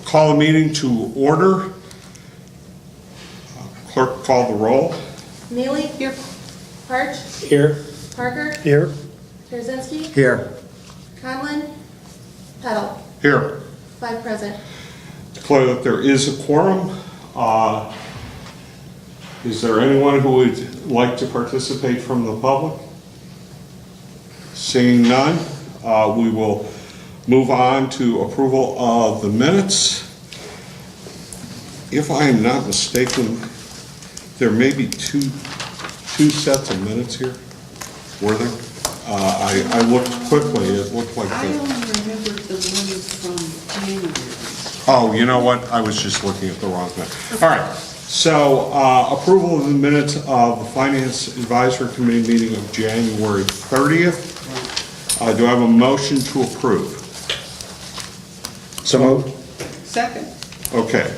Call the meeting to order. Clerk, call the roll. Neely? Here. Parch? Here. Parker? Here. Terzinski? Here. Conlon? Peddle? Here. 5 present. Declare that there is a quorum. Is there anyone who would like to participate from the public? Seeing none, we will move on to approval of the minutes. If I am not mistaken, there may be two sets of minutes here. Were there? I looked quickly. It looked like I only remembered the ones from January. Oh, you know what? I was just looking at the wrong thing. All right. So, approval of the minutes of the Finance Advisory Committee meeting of January 30th. Do I have a motion to approve? So moved. Second. Okay.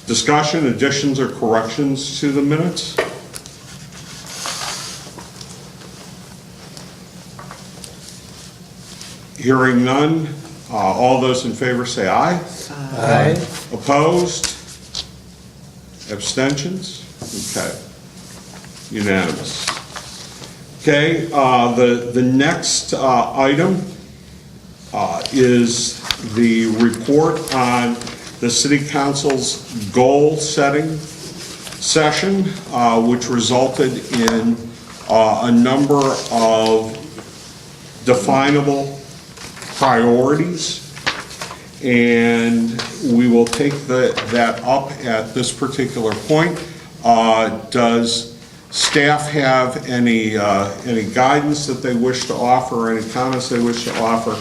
Discussion, additions, or corrections to the minutes? Hearing none. All those in favor say aye. Aye. Opposed? Abstentions? Okay. Unanimous. Okay, the next item is the report on the City Council's goal-setting session, which resulted in a number of definable priorities. And we will take that up at this particular point. Does staff have any guidance that they wish to offer, or any comments they wish to offer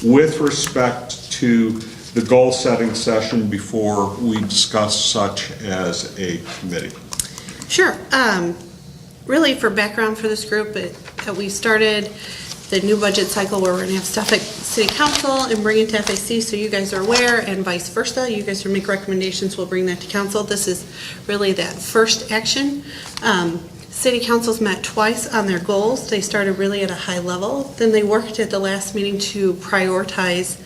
with respect to the goal-setting session before we discuss such as a committee? Sure. Really, for background for this group, we started the new budget cycle where we're going to have stuff at City Council and bring it to FAC so you guys are aware, and vice versa. You guys will make recommendations, we'll bring that to Council. This is really that first action. City Council's met twice on their goals. They started really at a high level. Then they worked at the last meeting to prioritize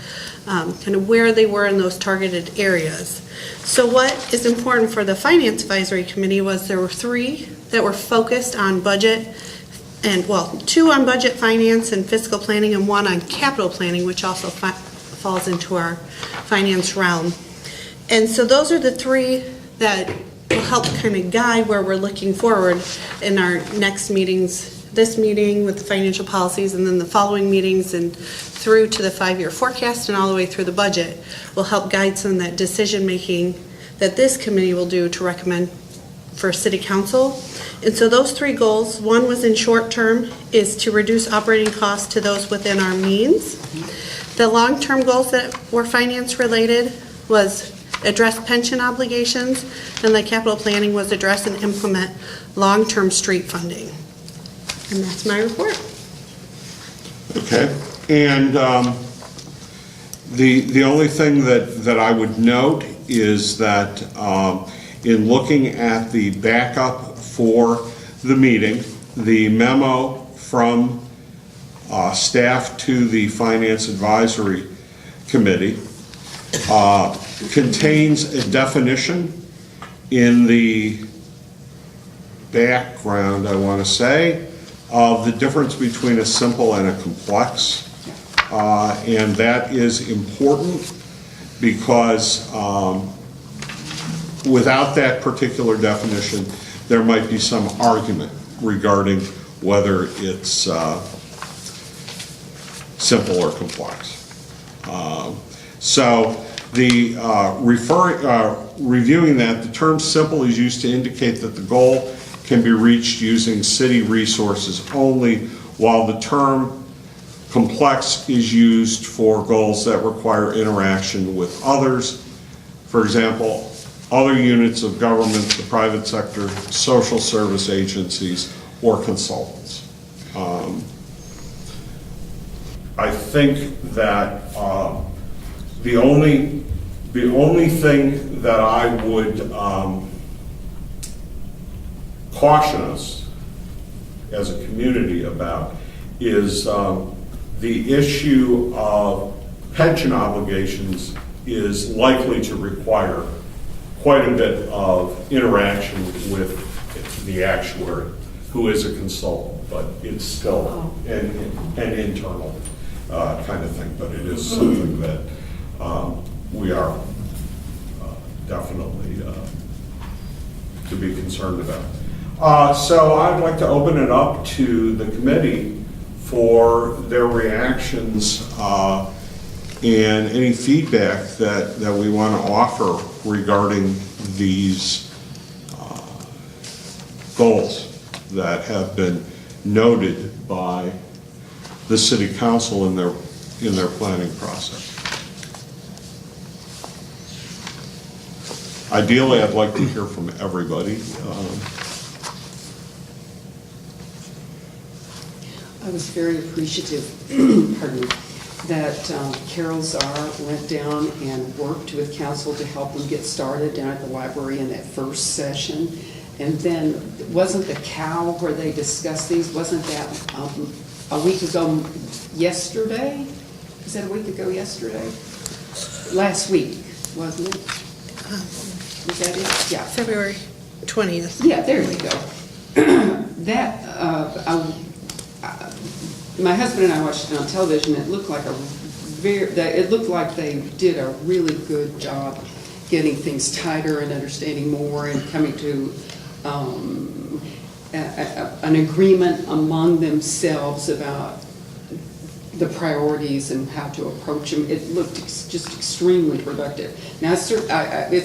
kind of where they were in those targeted areas. So what is important for the Finance Advisory Committee was there were 3 that were focused on budget, and 2 on budget finance and fiscal planning, and 1 on capital planning, which also falls into our finance realm. And so those are the 3 that will help kind of guide where we're looking forward in our next meetings, this meeting with the financial policies, and then the following meetings and through to the 5-year forecast and all the way through the budget will help guide some of that decision making that this committee will do to recommend for City Council. And so those 3 goals, 1 was in short term, is to reduce operating costs to those within our means. The long-term goals that were finance related was address pension obligations, and the capital planning was address and implement long-term street funding. And that's my report. Okay, and the only thing that I would note is that in looking at the backup for the meeting, the memo from staff to the Finance Advisory Committee contains a definition in the background, I want to say, of the difference between a simple and a complex. And that is important because without that particular definition, there might be some argument regarding whether it's simple or complex. So the reviewing that, the term simple is used to indicate that the goal can be reached using city resources only, while the term complex is used for goals that require interaction with others. For example, other units of government, the private sector, social service agencies, or consultants. I think that the only thing that I would caution us as a community about is the issue of pension obligations is likely to require quite a bit of interaction with the actuary, who is a consultant, but it's still an internal kind of thing, but it is something that we are definitely to be concerned about. So I'd like to open it up to the committee for their reactions and any feedback that we want to offer regarding these goals that have been noted by the city council in their planning process. Ideally, I'd like to hear from everybody. I was very appreciative, pardon me, that Carol Czar went down and worked with council to help them get started down at the library in that first session. And then, wasn't the cow where they discussed these, wasn't that a week ago yesterday? Was that a week ago yesterday? Last week, wasn't it? Was that it? Yeah. February 20th. Yeah, there you go. That, my husband and I watched it on television. It looked like it looked like they did a really good job getting things tighter and understanding more and coming to an agreement among themselves about the priorities and how to approach them. It looked just extremely productive. Now, it's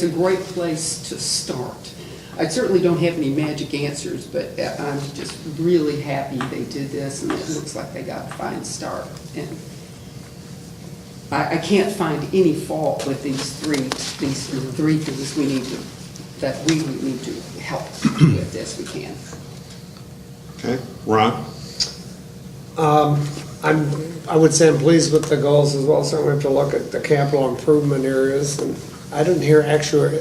a great place to start. I certainly don't have any magic answers, but I'm just really happy they did this, and it looks like they got a fine start. And I can't find any fault with these three things that we need to help with as we can. Okay, Ron? I would say I'm pleased with the goals as well. Certainly have to look at the capital improvement areas. And I didn't hear actually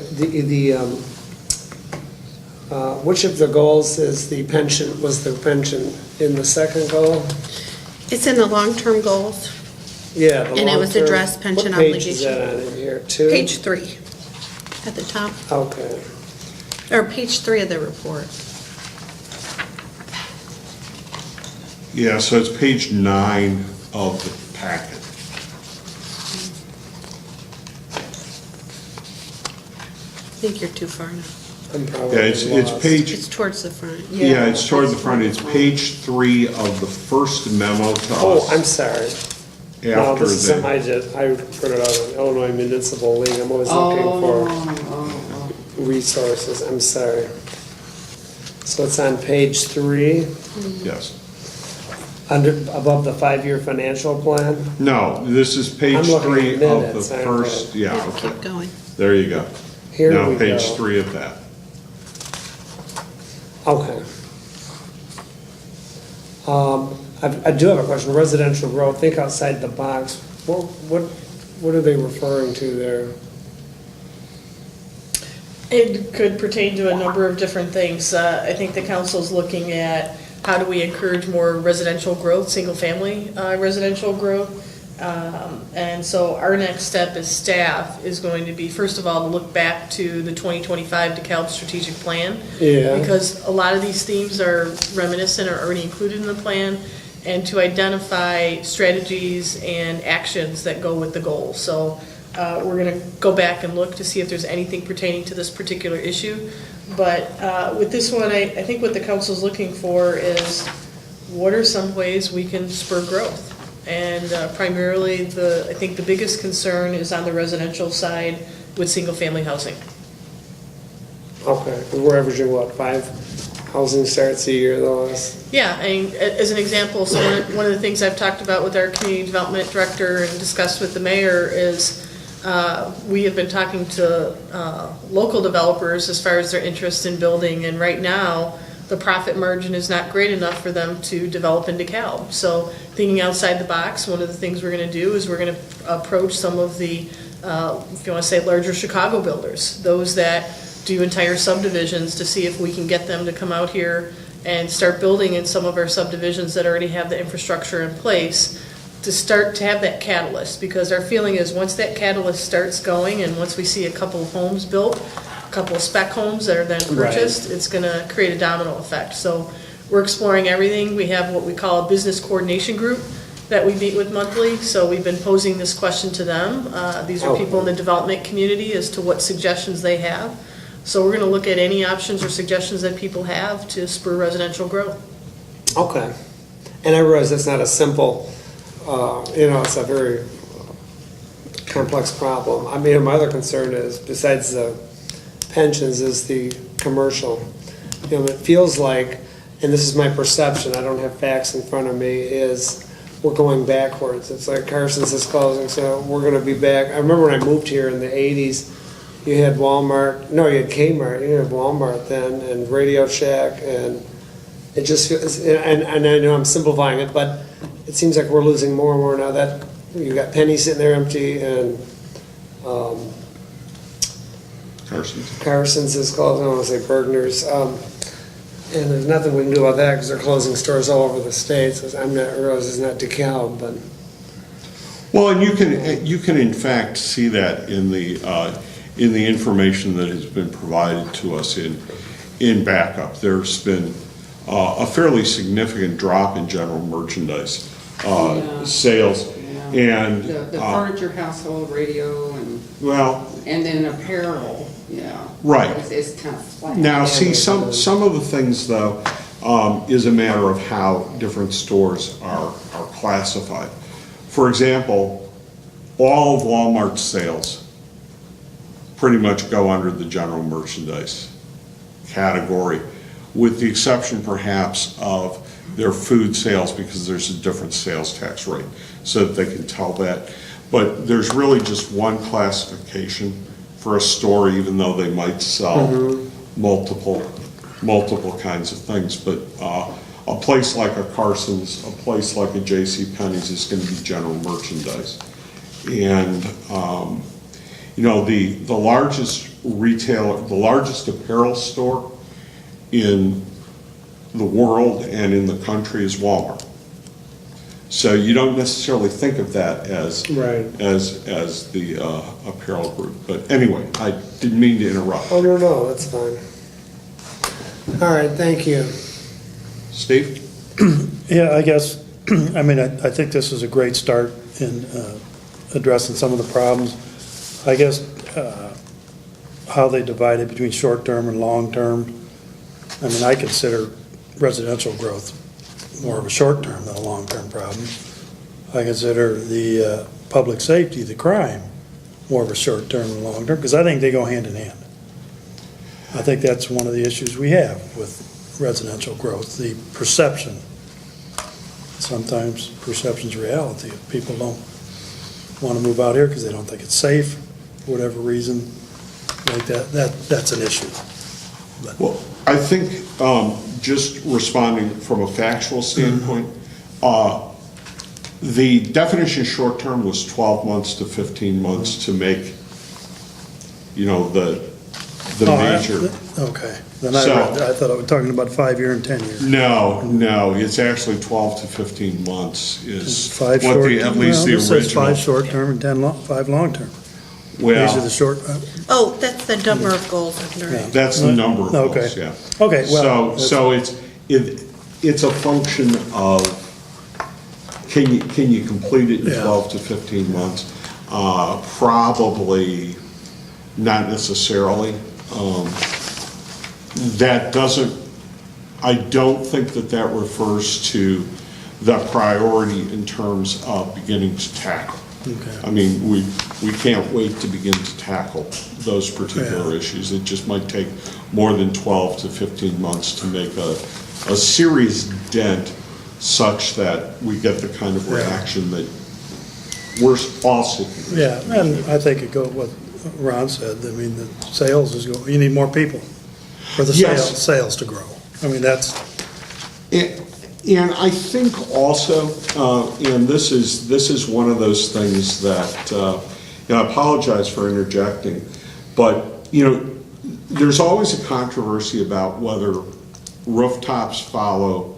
which of the goals is the pension, was the pension in the second goal? It's in the long-term goals, Yeah. The and it was long-term. address pension What page obligation. is that on in here? 2? Page 3 at the top, Okay. or page 3 of the report. Yeah, so it's page 9 of the packet. I think you're too far now. I'm probably Yeah, it's lost. page, It's towards the front. yeah, it's toward the front. It's page 3 of the first memo to us. Oh, I'm sorry. No, After this is something I the, did. I put it out on Illinois Municipal League. I'm always looking for resources. I'm sorry. So it's on page 3, yes. above the 5-year financial plan. No, this is page I'm looking 3 at of the minutes, aren't first, I? yeah, Yeah, okay. keep going. There you go. Here Now, we page go. 3 of that. Okay. I do have a question. Residential growth, think outside the box. What are they referring to there? It could pertain to a number of different things. I think the council's looking at how do we encourage more residential growth, single-family residential growth. And so our next step as staff is going to be, first of all, to look back to the 2025 DeKalb strategic plan. Yeah. Because a lot of these themes are reminiscent or already included in the plan, and to identify strategies and actions that go with the goals. So we're going to go back and look to see if there's anything pertaining to this particular issue. But with this one, I think what the council's looking for is what are some ways we can spur growth? And primarily, I think the biggest concern is on the residential side with single-family housing. Okay, 'cause we're averaging what, 5 housing starts a year the last? Yeah, I mean, as an example, so one of the things I've talked about with our community development director and discussed with the mayor is we have been talking to local developers as far as their interest in building, and right now, the profit margin is not great enough for them to develop in DeKalb. So thinking outside the box, one of the things we're going to do is we're going to approach some of the, if you want to say, larger Chicago builders, those that do entire subdivisions, to see if we can get them to come out here and start building in some of our subdivisions that already have the infrastructure in place to start to have that catalyst, because our feeling is once that catalyst starts going and once we see a couple of homes built, a couple of spec homes that are then purchased, it's gonna create a domino effect. So we're exploring everything. We have what we call a business coordination group that we meet with monthly, so we've been posing this question to them. These are people in the development community as to what suggestions they have. So we're gonna look at any options or suggestions that people have to spur residential growth. Okay. And I realize it's not a simple, it's a very complex problem. I mean, my other concern is, besides the pensions, is the commercial. It feels like, and this is my perception, I don't have facts in front of me, is we're going backwards. It's like Carson's is closing, so we're gonna be back. I remember when I moved here in the 80s, you had Walmart, no, you had Kmart, you had Walmart then, and Radio Shack, and it just feels, and I know I'm simplifying it, but it seems like we're losing more and more now that you got Penny sitting there empty, and Carson's is closed, I don't want to say Bergner's, and there's nothing we can do about that because they're closing stores all over the state. So I'm not, I realize it's not DeKalb, but. Well, and you can in fact see that in the information that has been provided to us in backup. There's been a fairly significant drop in general merchandise sales, and The furniture, household, radio, and then apparel, right. It's kind of flat. Now, see, some of the things though is a matter of how different stores are classified. For example, all of Walmart's sales pretty much go under the general merchandise category, with the exception perhaps of their food sales, because there's a different sales tax rate, so that they can tell that. But there's really just one classification for a store, even though they might sell multiple kinds of things. But a place like a Carson's, a place like a JCPenney's is going to be general merchandise. And the largest retailer, the largest apparel store in the world and in the country is Walmart. So you don't necessarily think of that as the apparel group. But anyway, I didn't mean to interrupt. Oh, no, that's fine. All right, thank you. Steve? Yeah, I guess, I mean, I think this is a great start in addressing some of the problems. I guess how they divide it between short-term and long-term. I mean, I consider residential growth more of a short-term than a long-term problem. I consider the public safety, the crime, more of a short-term than long-term, because I think they go hand in hand. I think that's one of the issues we have with residential growth, the perception. Sometimes perception's reality. If people don't want to move out here because they don't think it's safe, for whatever reason, like that's an issue. But, Well, I think just responding from a factual standpoint, the definition of short-term was 12 months to 15 months to make, the major. Okay, then I thought I was talking about 5 year and 10 year. No, it's actually 12 to 15 months is Five what short. at least the It says original. 5 short term and 5 long term. These are the Well, short. Oh, that's the number of goals under it. that's the number of Okay. goals, yeah. Okay, well. So it's a function of, can you complete it in Yeah. 12 to 15 months? Probably not necessarily. That doesn't, I don't think that refers to the priority in terms of beginning to tackle. Okay. I mean, we can't wait to begin to tackle those particular Yeah. issues. It just might take more than 12 to 15 months to make a serious dent such that we get the kind of reaction that we're all seeking. Yeah, and I think it goes what Ron said. I mean, the sales is going, you need more people for the Yes. sales to grow. I mean, that's, And I think also, and this is one of those things that, I apologize for interjecting, but, there's always a controversy about whether rooftops follow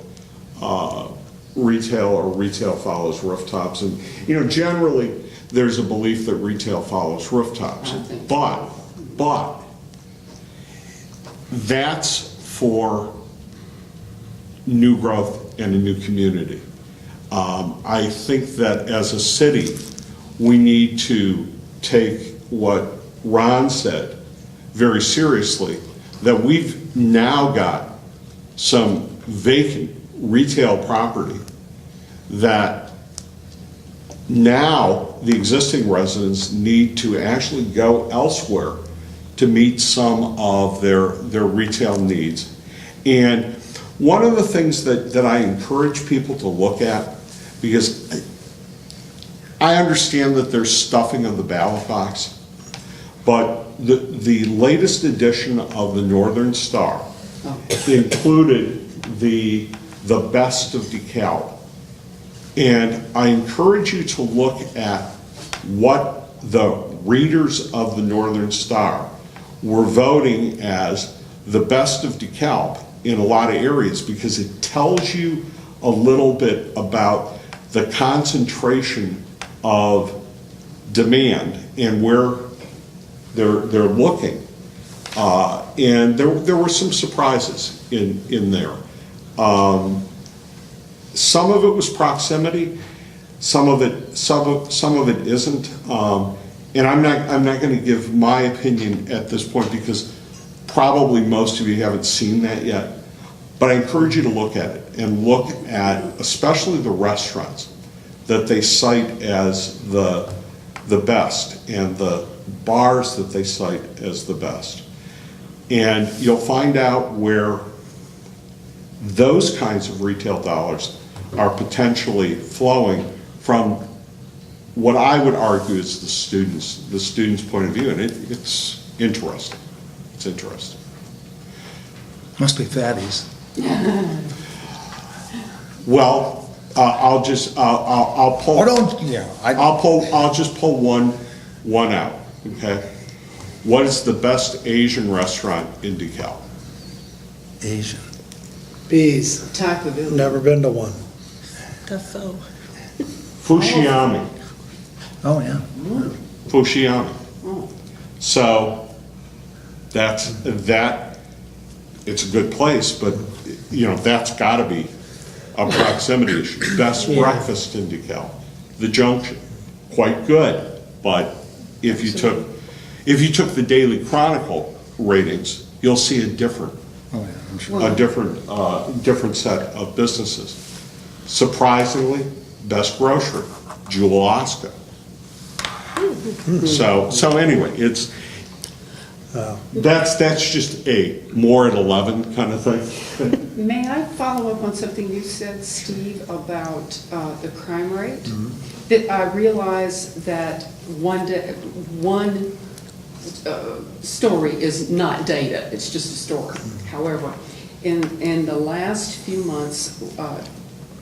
retail or retail follows rooftops. And, generally, there's a belief that retail follows rooftops. I think But that's for new growth and a new community. I think that as a city, we need to take what Ron said very seriously, that we've now got some vacant retail property that now the existing residents need to actually go elsewhere to meet some of their retail needs. And one of the things that I encourage people to look at, because I understand that there's stuffing of the ballot box, but the latest edition of the Northern Star included the best of DeKalb. And I encourage you to look at what the readers of the Northern Star were voting as the best of DeKalb in a lot of areas, because it tells you a little bit about the concentration of demand and where they're looking. And there were some surprises in there. Some of it was proximity, some of it isn't. And I'm not going to give my opinion at this point, because probably most of you haven't seen that yet. But I encourage you to look at it, and look at especially the restaurants that they cite as the best, and the bars that they cite as the best. And you'll find out where those kinds of retail dollars are potentially flowing from what I would argue is the students' point of view, and it's interesting. It's interesting. Must be fatties. Well, I'll pull. Or don't, yeah. I'll just pull one out. Okay. What is the best Asian restaurant in DeKalb? Asian. Bees. Taco Bell. Never been to one. Defo. Fushiami. Oh, yeah. Fushiami. Oh. So that. It's a good place, but that's got to be a proximity issue. Best breakfast in DeKalb, the Junction, quite good. But if you took the Daily Chronicle ratings, you'll see a different Oh, yeah, I'm sure. different set of businesses. Surprisingly, best grocery, Jewel Oscar. So anyway, it's that's just a more at 11 kind of thing. May I follow up on something you said, Steve, about the crime rate? That I realize that one story is not data, it's just a story. However, in the last few months,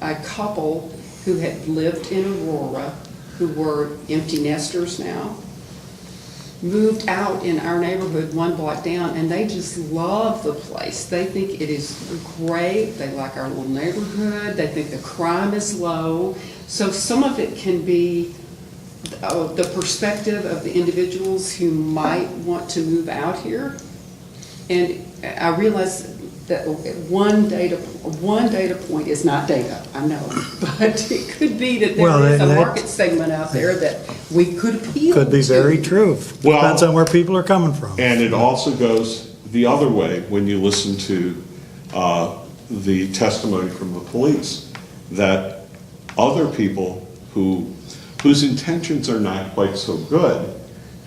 a couple who had lived in Aurora, who were empty nesters now, moved out in our neighborhood one block down, and they just love the place. They think it is great. They like our little neighborhood. They think the crime is low. So some of it can be the perspective of the individuals who might want to move out here. And I realize that one data point is not data, I know, but it could be that Well, there is a that- market segment out there that we could appeal to. Could be very true. Well- Depends on where people are coming from. And it also goes the other way when you listen to the testimony from the police, that other people whose intentions are not quite so good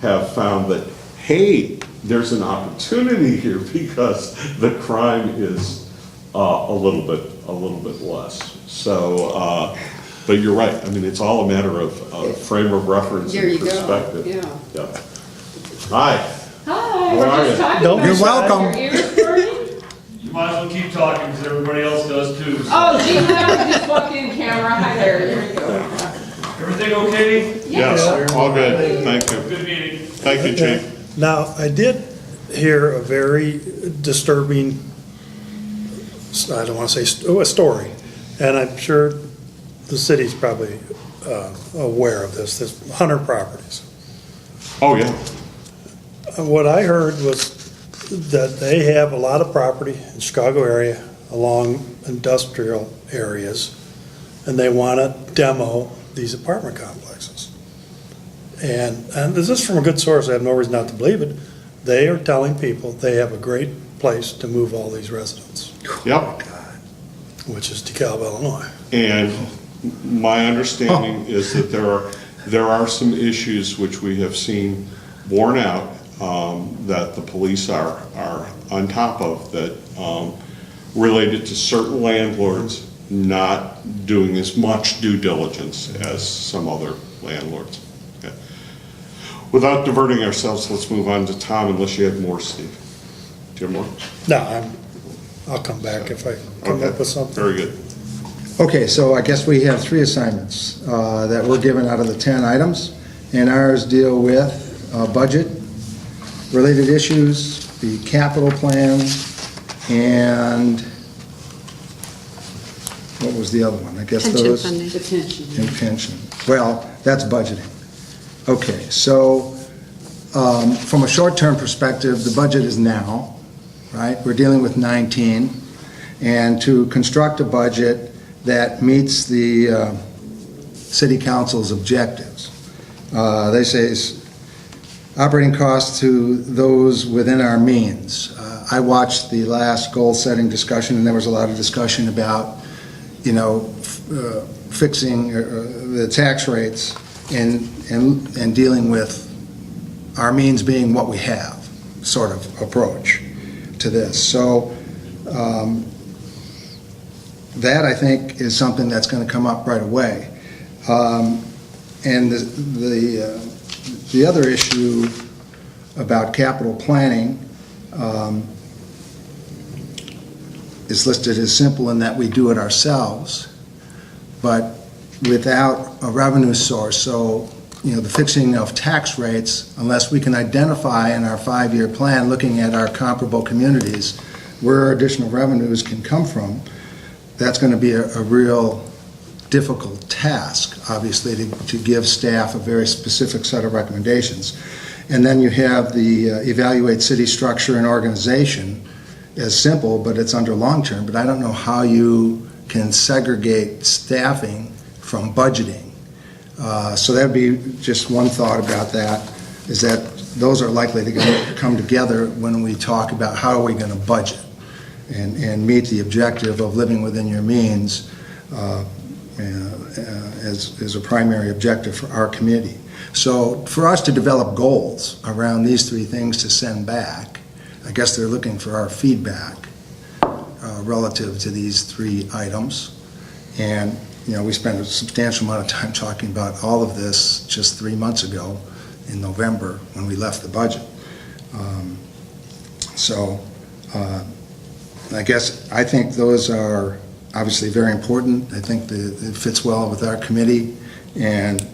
have found that, hey, there's an opportunity here because the crime is a little bit less. So, but you're right. I mean, it's all a matter of frame of reference There and you go, perspective. yeah. Hi. Hi, How we're are just you? talking Don't about be welcome. your ears burning? You might as well keep talking because everybody else does too. so. Oh, gee, I just walked in camera. Hi there, there you go. Everything okay? Yes, all good. Thank you. Good meeting. Thank you, Chief. Now, I did hear a very disturbing, I don't want to say, a story. And I'm sure the city's probably aware of this, there's 100 properties. Oh, yeah. What I heard was that they have a lot of property in Chicago area along industrial areas, and they want to demo these apartment complexes. And this is from a good source, I have no reason not to believe it. They are telling people they have a great place to move all these residents, Yep. which is DeKalb, Illinois. And my understanding is that there are some issues which we have seen borne out, that the police are on top of, that related to certain landlords not doing as much due diligence as some other landlords. Okay. Without diverting ourselves, let's move on to Tom, unless you have more, Steve. Do you have more? No, I'll come back if I come up with something. Very good. Okay, so I guess we have 3 assignments that were given out of the 10 items, and ours deal with budget-related issues, the capital plan, and what was the other one? I guess Pension those. funding. The pension. And pension. Well, that's budgeting. Okay, so from a short-term perspective, the budget is now, right? We're dealing with 19, and to construct a budget that meets the city council's objectives. They say operating costs to those within our means. I watched the last goal-setting discussion, and there was a lot of discussion about, fixing the tax rates and dealing with our means being what we have, sort of approach to this. So that, I think, is something that's going to come up right away. And the other issue about capital planning is listed as simple in that we do it ourselves, but without a revenue source. So, the fixing of tax rates, unless we can identify in our 5-year plan, looking at our comparable communities, where additional revenues can come from, that's going to be a real difficult task, obviously, to give staff a very specific set of recommendations. And then you have the evaluate city structure and organization as simple, but it's under long-term. But I don't know how you can segregate staffing from budgeting. So that'd be just one thought about that, is that those are likely to come together when we talk about how are we going to budget and meet the objective of living within your means as a primary objective for our committee. So for us to develop goals around these 3 things to send back, I guess they're looking for our feedback relative to these 3 items. And, we spent a substantial amount of time talking about all of this just 3 months ago in November when we left the budget. I think those are obviously very important. I think it fits well with our committee, and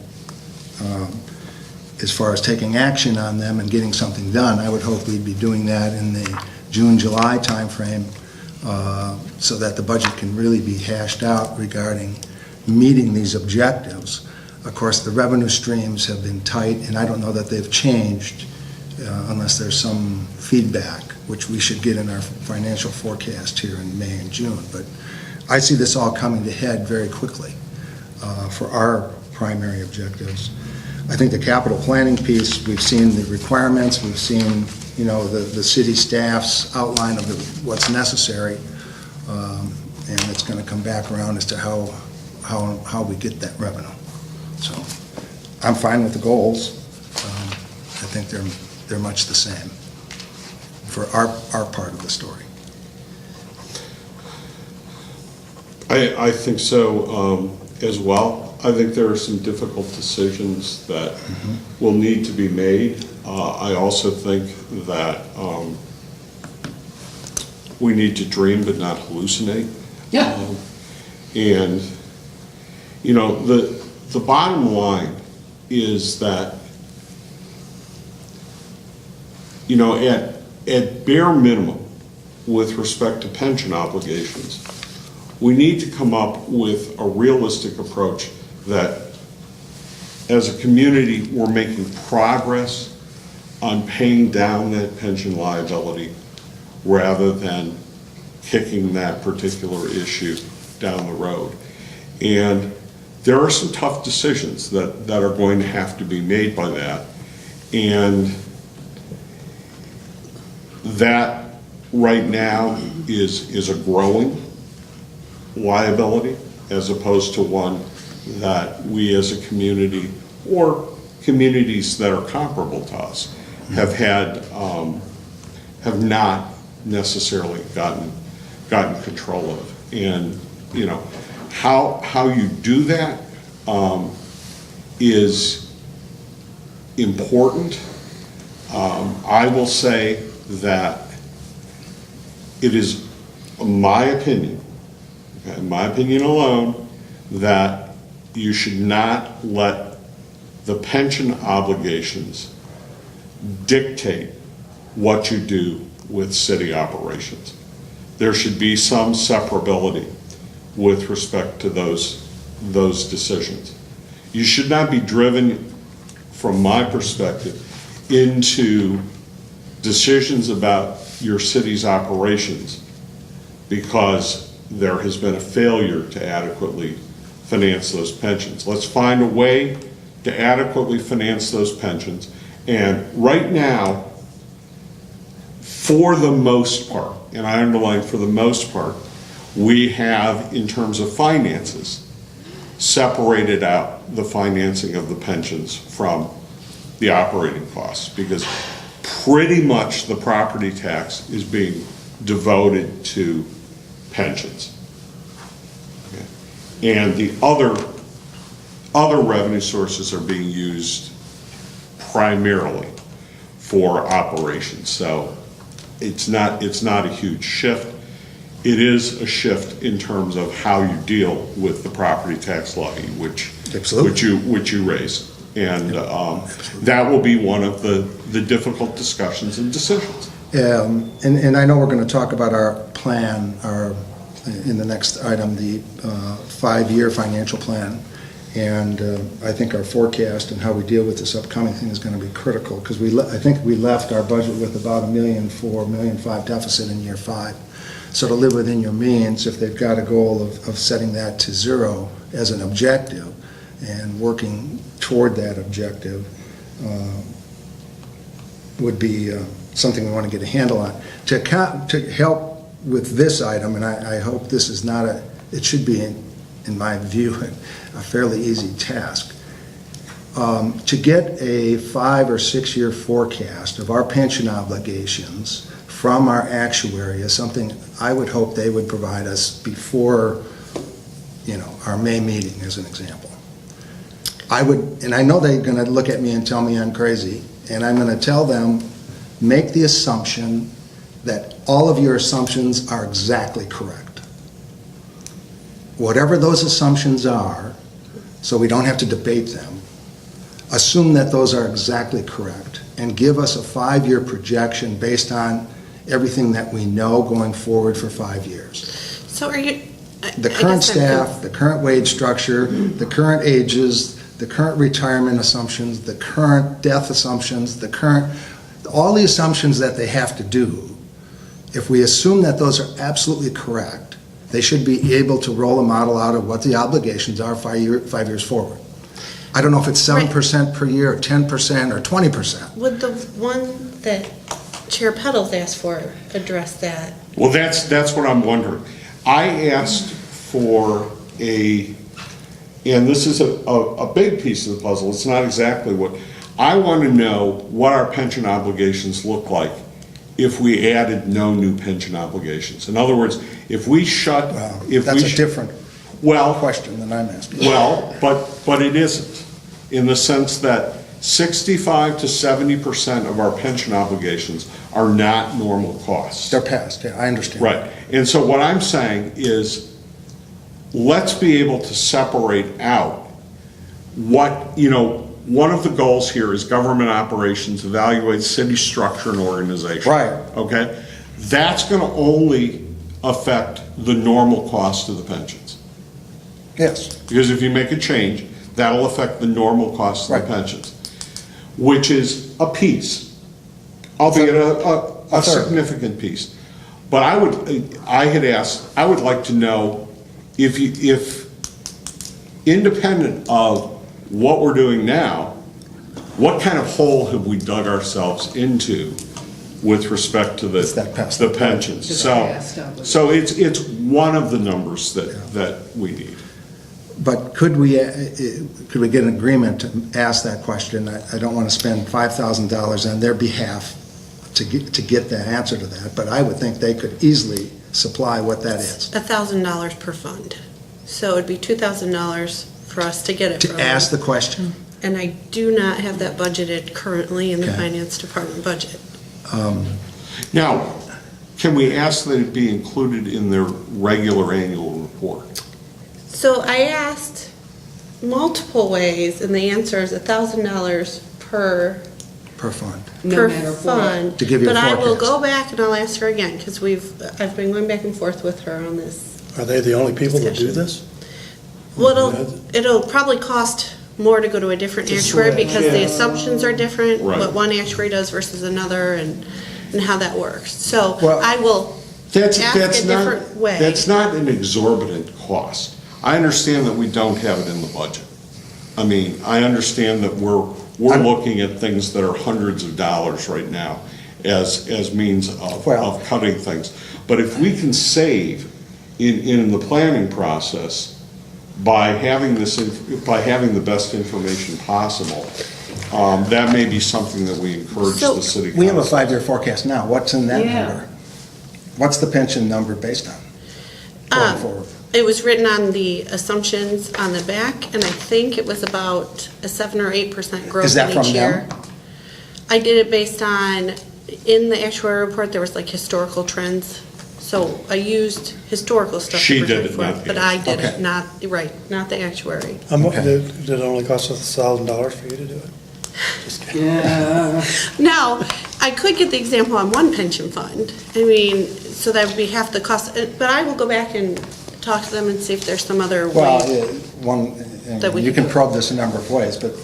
as far as taking action on them and getting something done, I would hope we'd be doing that in the June-July timeframe so that the budget can really be hashed out regarding meeting these objectives. Of course, the revenue streams have been tight, and I don't know that they've changed unless there's some feedback, which we should get in our financial forecast here in May and June. But I see this all coming to head very quickly for our primary objectives. I think the capital planning piece, we've seen the requirements, we've seen, the city staff's outline of what's necessary, and it's going to come back around as to how we get that revenue. So I'm fine with the goals. I think they're much the same for our part of the story. I think so as well. I think there are some difficult decisions that will need to be made. I also think that we need to dream but not hallucinate. Yeah. And, the bottom line is that, at bare minimum, with respect to pension obligations, we need to come up with a realistic approach that as a community, we're making progress on paying down that pension liability rather than kicking that particular issue down the road. And there are some tough decisions that are going to have to be made by that. And that right now is a growing liability as opposed to one that we as a community or communities that are comparable to us have not necessarily gotten control of. And you know how you do that is important. I will say that it is my opinion, okay, my opinion alone, that you should not let the pension obligations dictate what you do with city operations. There should be some separability with respect to those decisions. You should not be driven, from my perspective, into decisions about your city's operations because there has been a failure to adequately finance those pensions. Let's find a way to adequately finance those pensions. And right now, for the most part, and I underline for the most part, we have, in terms of finances, separated out the financing of the pensions from the operating costs, because pretty much the property tax is being devoted to pensions. Okay. And the other revenue sources are being used primarily for operations. So it's not a huge shift. It is a shift in terms of how you deal with the property tax levy, which you raised. And that will be one of the difficult discussions and decisions. And I know we're going to talk about our plan, in the next item, the 5-year financial plan. And I think our forecast and how we deal with this upcoming thing is going to be critical, because I think we left our budget with about $1.4 million, $1.5 million deficit in year 5. So to live within your means, if they've got a goal of setting that to 0 as an objective and working toward that objective would be something we want to get a handle on. To help with this item, and I hope this is not it should be, in my view, a fairly easy task. To get a 5 or 6 year forecast of our pension obligations from our actuary is something I would hope they would provide us before, our May meeting, as an example. And I know they're going to look at me and tell me I'm crazy, and I'm going to tell them, make the assumption that all of your assumptions are exactly correct. Whatever those assumptions are, so we don't have to debate them, assume that those are exactly correct, and give us a 5-year projection based on everything that we know going forward for 5 years. So are you? The current staff, the current wage structure, the current ages, the current retirement assumptions, the current death assumptions, all the assumptions that they have to do. If we assume that those are absolutely correct, they should be able to roll a model out of what the obligations are 5 years forward. I don't know if it's 7% per year, or 10%, or 20%. Would the one that Chair Peddles asked for address that? Well, that's what I'm wondering. I asked for and this is a big piece of the puzzle. It's not exactly what I want to know, what our pension obligations look like if we added no new pension obligations. In other words, if we shut, that's a different question than I'm asking. Well, but it isn't, in the sense that 65 to 70% of our pension obligations are not normal costs. They're past, yeah, I understand. Right, and so what I'm saying is, let's be able to separate out one of the goals here is government operations, evaluate city structure and organization. Right. Okay? That's going to only affect the normal cost of the pensions. Yes, Because if you make a change, that'll affect the normal cost of the Right. pensions, which is a piece, albeit a third. significant piece. But I would like to know if independent of what we're doing now, what kind of hole have we dug ourselves into with respect to It's that past. the pensions? To the So, past, obviously. so it's one of the numbers that we need. but could we get an agreement to ask that question? I don't want to spend $5,000 on their behalf to get the answer to that, but I would think they could easily supply what that is. $1,000 per fund. So it'd be $2,000 for us to get it To from. ask the question? And I do not have that budgeted currently in the Okay. finance department budget. Now, can we ask that it be included in their regular annual report? So I asked multiple ways, and the answer is $1,000 per Per fund. No per matter what. fund. To give you a But I will forecast. go back and I'll ask her again, because I've been going back and forth with her on this. Are they the only people that do this? Well, it'll probably cost more to go to a different To actuary switch, because the yeah. assumptions are different, Right. what one actuary does versus another, and how that works. So Well, I will That's ask a not, different way. that's not an exorbitant cost. I understand that we don't have it in the budget. I mean, I understand that we're looking at things that are hundreds of dollars right now as means Well- of cutting things. But if we can save in the planning process by having the best information possible, that may be something that we encourage So- the city council. We have a 5-year forecast now. What's in that Yeah. number? What's the pension number based on? Going forward? It was written on the assumptions on the back, and I think it was about a 7 or 8% growth Is that in each from year. them? I did it based on, in the actuary report, there was like historical trends. So I used historical stuff. to She did present it, for not the But I did Okay. it, not the actuary. Okay. Did it only cost us $1,000 for you to do it? Just kidding. Yeah. Now, I could get the example on one pension fund. I mean, so that would be half the cost, but I will go back and talk to them and see if there's some other Well, way. and That we you can can do. probe this a number of ways, but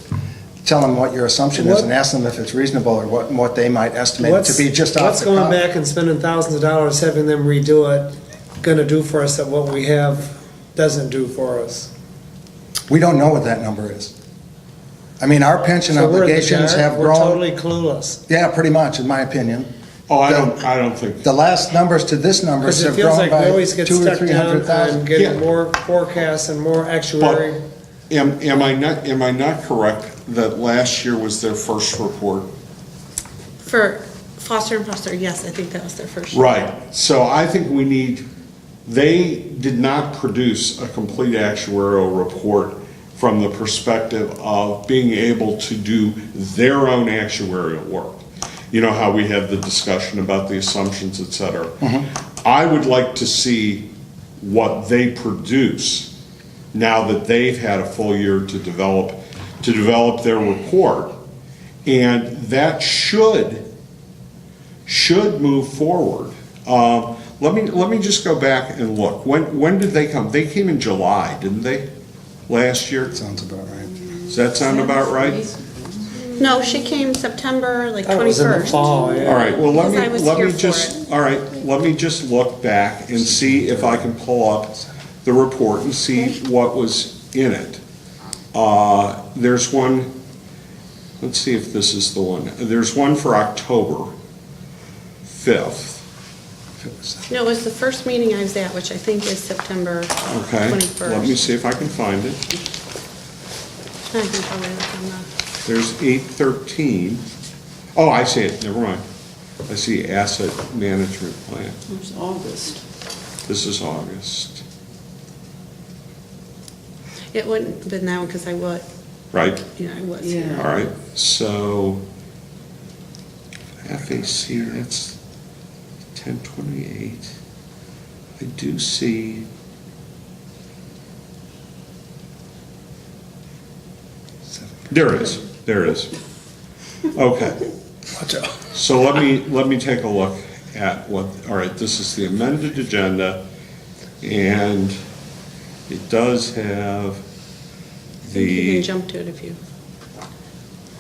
tell them what your assumption is What- and ask them if it's reasonable or what they might estimate it to be just off What's the going cuff. back and spending thousands of dollars, having them redo it, gonna do for us that what we have doesn't do for us? We don't know what that number is. I mean, our pension So we're in the obligations dark? have We're grown. totally clueless. Yeah, pretty much, in my opinion. Oh, I don't think. The last numbers to this numbers Because it have feels grown like we by always get 200,000 or stuck down 300,000. on getting Yeah. more forecasts and more actuary. Am I not correct that last year was their first report? For Foster and Foster, yes, I think that was their first. Right, so I think they did not produce a complete actuarial report from the perspective of being able to do their own actuarial work. You know how we had the discussion about the assumptions, et cetera. I would like to see what they produce now that they've had a full year to develop their report. And that should move forward. Let me just go back and look. When did they come? They came in July, didn't they? Last year? Sounds about right. Does that sound about right? No, she came September, like That was in the 21st. fall, yeah. All right, well, Because I was here for all right, let me just look back and see if I can pull up the report and see what was in it. There's one, let's see if this is the one. There's one for October 5th. No, it was the first meeting I was at, which I think is September Okay, 21st. let me see if I can find it. I can probably look on the- There's 813. Oh, I see it, never mind. I see asset management plan. There's August. This is August, It wouldn't have been that one because I was, right? yeah, I was Yeah. here. All right, so FAC, that's 1028. I do see. There it is. Okay. Watch out. So let me take a look at what, all right, this is the amended agenda, and it does have You can the jump to it if you,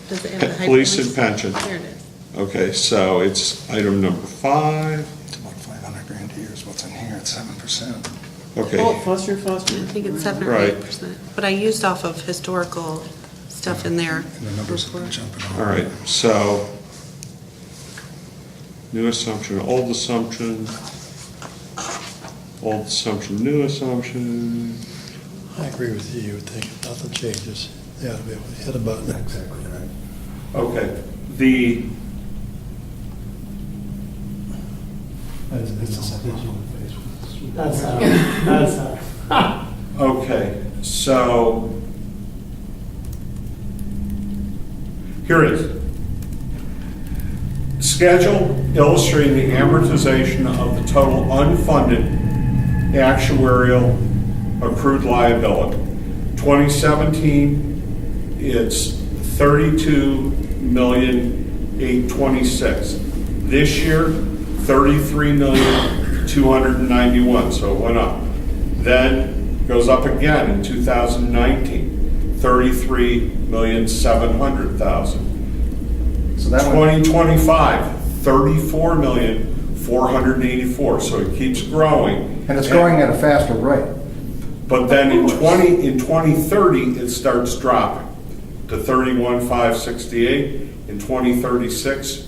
does it have the high police and points? pension. There it is. Okay, so it's item number 5. It's about 500 grand a year is what's in here, it's 7%. Okay, Foster. I think it's 7 or Right. 8%, but I used off of historical stuff in there. And the numbers have been before. jumping all right, so new assumption, old assumption, new assumption. I agree with you. You would think if nothing changes, they ought to be able to hit a button. Exactly right. Okay, the, okay, so here it is. Schedule illustrating the amortization of the total unfunded actuarial accrued liability. 2017, it's 32,826. This year, 33,291, so it went up. Then goes up again in 2019, 33,700,000. So that one, 2025, 34,484, so it keeps growing. and it's growing at a faster rate. But then in 2030, it starts dropping to 31,568. In 2036,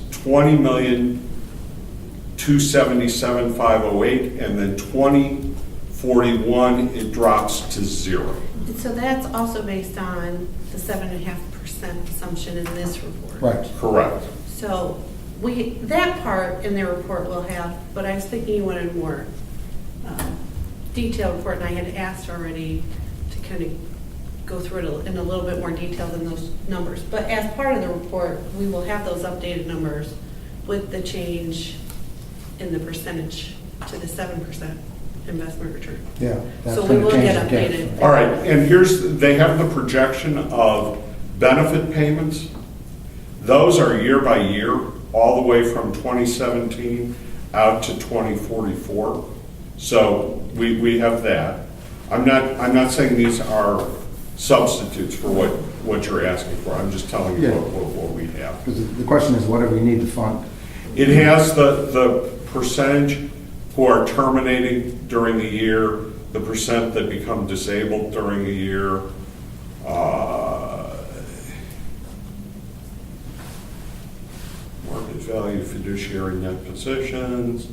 20,277,508, and then 2041, it drops to 0. So that's also based on the 7.5% assumption in this report. Right. Correct. So that part in their report will have, but I was thinking you wanted more detailed report, and I had asked already to kind of go through it in a little bit more detail than those numbers. But as part of the report, we will have those updated numbers with the change in the percentage to the 7% investment return. Yeah. that's So we gonna will change get the game. updated. All right, and they have the projection of benefit payments. Those are year by year, all the way from 2017 out to 2044. So we have that. I'm not saying these are substitutes for what you're asking for. I'm just telling you Yeah. what we have. Because the question is, what do we need to fund? It has the percentage who are terminating during the year, the percent that become disabled during the year, market value fiduciary net positions.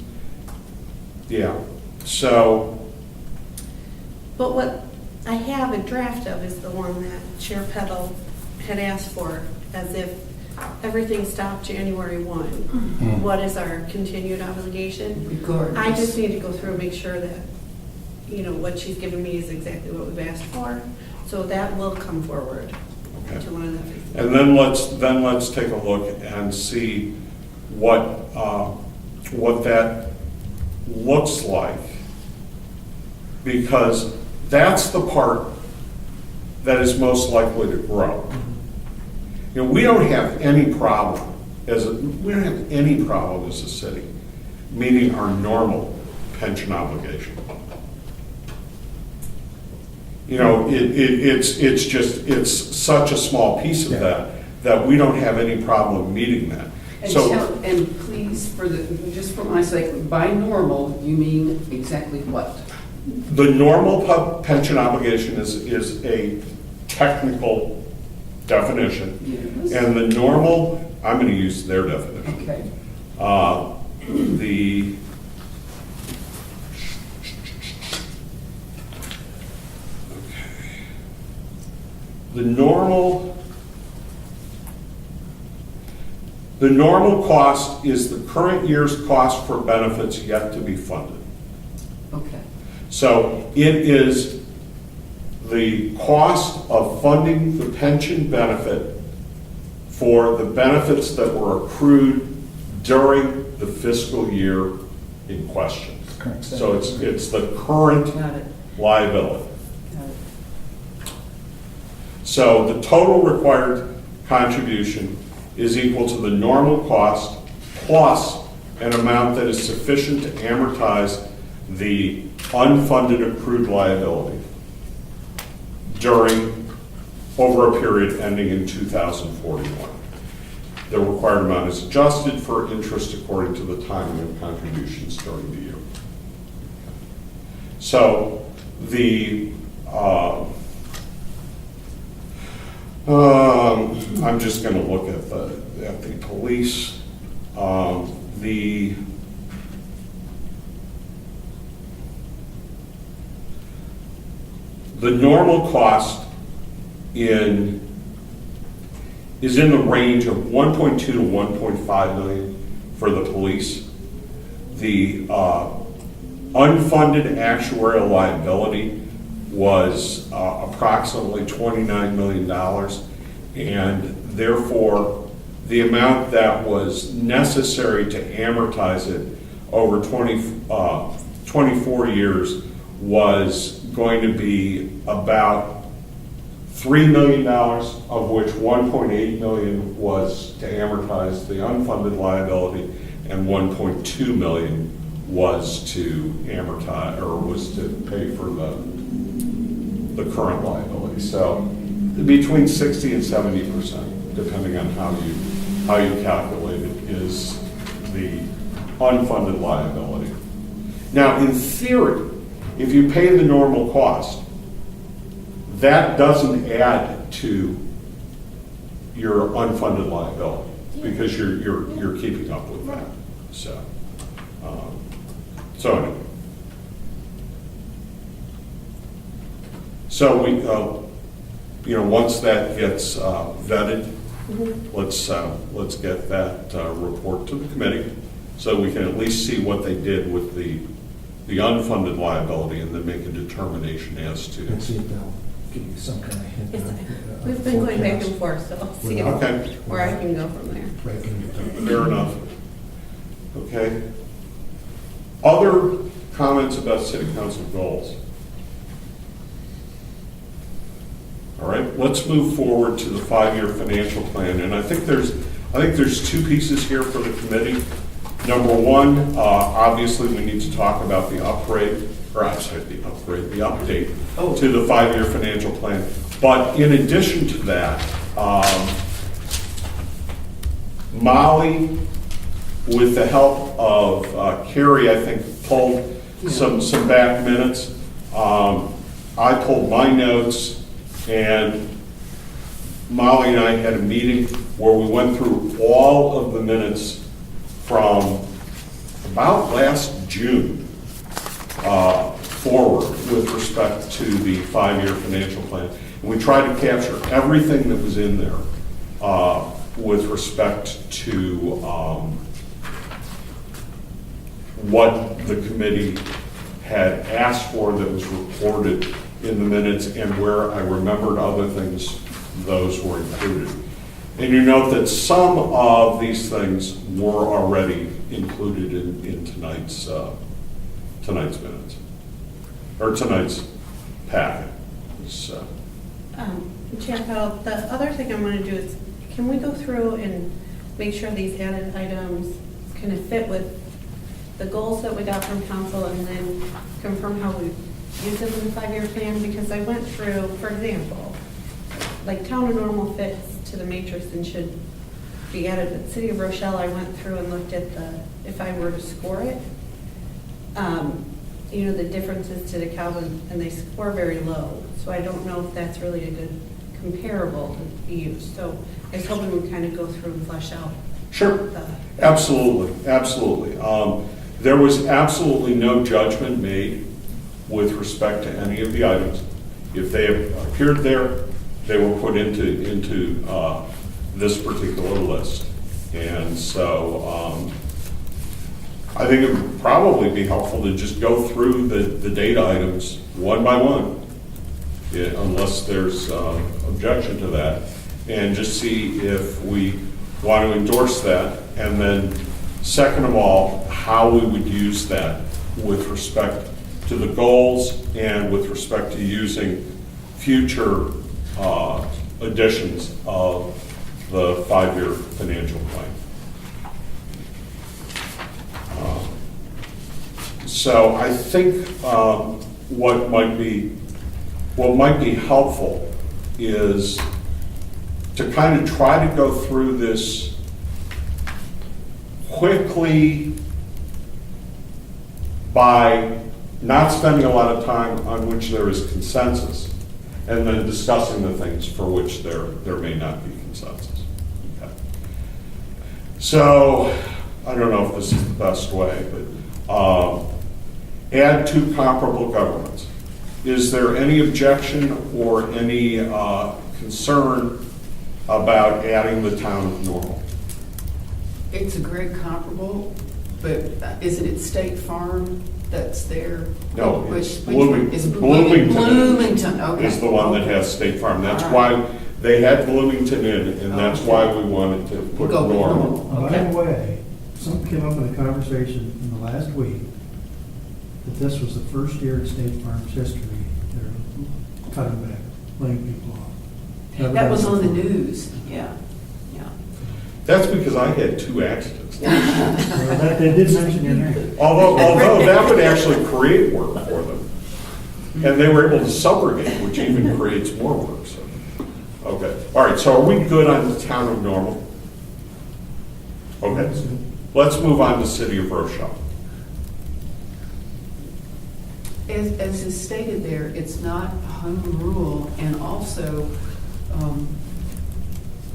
Yeah, so, But what I have a draft of is the one that Chair Petal had asked for, as if everything stopped January 1. What is our continued obligation? Regardless. I just need to go through and make sure that, what she's given me is exactly what we've asked for. So that will come forward okay. to one of the. And then let's take a look and see what that looks like. Because that's the part that is most likely to grow. We don't have any problem as a city meeting our normal pension obligation. It's such a small piece of that we don't have any problem meeting that. And please, just for my sake, by normal, you mean exactly what? The normal pension obligation is a technical definition. Yes. And the normal, I'm going to use their definition. Okay. The normal cost is the current year's cost for benefits yet to be funded. Okay. So it is the cost of funding the pension benefit for the benefits that were accrued during the fiscal year in question. Correct. So it's the current Got it. liability. Got it. So the total required contribution is equal to the normal cost plus an amount that is sufficient to amortize the unfunded accrued liability over a period ending in 2041. The required amount is adjusted for interest according to the timing of contributions during the year. So I'm just going to look at the police. The normal cost is in the range of 1.2 to 1.5 million for the police. The unfunded actuarial liability was approximately $29 million, and therefore the amount that was necessary to amortize it over 24 years was going to be about $3 million, of which $1.8 million was to amortize the unfunded liability, and $1.2 million was to amortize, or was to pay for the current liability. So between 60 and 70%, depending on how you calculate it, is the unfunded liability. Now, in theory, if you pay the normal cost, that doesn't add to your unfunded liability because you're keeping up with that. So anyway. So we, once that gets vetted, let's get that report to the committee so we can at least see what they did with the unfunded liability and then make a determination as to. And see if they'll give you some kind of hint. Yes, we've been going back and forth, so I'll see Okay. where I can go from there. Fair enough. Okay. Other comments about city council goals? All right, let's move forward to the 5-year financial plan. And I think there's two pieces here for the committee. Number one, obviously we need to talk about the update to the 5-year financial plan. But in addition to that, Molly, with the help of Carrie, I think, pulled some back minutes. I pulled my notes, and Molly and I had a meeting where we went through all of the minutes from about last June forward with respect to the 5-year financial plan. And we tried to capture everything that was in there with respect to what the committee had asked for that was reported in the minutes, and where I remembered other things, those were included. And you note that some of these things were already included in tonight's minutes, or tonight's packet. So. Chapel, the other thing I want to do is, can we go through and make sure these added items kind of fit with the goals that we got from council, and then confirm how we use them in the 5-year plan? Because I went through, for example, like town of Normal fits to the matrix and should be added. But City of Rochelle, I went through and looked at if I were to score it, the differences to the Calvin, and they score very low. So I don't know if that's really a good comparable to use. So I was hoping we'd kind of go through and flesh out. Sure, absolutely. There was absolutely no judgment made with respect to any of the items. If they appeared there, they were put into this particular list. And so I think it would probably be helpful to just go through the data items one by one, unless there's objection to that, and just see if we want to endorse that. And then second of all, how we would use that with respect to the goals and with respect to using future editions of the 5-year financial plan. So I think what might be helpful is to kind of try to go through this quickly by not spending a lot of time on which there is consensus, and then discussing the things for which there may not be consensus. Okay. So, I don't know if this is the best way, but add 2 comparable governments. Is there any objection or any concern about adding the town of Normal? It's a great comparable, but isn't it State Farm that's there? No, Which- it's which one? Is Bloomington. Bloomington, okay. Is the one that has State Farm. That's All why right. they had Bloomington in, and that's Okay. why we wanted to put Go with Normal. Normal. By the Okay. way, something came up in a conversation in the last week that this was the first year in State Farm's history they're cutting back, laying people off. Never That was done on the before. news, yeah, yeah. That's because I had 2 accidents. Well, they did mention your name. Although that would actually create work for them. And they were able to subrogate, which even creates more work, so. Okay, all right, so are we good on the town of Normal? Okay, let's move on to City of Rochelle. As is stated there, it's not home rule, and also,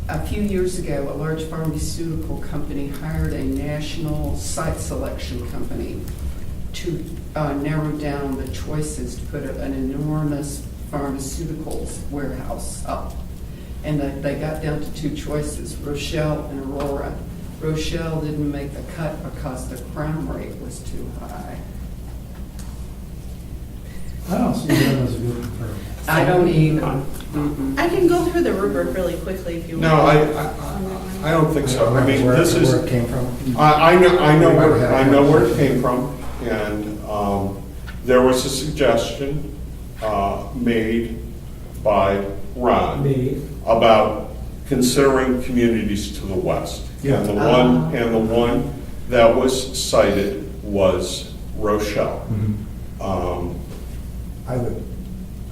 a few years ago, a large pharmaceutical company hired a national site selection company to narrow down the choices to put an enormous pharmaceuticals warehouse up. And they got down to 2 choices, Rochelle and Aurora. Rochelle didn't make the cut because the crime rate was too high. I don't see that as a good comparison. I don't either. I can go through the rubric really quickly if you want. No, I don't think so. I mean, this is. Where it came from? I know where it came from, and there was a suggestion made by Ron about considering communities to the west. Yeah. And the one that was cited was Rochelle.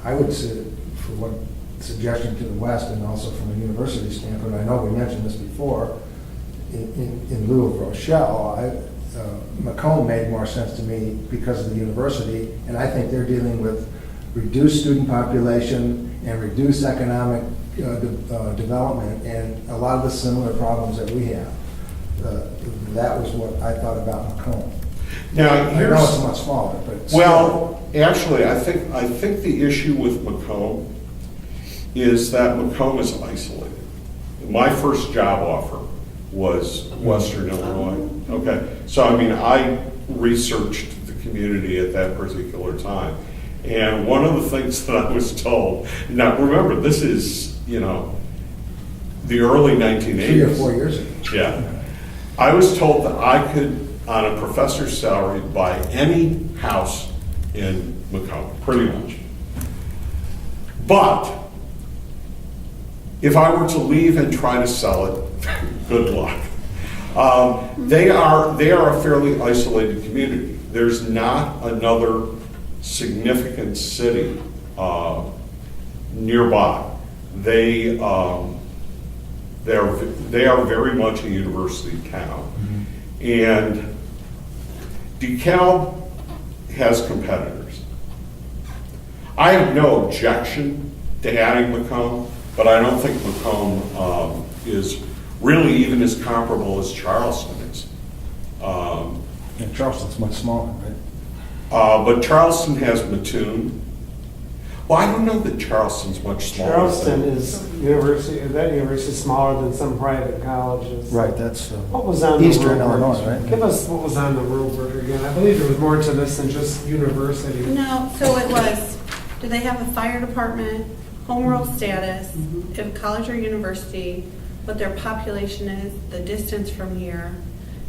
I would say, for one suggestion to the west, and also from a university standpoint, I know we mentioned this before, in lieu of Rochelle, Macomb made more sense to me because of the university, and I think they're dealing with reduced student population and reduced economic development, and a lot of the similar problems that we have. That was what I thought about Macomb. Now, I know it's much smaller, but still. well, actually, I think the issue with Macomb is that Macomb is isolated. My first job offer was Western Illinois. Okay, so I mean, I researched the community at that particular time. And one of the things that I was told, now remember, this is, the early 1980s. 3 or 4 years ago. Yeah. I was told that I could, on a professor's salary, buy any house in Macomb, pretty much. But if I were to leave and try to sell it, good luck. They are a fairly isolated community. There's not another significant city nearby. They are very much a university town. And DeKalb has competitors. I have no objection to adding Macomb, but I don't think Macomb is really even as comparable as Charleston is. And Charleston's much smaller, right? But Charleston has Mattoon. Well, I don't know that Charleston's much smaller. Charleston is that university is smaller than some private colleges. Right, that's What was on the Eastern rubric? Illinois, right? Give us what was on the rubric again. I believe there was more to this than just university. No, so it was, do they have a fire department, home rule status, if college or university, what their population is, the distance from here,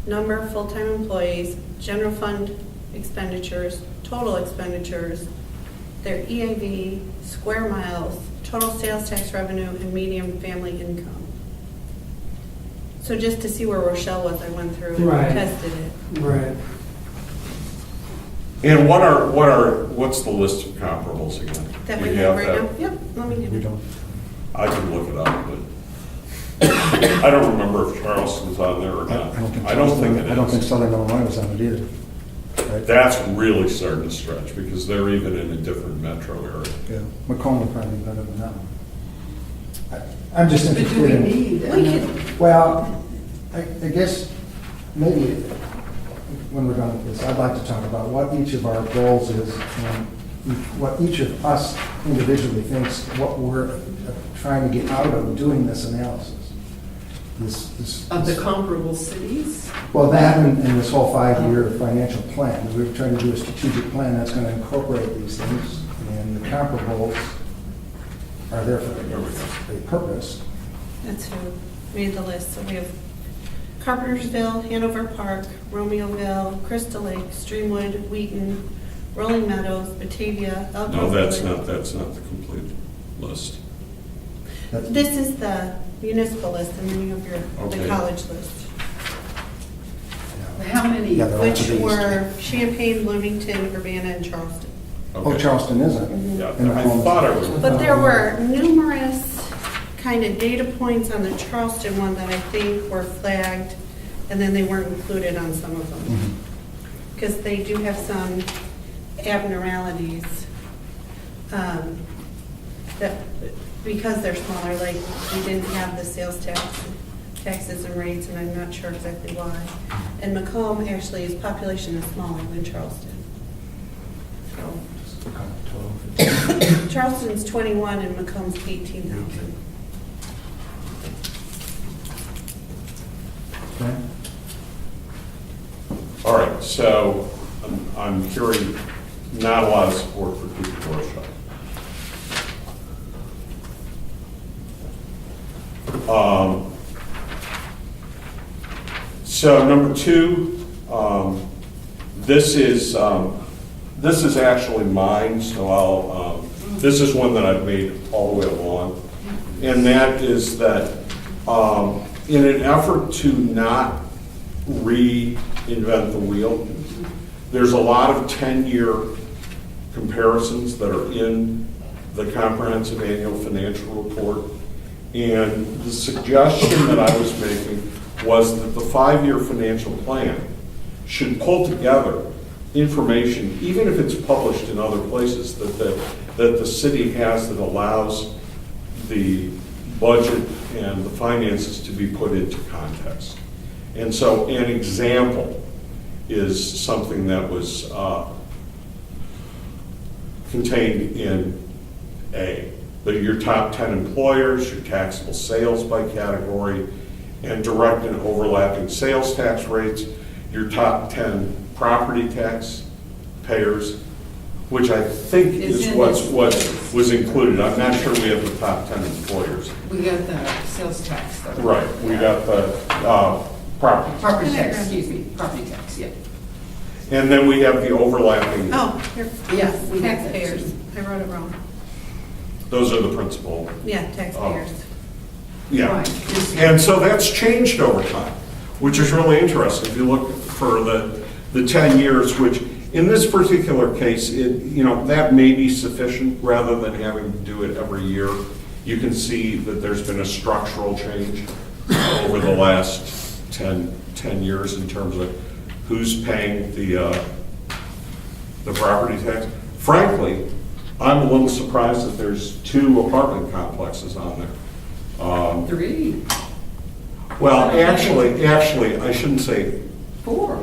number of full-time employees, general fund expenditures, total expenditures, their EAV, square miles, total sales tax revenue, and median family income. So just to see where Rochelle was, I went through and Right. tested it. Right. And what's the list of comparables again? That Do we you have right that? now? Yep, let me get We it. don't, I can look it up, but I don't remember if Charleston's on there or not. I don't think it is. I don't think Southern Illinois was on it either. Right? That's really starting to stretch, because they're even in a different metro area. Yeah, Macomb would probably be better than that one. I'm just But do interested we in. need? We could, Well, I guess maybe when we're done with this, I'd like to talk about what each of our goals is and what each of us individually thinks, what we're trying to get out of doing this analysis. Of the comparable cities? Well, that and this whole 5-year financial plan. We're trying to do a strategic plan that's going to incorporate these things, and the comparables are there for a purpose. that's who made the list. So we have Carpentersville, Hanover Park, Romeoville, Crystal Lake, Streamwood, Wheaton, Rolling Meadows, Batavia, Elko No, that's Village. not the complete list. This is the municipal list, and then you have the Okay. college list, How many? Yeah, they're all which to the east. were Champaign, Bloomington, Urbana, and Charleston. Oh, Okay. Charleston isn't. Yeah, And I Macomb. thought I was. But there were numerous kind of data points on the Charleston one that I think were flagged, and then they weren't included on some of them. Mhm. Because they do have some abnormalities, that, because they're smaller, like, we didn't have the sales taxes and rates, and I'm not sure exactly why. And Macomb, actually, his population is smaller than Charleston. So, Charleston's 21 and Macomb's 18,000. Okay. All right, so I'm hearing not a lot of support for Cooper Workshop. So number two, this is actually mine, so this is one that I've made all the way along. And that is that in an effort to not reinvent the wheel, there's a lot of 10-year comparisons that are in the comprehensive annual financial report. And the suggestion that I was making was that the 5-year financial plan should pull together information, even if it's published in other places, that the city has that allows the budget and the finances to be put into context. And so an example is something that was contained in A. Your top 10 employers, your taxable sales by category, and direct and overlapping sales tax rates, your top 10 property tax payers, which I think is what was included. I'm not sure we have the top 10 employers. We got the sales tax, though. Right, we got the property. Property tax, excuse me, property tax, yeah. And then we have the overlapping, Oh, here, Yeah, we have that taxpayers. too. I wrote it wrong. those are the principal. Yeah, taxpayers. Yeah. Right. And so that's changed over time, which is really interesting. If you look for the 10 years, which in this particular case, that may be sufficient rather than having to do it every year. You can see that there's been a structural change over the last 10 years in terms of who's paying the property tax. Frankly, I'm a little surprised that there's 2 apartment complexes on there. 3, Well, actually, I shouldn't say 4.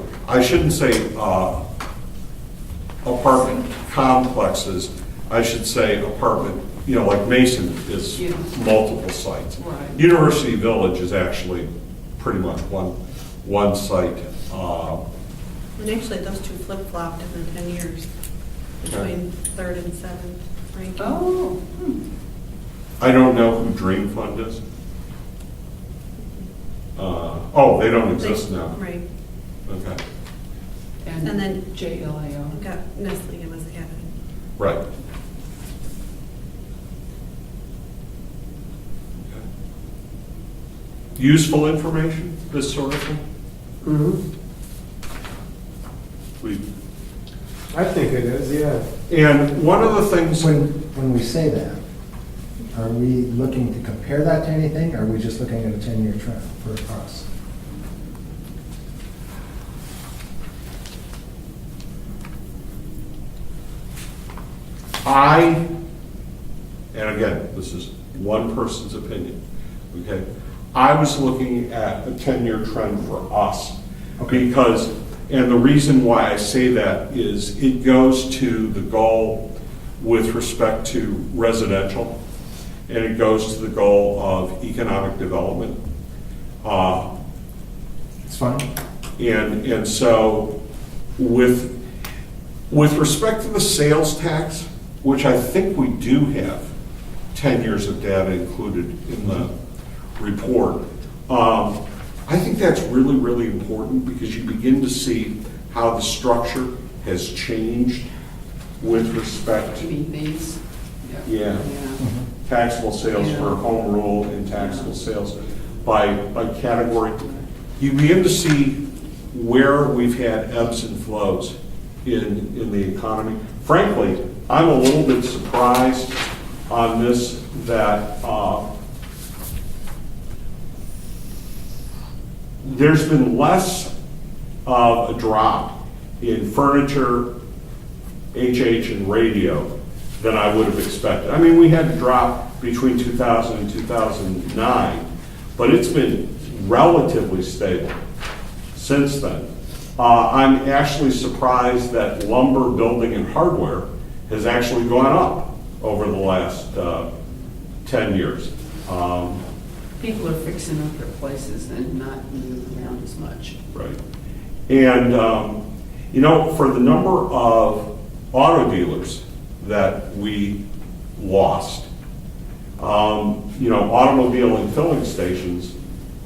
Apartment complexes. I should say apartment, like Mason is Yeah. multiple sites. Right. University Village is actually pretty much one site. And actually, those two flip-flopped in the 10 years, between 3rd and 7th ranking. Oh, I don't know who Dream Fund is. They don't exist now. Right. Okay, And then JLAO. got Nestle was added. right. Okay. Useful information, this sort of thing? Mm-hmm. I think it is, yeah. And one of the things, When we say that, are we looking to compare that to anything, or are we just looking at a 10-year trend for us? and again, this is one person's opinion, okay? I was looking at a 10-year trend for us. Because, and the reason why I say that is it goes to the goal with respect to residential, and it goes to the goal of economic development. It's fine. And so with respect to the sales tax, which I think we do have 10 years of data included in the report, I think that's really, really important because you begin to see how the structure has changed with respect You to mean these? Yeah. taxable sales for home rule and taxable sales by category. You begin to see where we've had ebbs and flows in the economy. Frankly, I'm a little bit surprised on this that there's been less of a drop in furniture, HH, and radio than I would have expected. I mean, we had a drop between 2000 and 2009, but it's been relatively stable since then. I'm actually surprised that lumber, building, and hardware has actually gone up over the last 10 years. People are fixing up their places and not moving around as much. Right. And, for the number of auto dealers that we lost, automobile and filling stations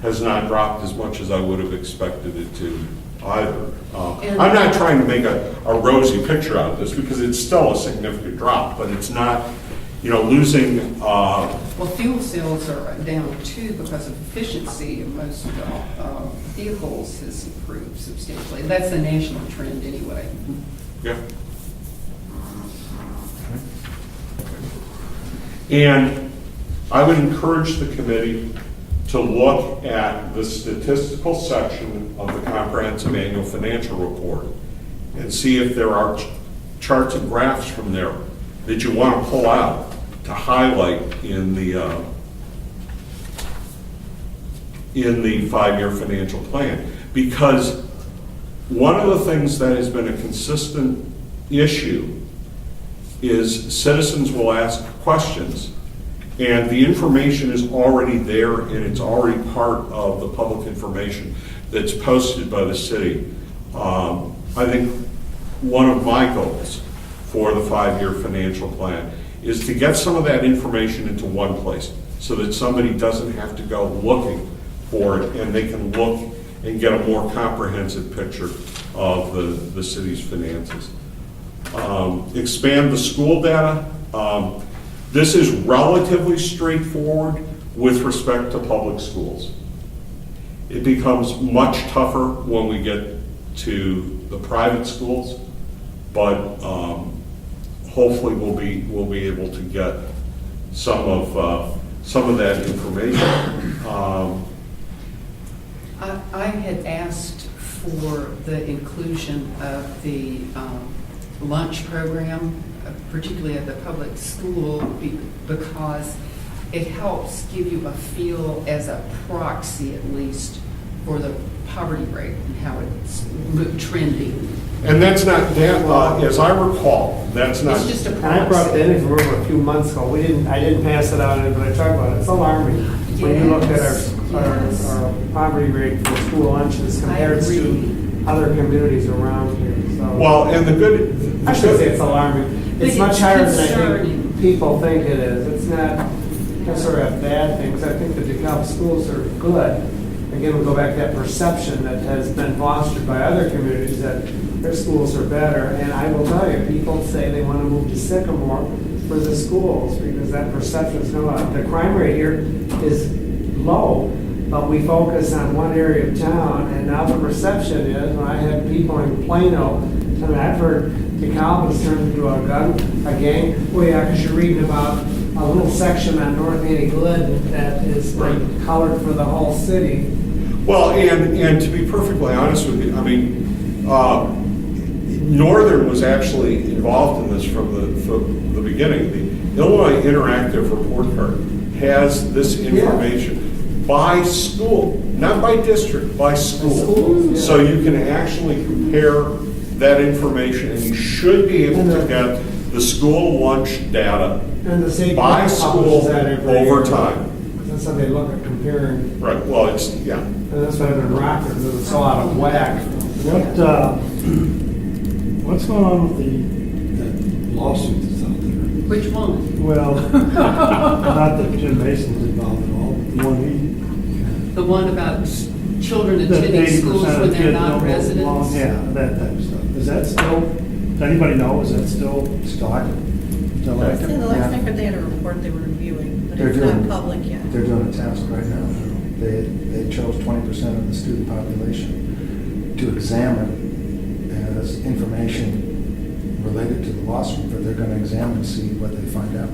has not dropped as much as I would have expected it to either. I'm not trying to make a rosy picture out of this because it's still a significant drop, but it's not, losing. Well, fuel sales are down too because of efficiency of most vehicles has improved substantially. That's the national trend anyway. Yeah. And I would encourage the committee to look at the statistical section of the comprehensive annual financial report and see if there are charts and graphs from there that you want to pull out to highlight in the 5-year financial plan. Because one of the things that has been a consistent issue is citizens will ask questions and the information is already there and it's already part of the public information that's posted by the city. I think one of my goals for the 5-year financial plan is to get some of that information into one place so that somebody doesn't have to go looking for it and they can look and get a more comprehensive picture of the city's finances. Expand the school data. This is relatively straightforward with respect to public schools. It becomes much tougher when we get to the private schools, but hopefully we'll be able to get some of that information. I had asked for the inclusion of the lunch program, particularly at the public school, because it helps give you a feel as a proxy, at least, for the poverty rate and how it's trending. And that's not, as I recall, that's not. It's just a And I brought proxy. that in from over a few months ago. I didn't pass it out, but I talked about it. It's alarming. When you look at Yes. our poverty rate for school lunches compared to other communities around here, so. Well, and the good. I should say it's alarming. It's But much it's higher than I concerning. think people think it is. It's not necessarily a bad thing, because I think the DeKalb schools are good. Again, we go back to that perception that has been fostered by other communities that their schools are better. And I will tell you, people say they want to move to Sycamore for the schools because that perception is no. The crime rate here is low, but we focus on one area of town, and now the perception is, when I had people in Plano I mean, I've heard DeKalb's turned into a gang. Well, yeah, because you're reading about a little section on North Annie Glen that is like colored for the whole city. Well, and to be perfectly honest with you, I mean, Northern was actually involved in this from the beginning. The Illinois Interactive Report Card has this information by school, not by district, by school. Schools, yeah. So you can actually compare that information, and you should be able to get the school lunch data And the state by school publishes that every over year. time. That's how they look at comparing. Right, well, it's, yeah. And that's why I've been rocking, because it's so out of whack. What's going on with the lawsuit that's out there? Which one? Well, not that Jim Mason's involved at all, but the one The one about children that attending 80% schools of when they're kids don't belong. non-residents? Yeah, that type of stuff. Is that still, does anybody know, is that still active? Still I active? said the last Yeah. I heard they had a report they were reviewing, but They're it's not doing- public yet. They're doing a test right now. They chose 20% of the student population to examine as information related to the lawsuit, but they're going to examine to see what they find out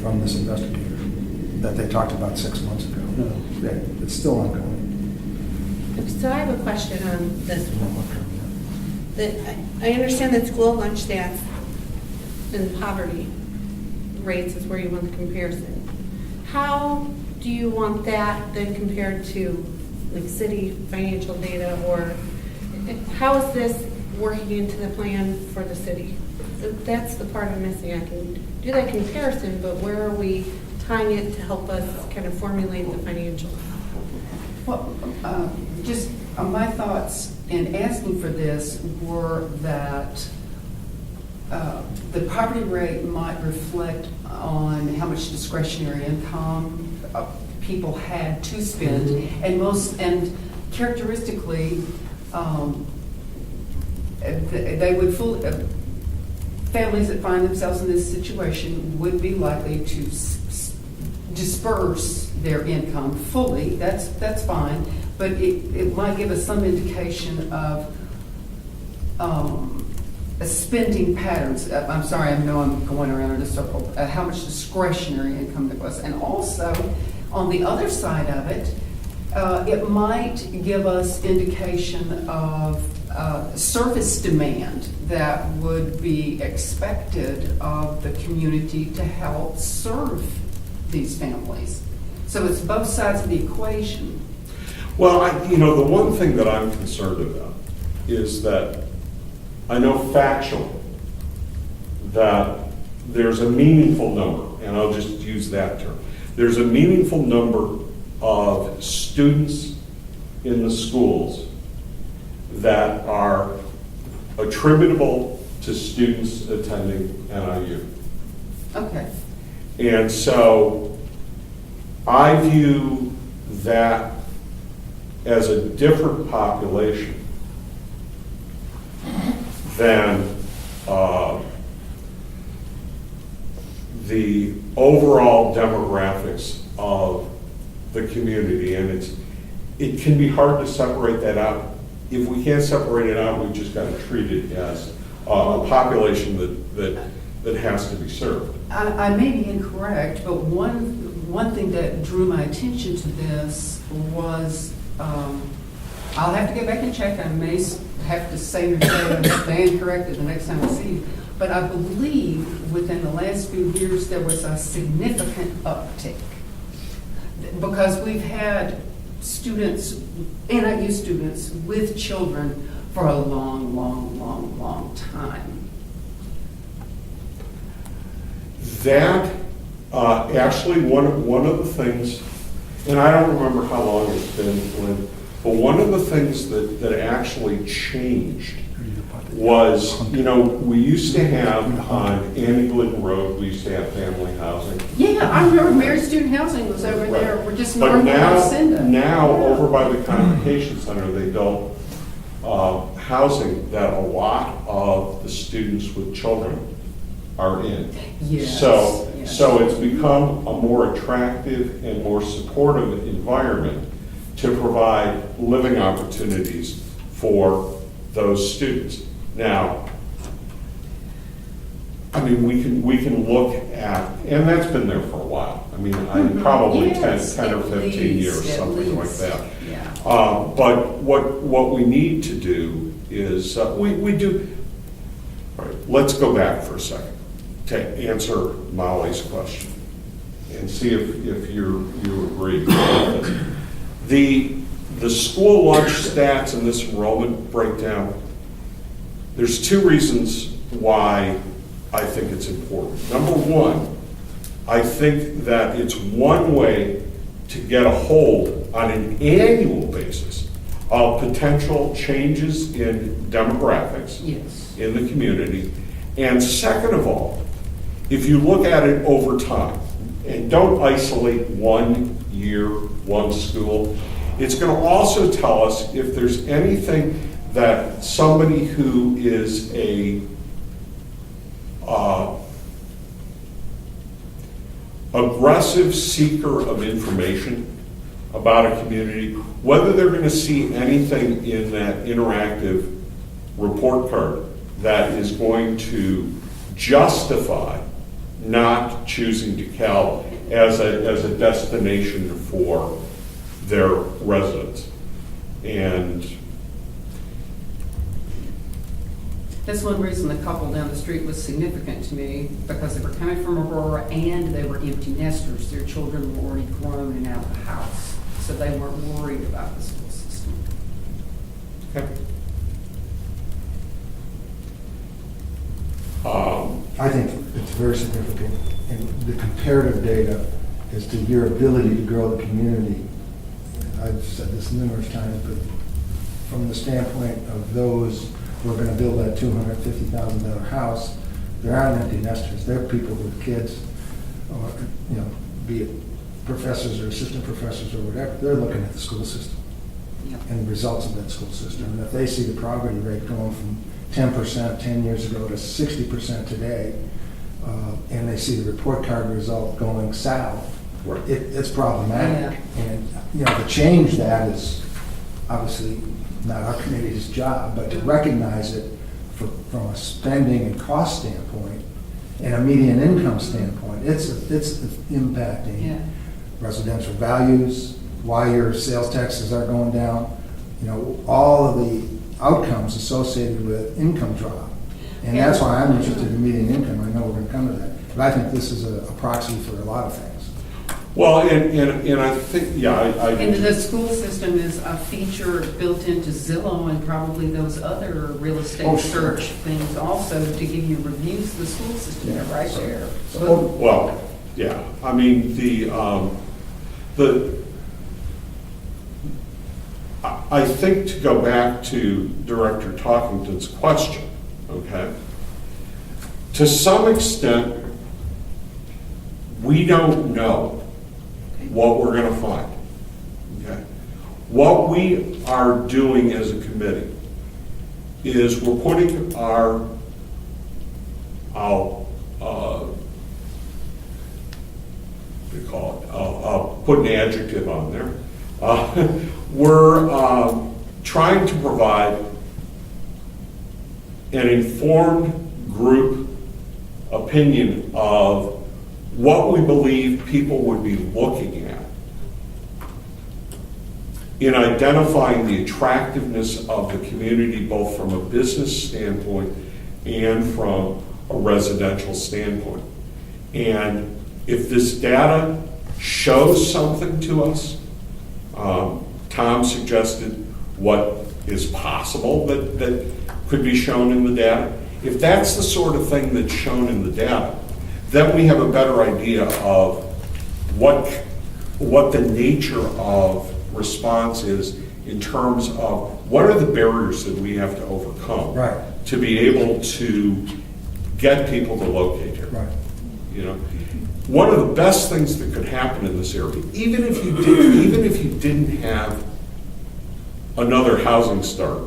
from this investigator that they talked about 6 months ago. No. Yeah, it's still ongoing. So I have a question on this one. I understand that school lunch stats and poverty rates is where you want the comparison. How do you want that then compared to like city financial data, or how is this working into the plan for the city? That's the part I'm missing. I can do that comparison, but where are we tying it to help us kind of formulate the financials? Well, just my thoughts in asking for this were that the poverty rate might reflect on how much discretionary income people had to spend, and characteristically, they would families that find themselves in this situation would be likely to disperse their income fully. That's fine, but it might give us some indication of spending patterns. I'm sorry, I know I'm going around in a circle. How much discretionary income there was, and also on the other side of it, it might give us indication of service demand that would be expected of the community to help serve these families. So it's both sides of the equation. Well, the one thing that I'm concerned about is that I know factually that there's a meaningful number, and I'll just use that term. There's a meaningful number of students in the schools that are attributable to students attending NIU. Okay. And so I view that as a different population than the overall demographics of the community. And it can be hard to separate that out. If we can't separate it out, we've just got to treat it as a population that has to be served. I may be incorrect, but one thing that drew my attention to this was, I'll have to go back and check. I may have to say or stand corrected the next time I see you. But I believe within the last few years there was a significant uptick, because we've had students, NIU students with children for a long, long, long, long time. That, actually, one of the things, and I don't remember how long it's been, Lynn, but one of the things that actually changed was, we used to have on Annie Glidden Road, we used to have family housing. Yeah, I remember Mary Student Housing was over there. We're just north But of Lucinda. now over by the Convocation Center, they built housing that a lot of the students with children are in. Yes, So yes. it's become a more attractive and more supportive environment to provide living opportunities for those students. Now, I mean, we can look at, and that's been there for a while. I mean, probably 10 Yes, or at 15 years, least, at something like least. that. Yeah. But what we need to do is, we do, all right, let's go back for a second to answer Molly's question and see if you agree. The school lunch stats and this enrollment breakdown, there's two reasons why I think it's important. Number one, I think that it's one way to get a hold on an annual basis of potential changes in demographics Yes. in the community. And second of all, if you look at it over time, and don't isolate 1 year, one school, it's going to also tell us if there's anything that somebody who is a aggressive seeker of information about a community, whether they're going to see anything in that interactive report card that is going to justify not choosing DeKalb as a destination for their residents. And That's one reason the couple down the street was significant to me, because they were coming from Aurora and they were empty nesters. Their children were already grown and out of the house, so they weren't worried about the school system. okay. I think it's very significant, and the comparative data as to your ability to grow the community. I've said this numerous times, but from the standpoint of those who are going to build that $250,000 house, there aren't empty nesters. They're people with kids, or, be it professors or assistant professors or whatever. They're looking at the school system Yep. and the results of that school system. And if they see the poverty rate going from 10% 10 years ago to 60% today, and they see the report card result going south, Right. it's problematic. And, to change that is obviously not our committee's job, but to recognize it from a spending and cost standpoint and a median income standpoint, it's impacting Yeah. residential values, why your sales taxes are going down, all of the outcomes associated with income drop. And that's why I'm interested in median income. I know we're going to come to that. But I think this is a proxy for a lot of things. Well, and I think, yeah, I And the school system is a feature built into Zillow and probably those other real estate Oh, sure. search things also to give you reviews of the school system. They're right there. well, yeah, I mean, I think to go back to Director Talkington's question, okay, to some extent, we don't know what we're going to find, okay? What we are doing as a committee is we're putting I'll put an adjective on there. We're trying to provide an informed group opinion of what we believe people would be looking at in identifying the attractiveness of the community, both from a business standpoint and from a residential standpoint. And if this data shows something to us, Tom suggested what is possible that could be shown in the data. If that's the sort of thing that's shown in the data, then we have a better idea of what the nature of response is in terms of what are the barriers that we have to overcome Right. to be able to get people to locate here. Right. One of the best things that could happen in this area, even if you didn't have another housing start,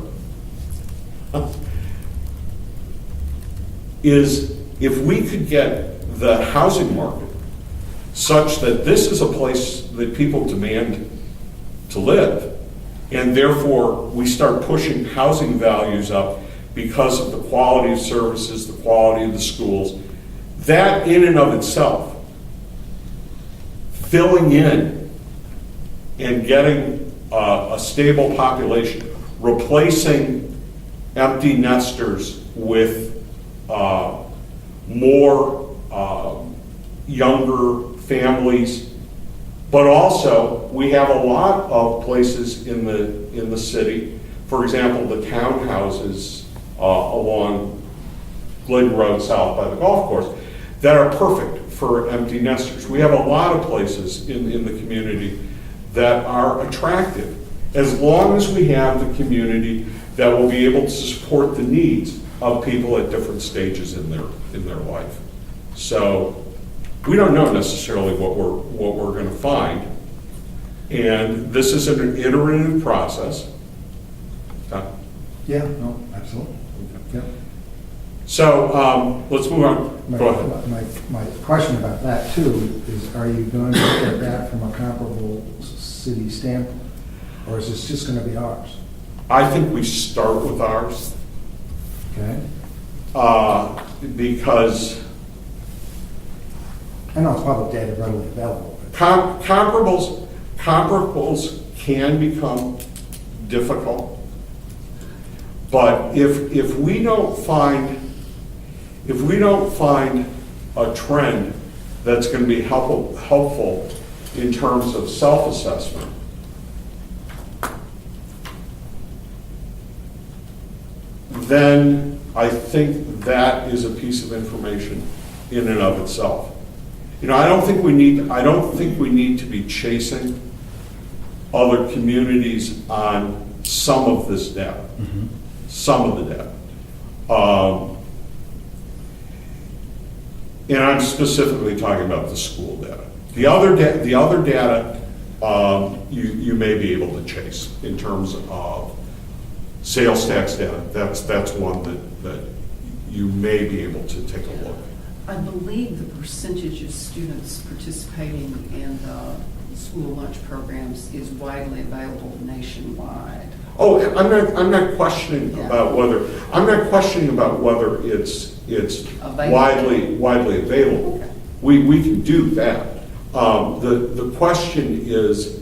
is if we could get the housing market such that this is a place that people demand to live, and therefore we start pushing housing values up because of the quality of services, the quality of the schools. That in and of itself, filling in and getting a stable population, replacing empty nesters with more younger families. But also, we have a lot of places in the city, for example, the townhouses along Glidden Road South by the golf course, that are perfect for empty nesters. We have a lot of places in the community that are attractive, as long as we have the community that will be able to support the needs of people at different stages in their life. So we don't know necessarily what we're going to find, and this is an iterative process. Yeah, no, absolutely. Yeah. So let's move on. Go ahead. My question about that too is, are you going to look at that from a comparable city standpoint? Or is this just going to be ours? I think we start with ours Okay? because I know it's public data readily available, but comparables can become difficult. But if we don't find a trend that's going to be helpful in terms of self-assessment, then I think that is a piece of information in and of itself. You know, I don't think we need to be chasing other communities on some of this data. Some of the data. And I'm specifically talking about the school data. The other data you may be able to chase in terms of sales tax data. That's one that you may be able to take a look. I believe the percentage of students participating in school lunch programs is widely available nationwide. Oh, I'm not questioning about whether it's Available. widely available. Okay. We can do that. The question is,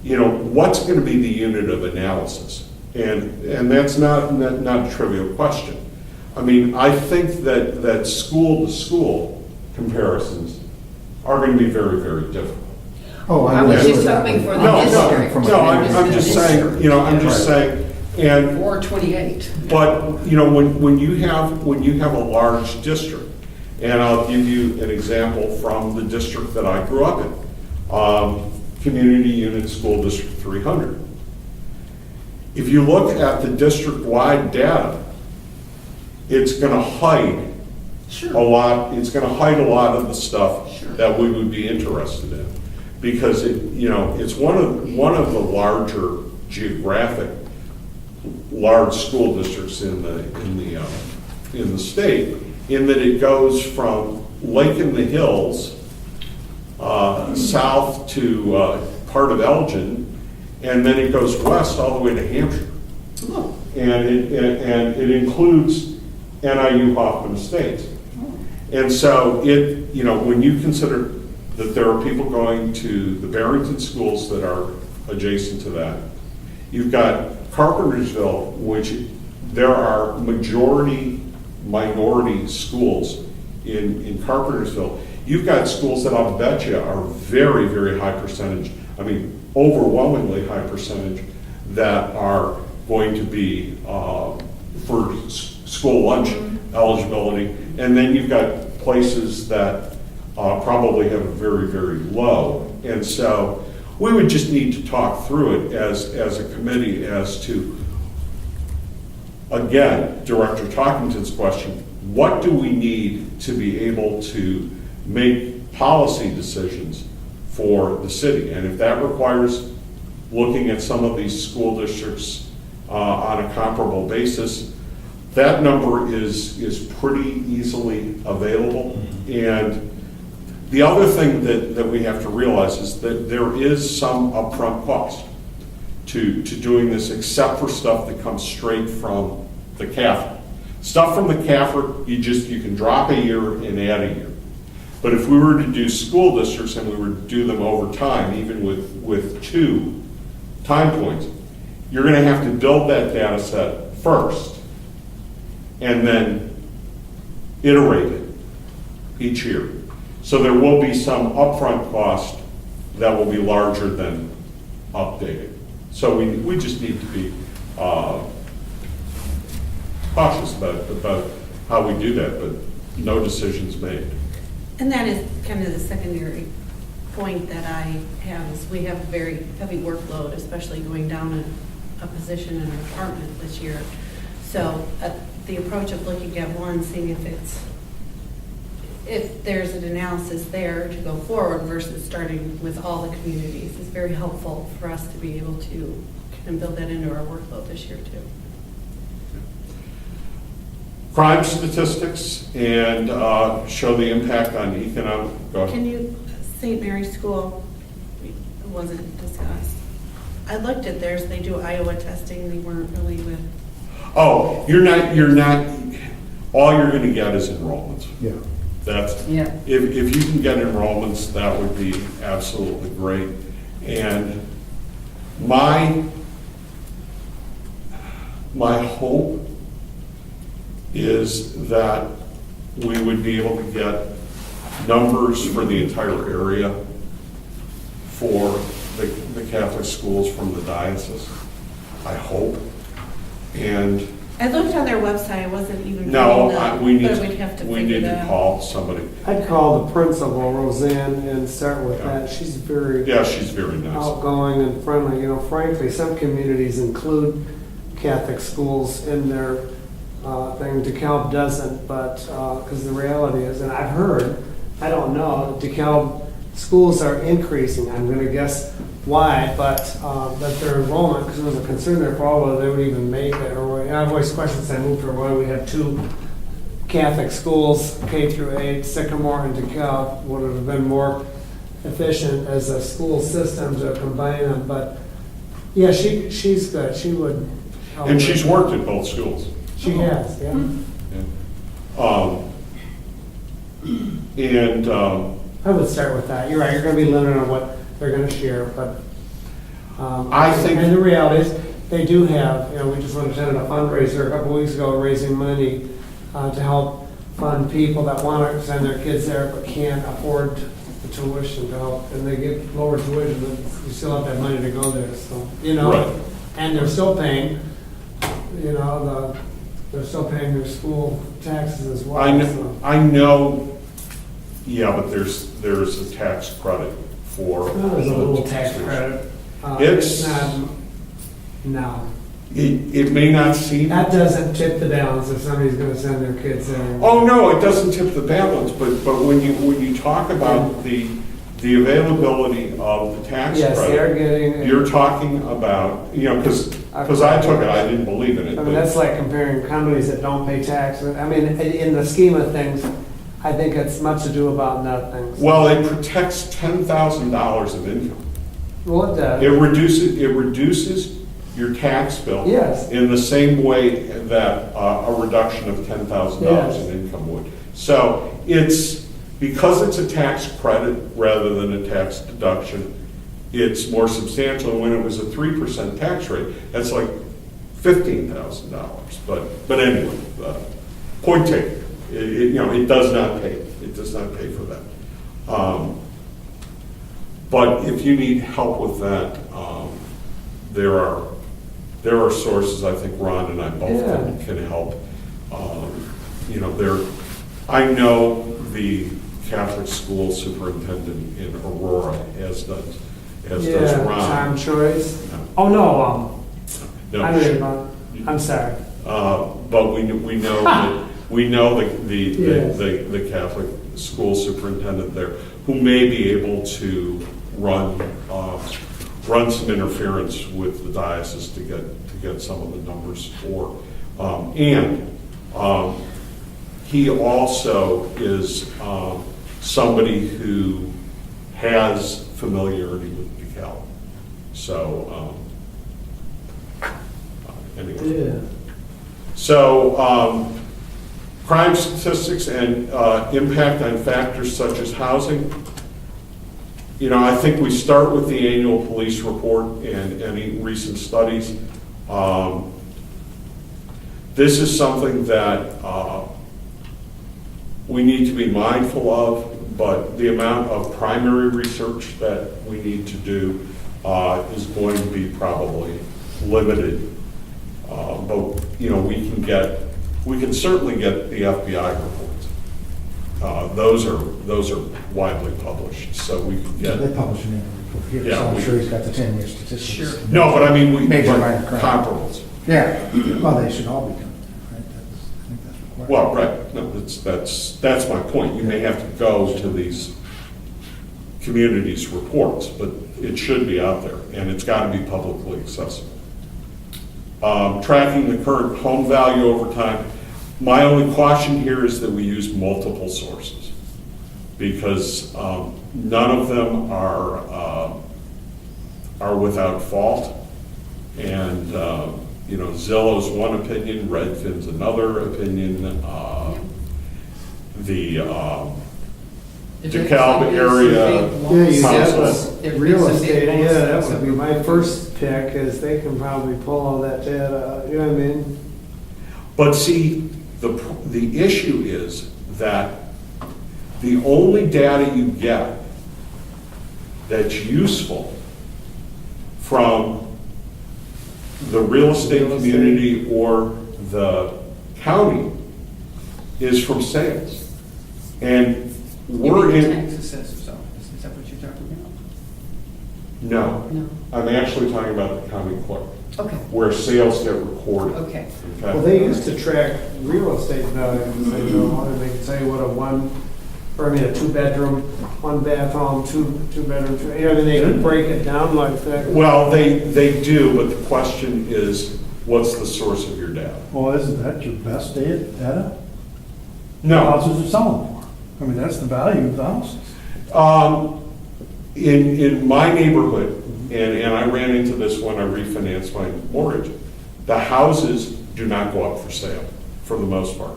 what's going to be the unit of analysis? And that's not a trivial question. I mean, I think that school-to-school comparisons are going to be very, very difficult. oh, I was understood just that. hoping for the No, district. I'm just saying, and, Or 28. but, when you have a large district, and I'll give you an example from the district that I grew up in, Community Unit School District 300. If you look at the district-wide data, it's going to hide a lot. It's going to hide a lot of the stuff that we would be interested in, because it's one of the larger geographic large school districts in the state, in that it goes from Lake in the Hills south to part of Elgin, and then it goes west all the way to Hampshire. And it includes NIU Hoffman Estates. And so when you consider that there are people going to the Barrington schools that are adjacent to that, you've got Carpentersville, which there are minority schools in Carpentersville. You've got schools that I'll bet you are very, very high percentage, I mean, overwhelmingly high percentage, that are going to be for school lunch eligibility. And then you've got places that probably have a very, very low. And so we would just need to talk through it as a committee as to, again, Director Talkington's question, what do we need to be able to make policy decisions for the city? And if that requires looking at some of these school districts on a comparable basis, that number is pretty easily available. And the other thing that we have to realize is that there is some upfront cost to doing this, except for stuff that comes straight from the CAF Stuff from the CAFR, you can drop a year and add a year. But if we were to do school districts and we were to do them over time, even with 2 time points, you're gonna have to build that data set first and then iterate it each year. So there will be some upfront cost that will be larger than updating. So we just need to be cautious about how we do that, but no decisions made. And that is kind of the secondary point that I have, is we have a very heavy workload, especially going down a position in our department this year. So the approach of looking at one, seeing if there's an analysis there to go forward versus starting with all the communities is very helpful for us to be able to kind of build that into our workload this year too. Crime statistics and show the impact on economic. Go ahead. Can you, St. Mary's School wasn't discussed. I looked at theirs, they do Iowa testing, they weren't really with. Oh, you're not, all you're gonna get is enrollments. Yeah. That's, Yeah. if you can get enrollments, that would be absolutely great. And my hope is that we would be able to get numbers for the entire area for the Catholic schools from the diocese, I hope. And I looked on their website, I wasn't even. no, reading we need but we'd have to, to we figure need that to out. call somebody. I'd call the principal, Roseanne, and start with Yeah. that. She's very Yeah, she's very nice. outgoing and friendly. You know, frankly, some communities include Catholic schools in their thing. DeKalb doesn't, but, because the reality is, and I've heard, I don't know, DeKalb schools are increasing. I'm gonna guess why, but that their enrollment, because there was a concern there for all whether they would even make it, or, and I've always questioned since I moved here, why we have 2 Catholic schools, K through 8, Sycamore and DeKalb, would it have been more efficient as a school system to combine them, but, yeah, she's good, she would help. And she's worked at both schools. She has, yeah. And I would start with that. You're right, you're gonna be limited on what they're gonna share, but, I think- and the reality is, they do have, you know, we just attended a fundraiser a couple weeks ago, raising money to help fund people that want to send their kids there but can't afford the tuition to help, and they get lower tuition, but you still have that money to go there, so, you know. Right. And they're still paying, you know, they're still paying their school taxes as well. so. I know, yeah, but there's a tax credit for. There's a little tax credit. It's- not, no. It may not seem. That doesn't tip the balance if somebody's gonna send their kids there. Oh, no, it doesn't tip the balance, but when you talk about the availability of the tax Yes, they are credit, getting. you're talking about, you know, because I took it, I didn't believe in it. I mean, but- that's like comparing companies that don't pay tax. I mean, in the scheme of things, I think it's much ado about nothing. Well, it protects $10,000 of income. Well, it does. It reduces your tax bill. Yes. In the same way that a reduction of $10,000 Yes. in income would. So because it's a tax credit rather than a tax deduction, it's more substantial. When it was a 3% tax rate, that's like $15,000. But anyway, point taken. It does not pay. It does not pay for that. But if you need help with that, there are sources. I think Ron and I both can help. I know the Catholic school superintendent in Aurora, as does Yeah, Ron. Tom Choice. No. Oh, no, No, I mean, I'm sorry. But we know that Yes. the Catholic school superintendent there, who may be able to run some interference with the diocese to get some of the numbers for. He also is somebody who has familiarity with DeKalb. So anyway. Yeah. So Crime statistics and impact on factors such as housing. You know, I think we start with the annual police report and any recent studies. This is something that we need to be mindful of, but the amount of primary research that we need to do is going to be probably limited. But, you know, we can certainly get the FBI reports. Those are widely published, so we can Yeah, get. they publish an annual report here, Yeah, so I'm we- sure he's got the 10-year statistics. Sure. No, but I mean, Major but minor crime. comparables. Yeah, well, they should all be coming, right? I think that's required. Well, right, no, that's my point. You may have to go to these communities' reports, but it should be out there, and it's got to be publicly accessible. Tracking the current home value over time. My only caution here is that we use multiple sources, because none of them are without fault. And, you know, Zillow's one opinion, Redfin's another opinion. The DeKalb area Yeah, you get council. the real estate, yeah, that would be my first pick, is they can probably pull all that data, you know what I mean? But see, the issue is that the only data you get that's useful from the real estate community or the county is from sales. And we're in. Tax assessor's office, is that what you're talking about? No, No. I'm actually talking about the county clerk, Okay, where sales get recorded. okay. Okay? Well, they used to track real estate values, they know, and they could tell you what a two-bedroom, one-bath home, two-bedroom, you know, I mean, they could break it down like that. Well, they do, but the question is, what's the source of your data? Well, isn't that your best data? No. Houses are selling for. I mean, that's the value of the houses. In my neighborhood, and I ran into this when I refinanced my mortgage, the houses do not go up for sale, for the most part.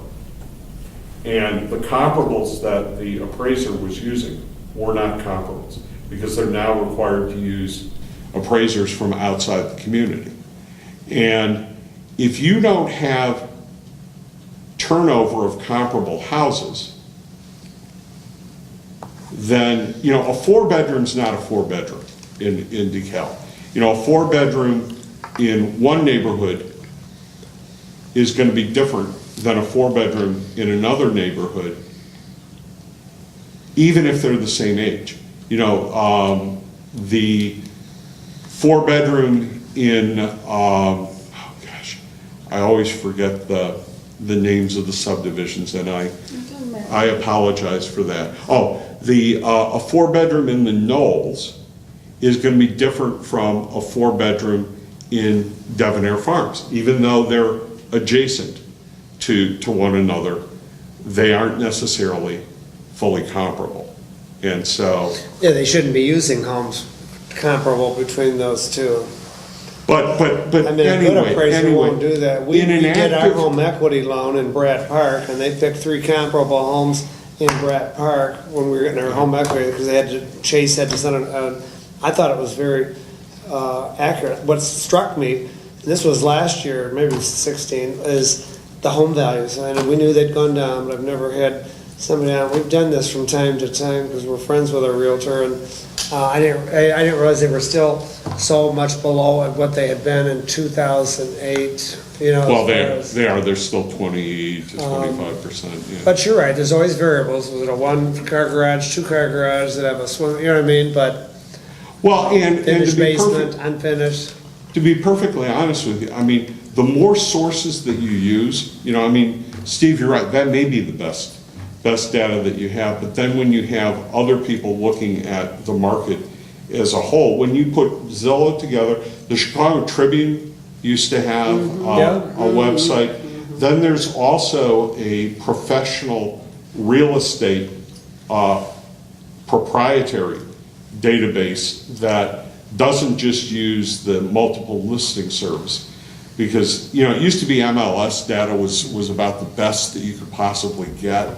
And the comparables that the appraiser was using were not comparables, because they're now required to use appraisers from outside the community. And if you don't have turnover of comparable houses, then, you know, a 4-bedroom's not a 4-bedroom in DeKalb. You know, a 4-bedroom in one neighborhood is going to be different than a 4-bedroom in another neighborhood, even if they're the same age. You know, the 4-bedroom in, oh gosh, I always forget the names of the subdivisions, and I apologize for that. Oh, a 4-bedroom in the Knolls is going to be different from a 4-bedroom in Devonair Farms, even though they're adjacent to one another. They aren't necessarily fully comparable, and so. Yeah, they shouldn't be using homes comparable between those two. But I mean, a good appraiser won't do that. We in an did our active- home equity loan in Brett Park, and they picked 3 comparable homes in Brett Park when we were getting our home equity, because Chase had to send I thought it was very accurate. What struck me, and this was last year, maybe 16, is the home values. And we knew they'd gone down, but I've never had somebody down. We've done this from time to time because we're friends with our realtor, and I didn't realize they were still so much below what they had been in 2008. You know, Well, as far as- they're still 20 to 25%, yeah. But you're right. There's always variables. Was it a 1-car garage, 2-car garage that have a swim? You know what I mean? But Well, and to finished be basement, perfect, unfinished. to be perfectly honest with you, I mean, the more sources that you use, you know, I mean, Steve, you're right, that may be the best data that you have, but then when you have other people looking at the market as a whole, when you put Zillow together, the Chicago Tribune used to have a website. Then there's also a professional real estate proprietary database that doesn't just use the multiple listing service. Because, you know, it used to be MLS data was about the best that you could possibly get.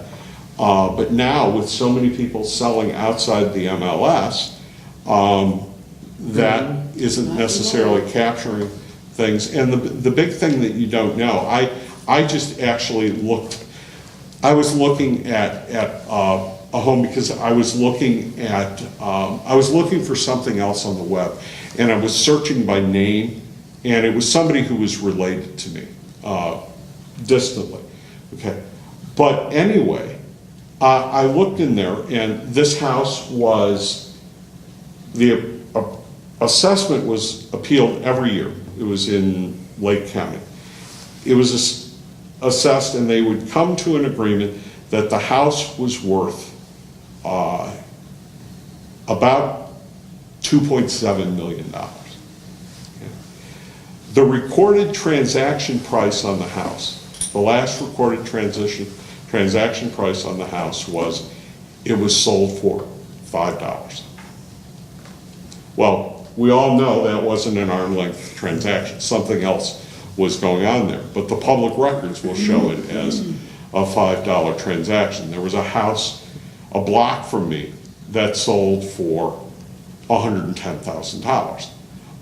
But now, with so many people selling outside the MLS, that isn't necessarily capturing things. And the big thing that you don't know, I just actually I was looking at a home because I was looking for something else on the web, and I was searching by name, and it was somebody who was related to me, distantly, okay? But anyway, I looked in there, and this house the assessment was appealed every year. It was in Lake County. It was assessed, and they would come to an agreement that the house was worth about $2.7 million. The recorded transaction price on the house, the last recorded transaction price on the house was sold for $5. Well, we all know that wasn't an arm's length transaction. Something else was going on there. But the public records will show it as a $5 transaction. There was a house a block from me that sold for $110,000.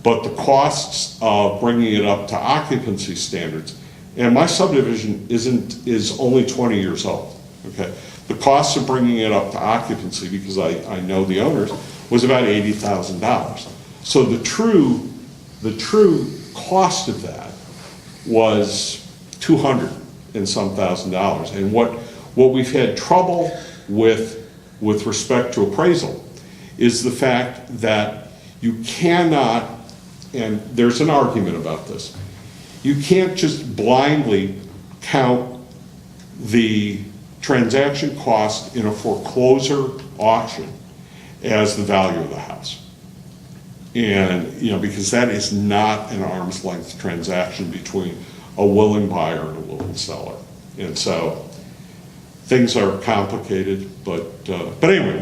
But the costs of bringing it up to occupancy standards, and my subdivision is only 20 years old, okay? The costs of bringing it up to occupancy, because I know the owners, was about $80,000. So the true cost of that was $200 and some thousand. And what we've had trouble with respect to appraisal is the fact that you cannot, and there's an argument about this, you can't just blindly count the transaction cost in a foreclosure auction as the value of the house. And, you know, because that is not an arm's length transaction between a willing buyer and a willing seller. And so things are complicated, but anyway,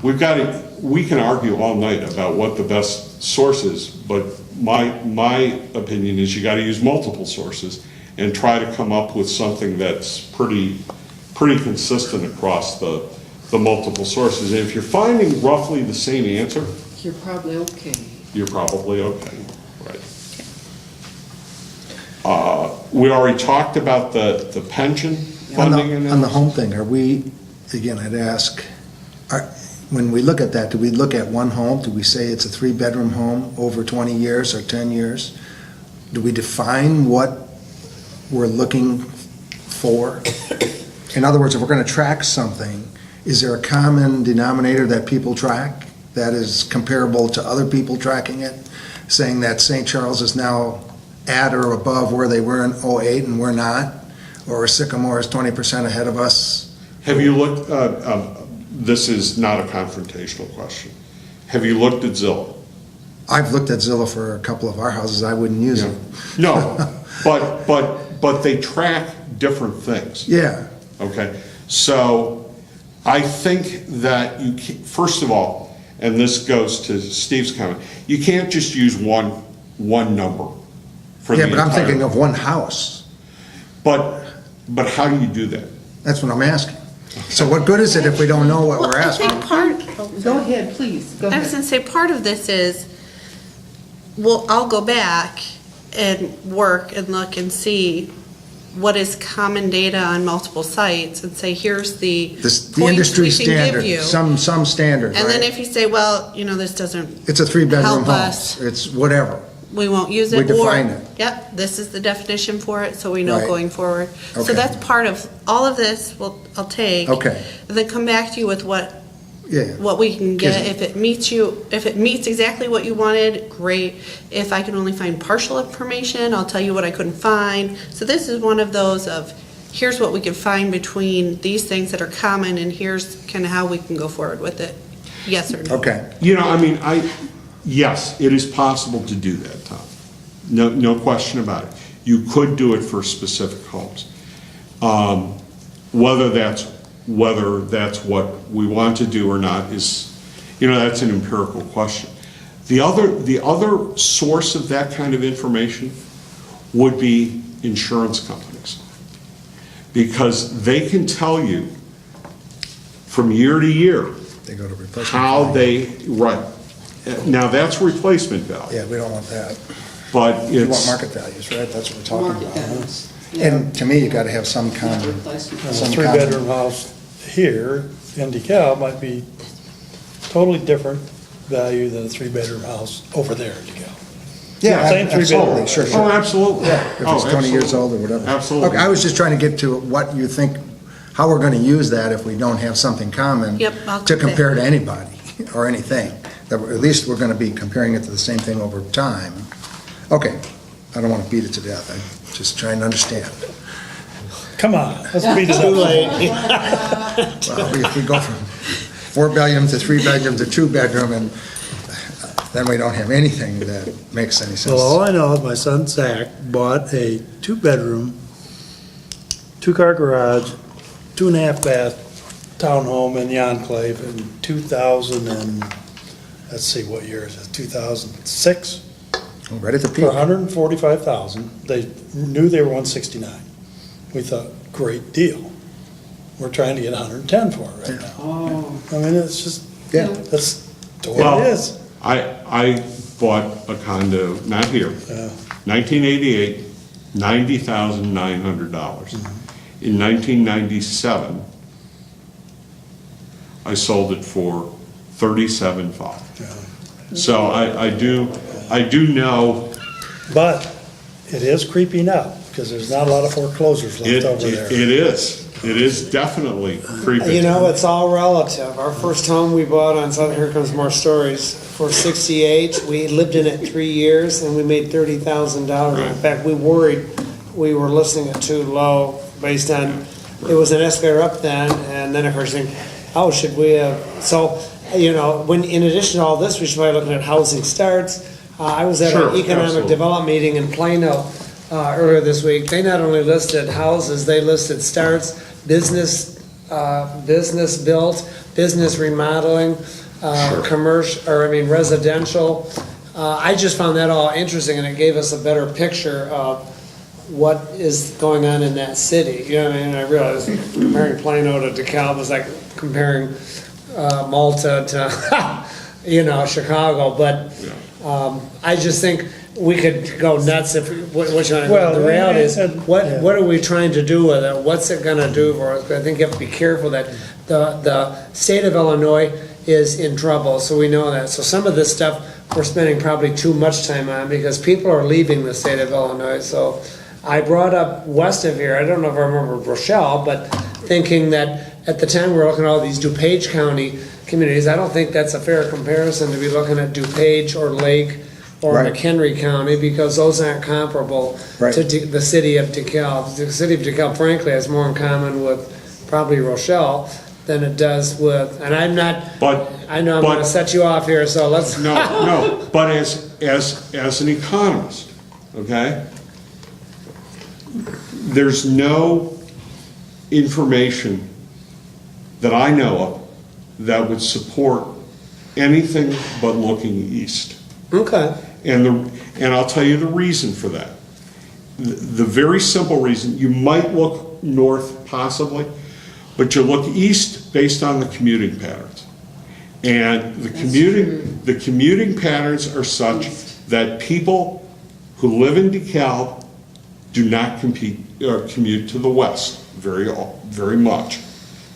we can argue all night about what the best source is, but my opinion is you got to use multiple sources and try to come up with something that's pretty consistent across the multiple sources. And if you're finding roughly the same answer, You're probably okay. you're probably okay, right? We already talked about the pension funding. On the home thing, are we, again, I'd ask, when we look at that, do we look at one home? Do we say it's a 3-bedroom home over 20 years or 10 years? Do we define what we're looking for? In other words, if we're going to track something, is there a common denominator that people track that is comparable to other people tracking it, saying that St. Charles is now at or above where they were in '08 and we're not, or Sycamore is 20% ahead of us? Have you looked, this is not a confrontational question. Have you looked at Zillow? I've looked at Zillow for a couple of our houses. I wouldn't use it. No, but they track different things. Yeah. Okay, so I think that first of all, and this goes to Steve's comment, you can't just use one number for the Yeah, but I'm entire- thinking of one house. But how do you do that? That's what I'm asking. So what good is it if we don't know what we're Well, I asking? think Go ahead, please, go I was ahead. gonna say, part of this is, well, I'll go back and work and look and see what is common data on multiple sites and say, here's the The points industry we can give standard, you. some standard, And then right? if you say, well, you know, this doesn't It's a 3-bedroom help home. us, It's whatever. we won't use it. We define or, it. Yep, this is the definition for it, so we know Right. going forward. Okay. So that's part of, all of this I'll take. Okay. And then come back to you with what Yeah. we can get. Is- If it meets exactly what you wanted, great. If I can only find partial information, I'll tell you what I couldn't find. So this is one of those of, here's what we can find between these things that are common, and here's kind of how we can go forward with it. Yes or no? Okay. You know, I mean, yes, it is possible to do that, Tom. No question about it. You could do it for specific homes. Whether that's what we want to do or not is, you know, that's an empirical question. The other source of that kind of information would be insurance companies. Because they can tell you from year to year They go to replacement. how value. right. Now, that's replacement value, Yeah, we don't want that. but You want it's, market values, right? That's what we're talking Market about. huh? values. Yeah. And to me, you gotta have some Not kind of, replacement. A some three-bedroom house here in DeKalb might be totally different value than a three-bedroom house over there in DeKalb. yeah, Same three-bedroom. absolutely, sure, oh, sure. absolutely. Yeah, if Oh, it's 20 years absolutely. old or whatever. Absolutely. Okay, I was just trying to get to what you think, how we're gonna use that if we don't have something common Yep, I'll to compare. compare to anybody or anything. That at least we're gonna be comparing it to the same thing over time. Okay, I don't wanna beat it to death, I'm just trying to understand. Come on, let's beat it up. Well, if we go from 4-bedroom to 3-bedroom to 2-bedroom, and then we don't have anything that makes any sense. Well, all I know is my son Zach bought a two-bedroom, two-car garage, 2.5 bath townhome in the Enclave in 2000 and, let's see, what year is it, 2006? Right at the For peak. $145,000. They knew they were 169. We thought, great deal. We're trying to get 110 for it right now. Oh, I mean, it's just, Yeah. that's the way Well, it is. I bought a condo, not here, Yeah. 1988, $90,900. In 1997, I sold it for $37,500. So I do know But it is creeping up, because there's not a lot of foreclosures it left over there. it is definitely creeping. You know, it's all relative. Our first home we bought on Southern, here comes more stories, for 68, we lived in it 3 years and we made $30,000. In fact, we worried we were listing it too low based on, it was an escalator up then, and then of course you think, oh, should we have, so, you know, when, in addition to all this, we should probably look at housing starts. I was at Sure, an economic absolutely. development meeting in Plano earlier this week. They not only listed houses, they listed starts, business built, business remodeling, commercial, or I mean residential. I just found that all interesting, and it gave us a better picture of what is going on in that city. You know what I mean? I realized comparing Plano to DeKalb was like comparing Malta to, you know, Chicago, but I just think we could go nuts if, which one, Well, the reality is, yeah. what are we trying to do with it? What's it gonna do for us? I think you have to be careful that the state of Illinois is in trouble, so we know that. So some of this stuff, we're spending probably too much time on because people are leaving the state of Illinois. So I brought up west of here, I don't know if I remember Rochelle, but thinking that at the time we were looking at all these DuPage County communities, I don't think that's a fair comparison to be looking at DuPage or Lake or Right. McHenry County, because those aren't comparable Right. to the city of DeKalb. The city of DeKalb frankly has more in common with probably Rochelle than it does with, and I'm not, But I know I'm gonna set you off here, so let's. no, but as an economist, okay? There's no information that I know of that would support anything but looking east. Okay. And I'll tell you the reason for that. The very simple reason, you might look north possibly, but you look east based on the commuting patterns. And the commuting patterns are such that people who live in DeKalb do not commute to the west very much.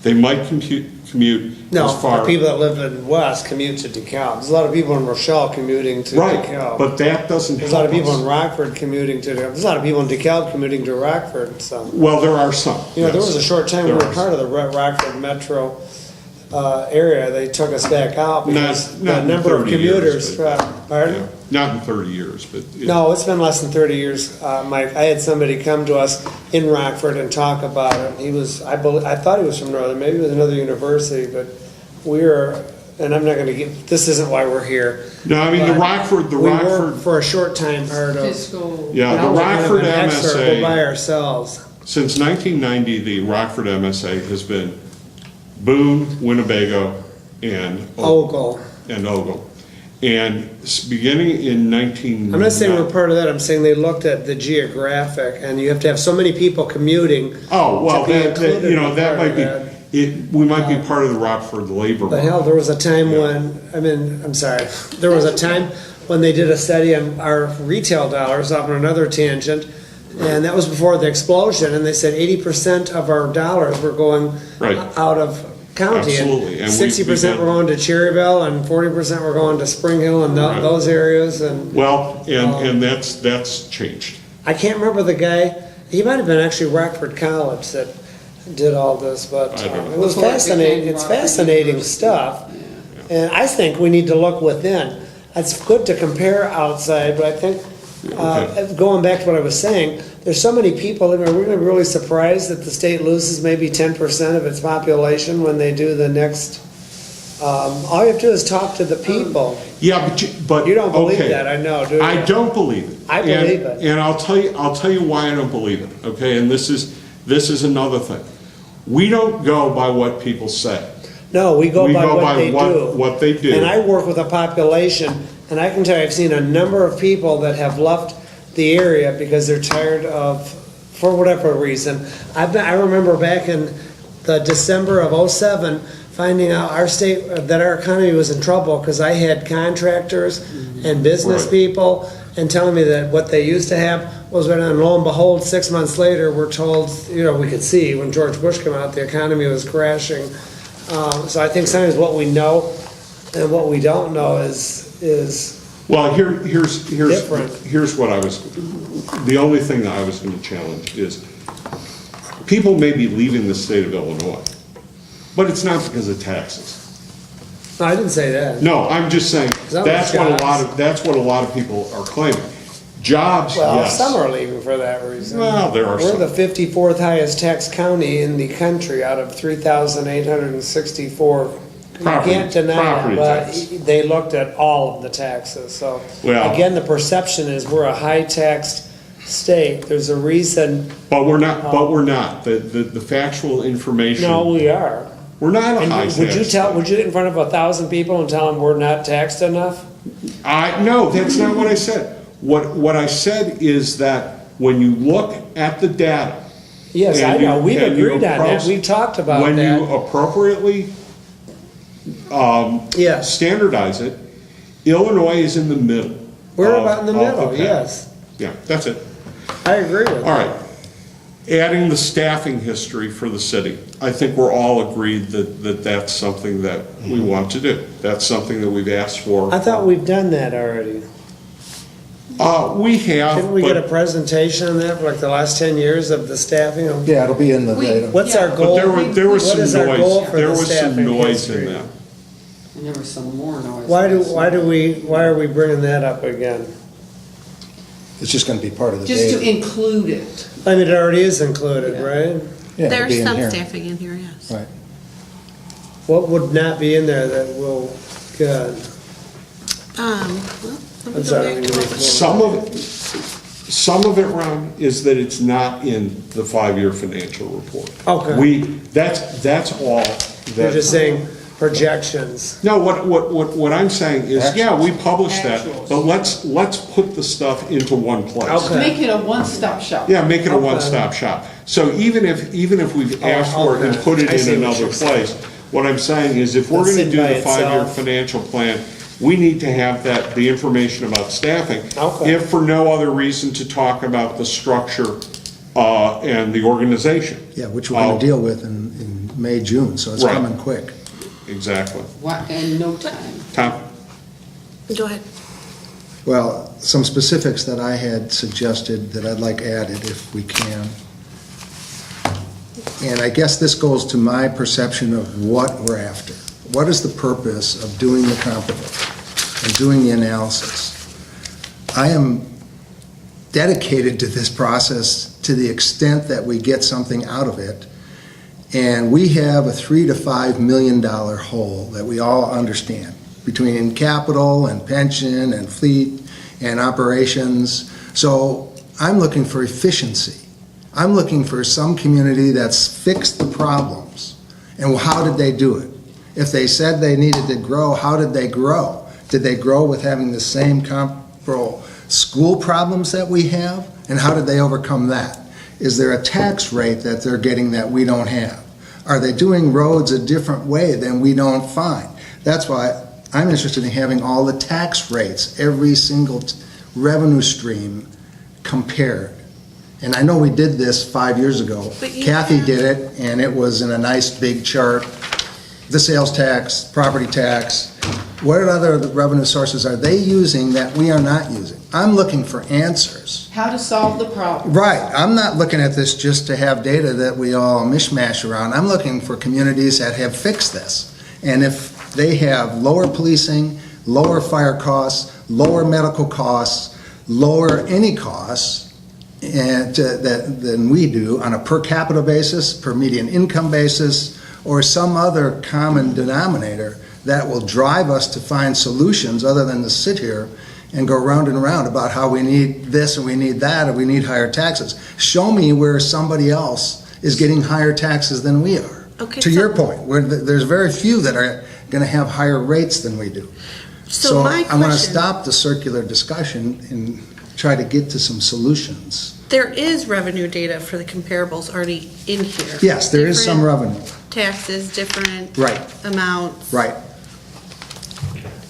They might commute No, as far. the people that live in West commute to DeKalb. There's a lot of people in Rochelle commuting to Right, DeKalb. but that doesn't There's help a lot of people us. in Rockford commuting to DeKalb. There's a lot of people in DeKalb commuting to Rockford, so. Well, there are some. You know, there yes. was a short time we There were are part of the Rockford metro area. They took us back out because Not the in number of 30 years, commuters. but- Pardon? Yeah, not in 30 years, but. No, it's been less than 30 years, Mike. I had somebody come to us in Rockford and talk about it. He was, I thought he was from Northern, maybe it was another university, but and I'm not gonna get, this isn't why we're here. No, I mean, the But Rockford, We were for a short time part of. fiscal. yeah, Now the we're kind of Rockford an excerpt, we're by MSA, ourselves. since 1990, the Rockford MSA has been Boone, Winnebago, and Ogle. And Ogle. And beginning in 19... I'm not saying we're part of that, I'm saying they looked at the geographic, and you have to have so many people commuting. Oh, well, to be that included in that part might of be, we might be part of the Rockford labor But market. hell, there was a time when, I'm sorry, there was a time when they did a study on our retail dollars, off on another tangent, and that was before the explosion, and they said 80% of our dollars were going Right. out of county. Absolutely, and we- 60% were going to Cherryville, and 40% were going to Spring Hill and Right. those areas, and Well, and that's changed. I can't remember the guy, he might have been actually Rockford College that did all this, but I don't know. it was Before it fascinating, became it's Rockford fascinating University. stuff. And I think we need to look within. It's good to compare outside, but I think, going back to what I was saying, there's so many people, I mean, we're gonna be really surprised that the state loses maybe 10% of its population when they do the next, all you have to do is talk to the people. Yeah, but You don't believe okay. that, I know, do you? I don't believe it. I believe it. And I'll tell you why I don't believe it, okay? And this is another thing. We don't go by what people say. No, we go We by go what by they do. what they do. And I work with a population, and I can tell you, I've seen a number of people that have left the area because they're tired of, for whatever reason. I remember back in the December of '07, finding out our state, that our economy was in trouble because I had contractors and business Right. people and telling me that what they used to have was right on. Lo and behold, 6 months later, we're told, we could see when George Bush came out, the economy was crashing. So I think sometimes what we know and what we don't know is Well, here's Different. what I was, the only thing that I was going to challenge is, people may be leaving the state of Illinois, but it's not because of taxes. no, I didn't say that. No, I'm just saying, that that's was what a lot of people are claiming. Jobs, Well, yes. some are leaving for that reason. Well, there are We're some. the 54th highest tax county in the country out of 3,864. You Property- can't deny property it, but tax. they looked at all of the taxes, so. Well- Again, the perception is we're a high-taxed state. There's a reason, But we're not, The factual information. no, we are. We're not a And high would you tax tell, state. would you get in front of 1,000 people and tell them we're not taxed enough? No, that's not what I said. What I said is that when you look at the data. Yes, I and you- know, we've and you agreed on that, approach- we've talked about When you that. appropriately Yes, standardize it, Illinois is in the middle. we're of- about in the of middle, pack. yes. Yeah, that's it. I agree with All that. right. Adding the staffing history for the city. I think we're all agreed that that's something that we want to do. That's something that we've asked for. I thought we've done that already. We have. Didn't we get a but- presentation on that for like the last 10 years of the staffing? Yeah, it'll be in the data. What's our But goal? there was What some is our goal noise, for there the was some staffing noise in history? that. And there was some more noise. Why are we bringing that up again? It's just gonna be part of the Just to data. include it. I mean, it already is included, Yeah. right? Yeah, it'll There's be in some here. staffing in here, yes. Right. What would not be in there that will, good? Well, let me I'm go sorry. back to what was- Some of it, Ron, is that it's not in the 5-year financial report. Okay. That's all You're just that. saying projections. No, what I'm saying is, yeah, we publish that, Actuals. but let's put the stuff into one place. Okay. Make it a one-stop shop. Yeah, make it a Okay. one-stop shop. So even if we've asked for it and okay. put it I see in what another you're saying. place, what I'm saying is if we're Let's gonna sit do by the 5-year itself. financial plan, we need to have the information about staffing. Okay. If for no other reason to talk about the structure, and the organization. Yeah, which we're gonna deal with in May, June, so it's Right. coming quick. Exactly. In no time. Tom? Go ahead. Well, some specifics that I had suggested that I'd like added if we can. And I guess this goes to my perception of what we're after. What is the purpose of doing the comparative and doing the analysis? I am dedicated to this process to the extent that we get something out of it. And we have a $3 to $5 million hole that we all understand between capital and pension and fleet and operations. So I'm looking for efficiency. I'm looking for some community that's fixed the problems. And how did they do it? If they said they needed to grow, how did they grow? Did they grow with having the same comparable school problems that we have? And how did they overcome that? Is there a tax rate that they're getting that we don't have? Are they doing roads a different way than we don't find? That's why I'm interested in having all the tax rates, every single revenue stream compared. And I know we did this 5 years ago. But you Kathy have- did it, and it was in a nice big chart. The sales tax, property tax, what other revenue sources are they using that we are not using? I'm looking for answers. How to solve the problem. Right, I'm not looking at this just to have data that we all mishmash around. I'm looking for communities that have fixed this. And if they have lower policing, lower fire costs, lower medical costs, lower any costs than we do on a per capita basis, per median income basis, or some other common denominator that will drive us to find solutions other than to sit here and go round and round about how we need this and we need that and we need higher taxes. Show me where somebody else is getting higher taxes than we are. Okay, To so- your point, where there's very few that are going to have higher rates than we do. So my I want to question- stop the circular discussion and try to get to some solutions. There is revenue data for the comparables already in here. Yes, there is some Different revenue. Taxes, different Right. amounts. Right.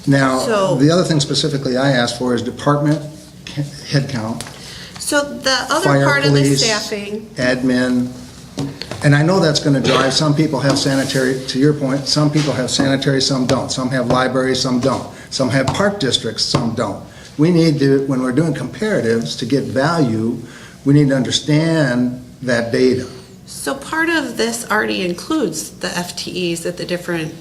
Now, So- the other thing specifically I asked for is department headcount, So the other fire, part of the police, staffing, admin, and I know that's going to drive, some people have sanitary, to your point, some people have sanitary, some don't. Some have libraries, some don't. Some have park districts, some don't. We need to, when we're doing comparatives, to get value, we need to understand that data. so part of this already includes the FTEs at the different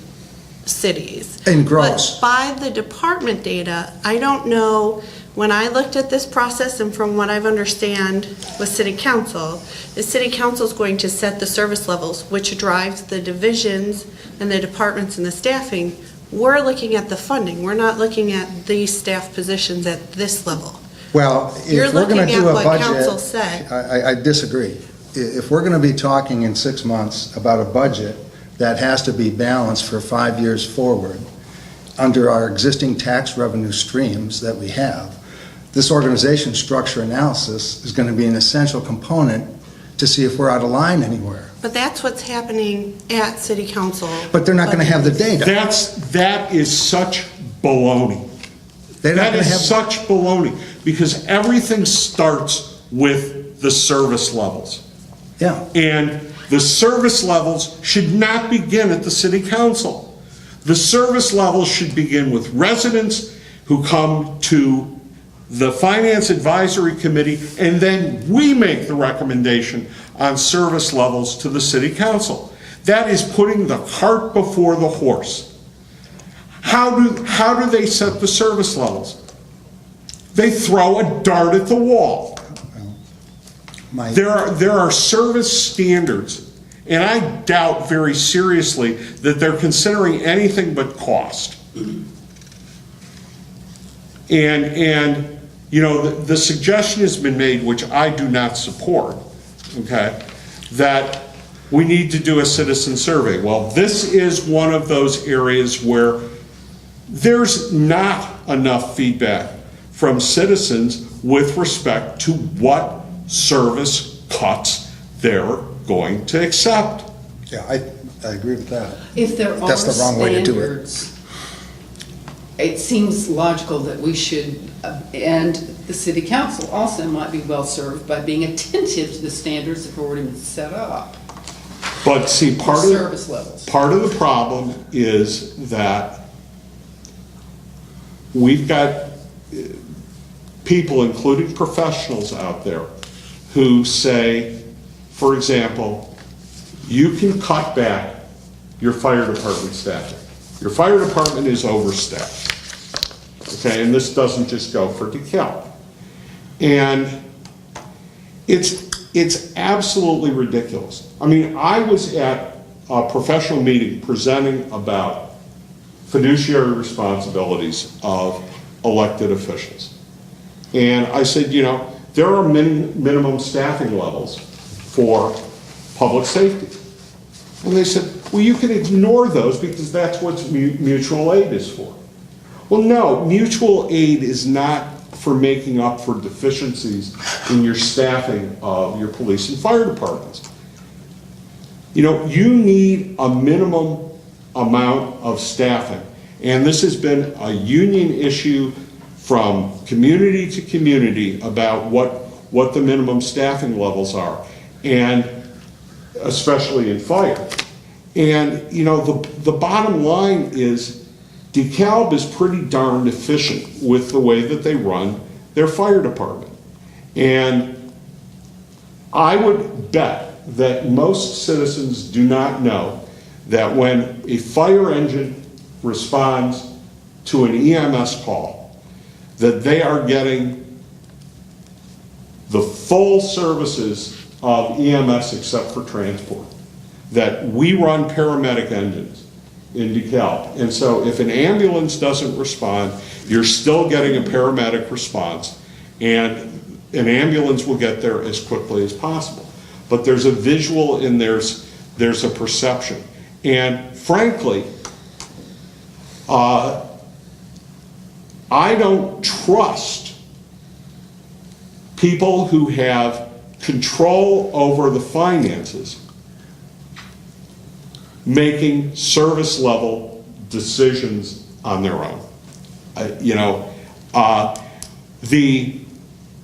cities. And gross. But by the department data, I don't know, when I looked at this process and from what I've understand with city council, the city council is going to set the service levels, which drives the divisions and the departments and the staffing. We're looking at the funding. We're not looking at these staff positions at this level. Well, You're if we're going to looking do at a what budget. council said. I disagree. If we're going to be talking in 6 months about a budget that has to be balanced for 5 years forward, under our existing tax revenue streams that we have, this organization structure analysis is going to be an essential component to see if we're out of line anywhere. But that's what's happening at city council. But they're not going to have the data. That is such baloney. They're not That going to is have. such baloney, because everything starts with the service levels. Yeah. And the service levels should not begin at the city council. The service levels should begin with residents who come to the Finance Advisory Committee, and then we make the recommendation on service levels to the city council. That is putting the cart before the horse. How do they set the service levels? They throw a dart at the wall. There are service standards, and I doubt very seriously that they're considering anything but cost. And you know, the suggestion has been made, which I do not support, okay, that we need to do a citizen survey. Well, this is one of those areas where there's not enough feedback from citizens with respect to what service cuts they're going to accept. Yeah, I agree with that. If there are That's the wrong way to do it. standards, it seems logical that we should, and the city council also might be well served by being attentive to the standards that have already been set up. But see, For service levels. part of the problem is that we've got people, including professionals out there, who say, for example, you can cut back your fire department staffing. Your fire department is overstaffed. Okay, and this doesn't just go for DeKalb. And it's absolutely ridiculous. I mean, I was at a professional meeting presenting about fiduciary responsibilities of elected officials. And I said, you know, there are minimum staffing levels for public safety. And they said, well, you can ignore those because that's what mutual aid is for. Well, no, mutual aid is not for making up for deficiencies in your staffing of your police and fire departments. You know, you need a minimum amount of staffing. And this has been a union issue from community to community about what the minimum staffing levels are, and especially in fire. And, you know, the bottom line is DeKalb is pretty darn efficient with the way that they run their fire department. And I would bet that most citizens do not know that when a fire engine responds to an EMS call, that they are getting the full services of EMS except for transport. That we run paramedic engines in DeKalb. And so if an ambulance doesn't respond, you're still getting a paramedic response, and an ambulance will get there as quickly as possible. But there's a visual and there's a perception. And frankly, I don't trust people who have control over the finances making service level decisions on their own.